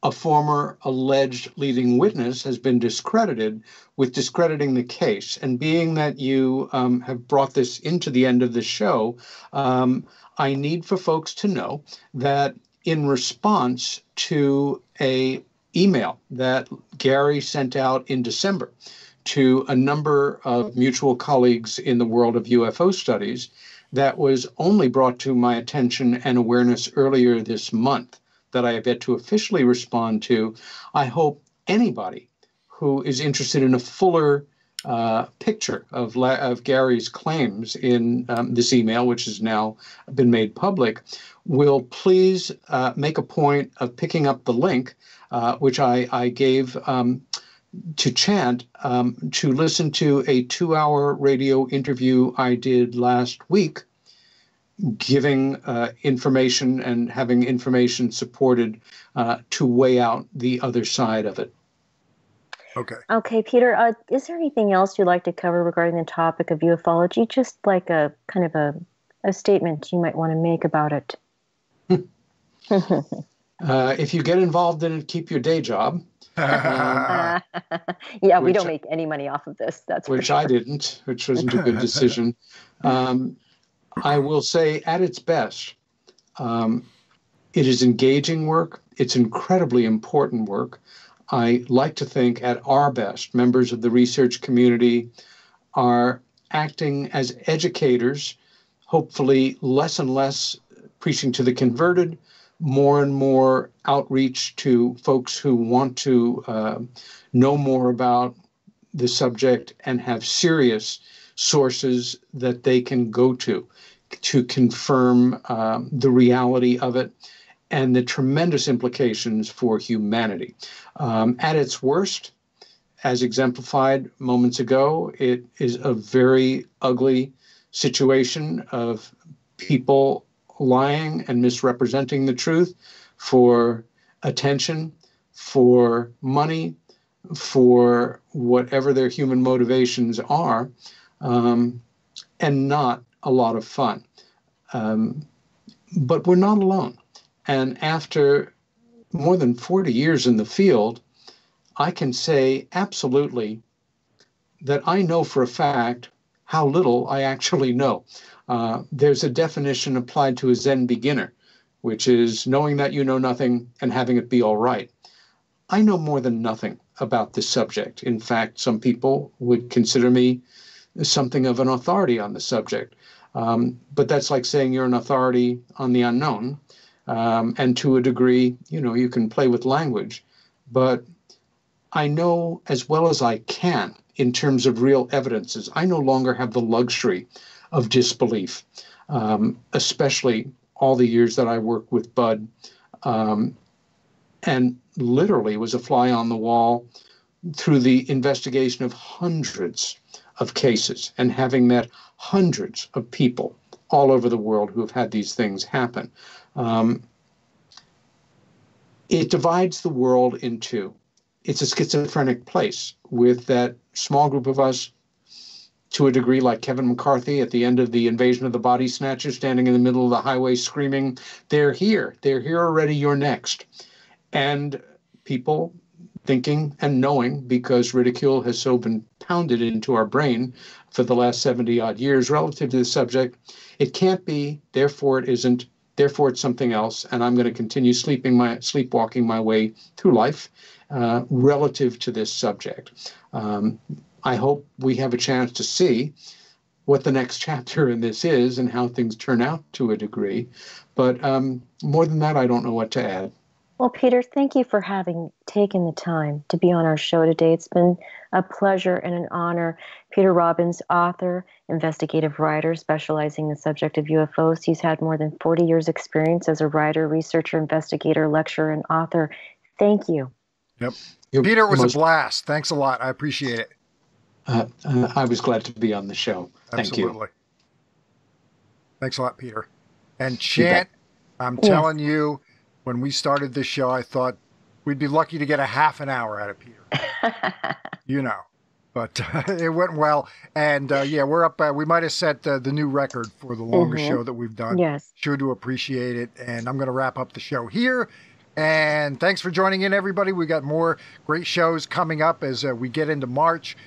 a former alleged leading witness has been discredited with discrediting the case. And being that you have brought this into the end of the show, I need for folks to know that in response to a email that Gary sent out in December to a number of mutual colleagues in the world of UFO studies, that was only brought to my attention and awareness earlier this month, that I have yet to officially respond to, I hope anybody who is interested in a fuller picture of Gary's claims in this email, which has now been made public, will please make a point of picking up the link, which I gave to Chant, to listen to a 2-hour radio interview I did last week, giving information and having information supported to weigh out the other side of it. Okay, Peter, is there anything else you'd like to cover regarding the topic of ufology? Just like a kind of a statement you might want to make about it. If you get involved in it, keep your day job. Yeah, we don't make any money off of this. That's which for sure. I didn't, which wasn't a good decision. I will say, at its best, it is engaging work. It's incredibly important work. I like to think, at our best, members of the research community are acting as educators, hopefully less and less preaching to the converted, more and more outreach to folks who want to know more about the subject and have serious sources that they can go to confirm the reality of it and the tremendous implications for humanity. At its worst, as exemplified moments ago, it is a very ugly situation of people lying and misrepresenting the truth for attention, for money, for whatever their human motivations are, and not a lot of fun. But we're not alone. And after more than 40 years in the field, I can say absolutely that I know for a fact how little I actually know. There's a definition applied to a Zen beginner, which is knowing that you know nothing and having it be all right. I know more than nothing about this subject. In fact, some people would consider me something of an authority on the subject. But that's like saying you're an authority on the unknown. And to a degree, you can play with language. But I know as well as I can in terms of real evidences. I no longer have the luxury of disbelief, especially all the years that I worked with Budd, and literally was a fly on the wall through the investigation of hundreds of cases and having met hundreds of people all over the world who have had these things happen. It divides the world in two. It's a schizophrenic place with that small group of us, to a degree like Kevin McCarthy at the end of the Invasion of the Body Snatchers, standing in the middle of the highway screaming, "They're here already, you're next." And people thinking and knowing, because ridicule has so been pounded into our brain for the last 70 odd years relative to the subject, it can't be, therefore it isn't, therefore it's something else, and I'm going to continue sleepwalking my way through life relative to this subject. I hope we have a chance to see what the next chapter in this is and how things turn out to a degree. But more than that, I don't know what to add. Well, Peter, thank you for having taken the time to be on our show today. It's been a pleasure and an honor. Peter Robbins, author, investigative writer, specializing in the subject of UFOs. He's had more than 40 years' experience as a writer, researcher, investigator, lecturer, and author. Thank you. Yep. Peter, it was a blast. Thanks a lot. I appreciate it. I was glad to be on the show. Thank you. Absolutely. Thanks a lot, Peter. And Chant, I'm telling you, when we started this show, I thought we'd be lucky to get a half an hour out of Peter. But it went well. And we're up. We might have set the new record for the longest show that we've done. Yes. Sure do appreciate it. And I'm going to wrap up the show here. And thanks for joining in, everybody. We got more great shows coming up as we get into March.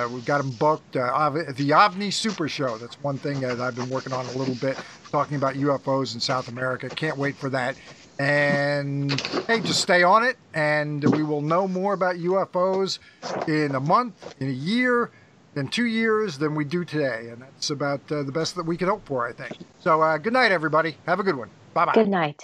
We've got them booked. The OVNI Super Show. That's one thing that I've been working on a little bit, talking about UFOs in South America. Can't wait for that. And hey, just stay on it, and we will know more about UFOs in a month, in a year, in 2 years than we do today. And that's about the best that we can hope for, I think. So good night, everybody. Have a good one. Bye-bye. Good night.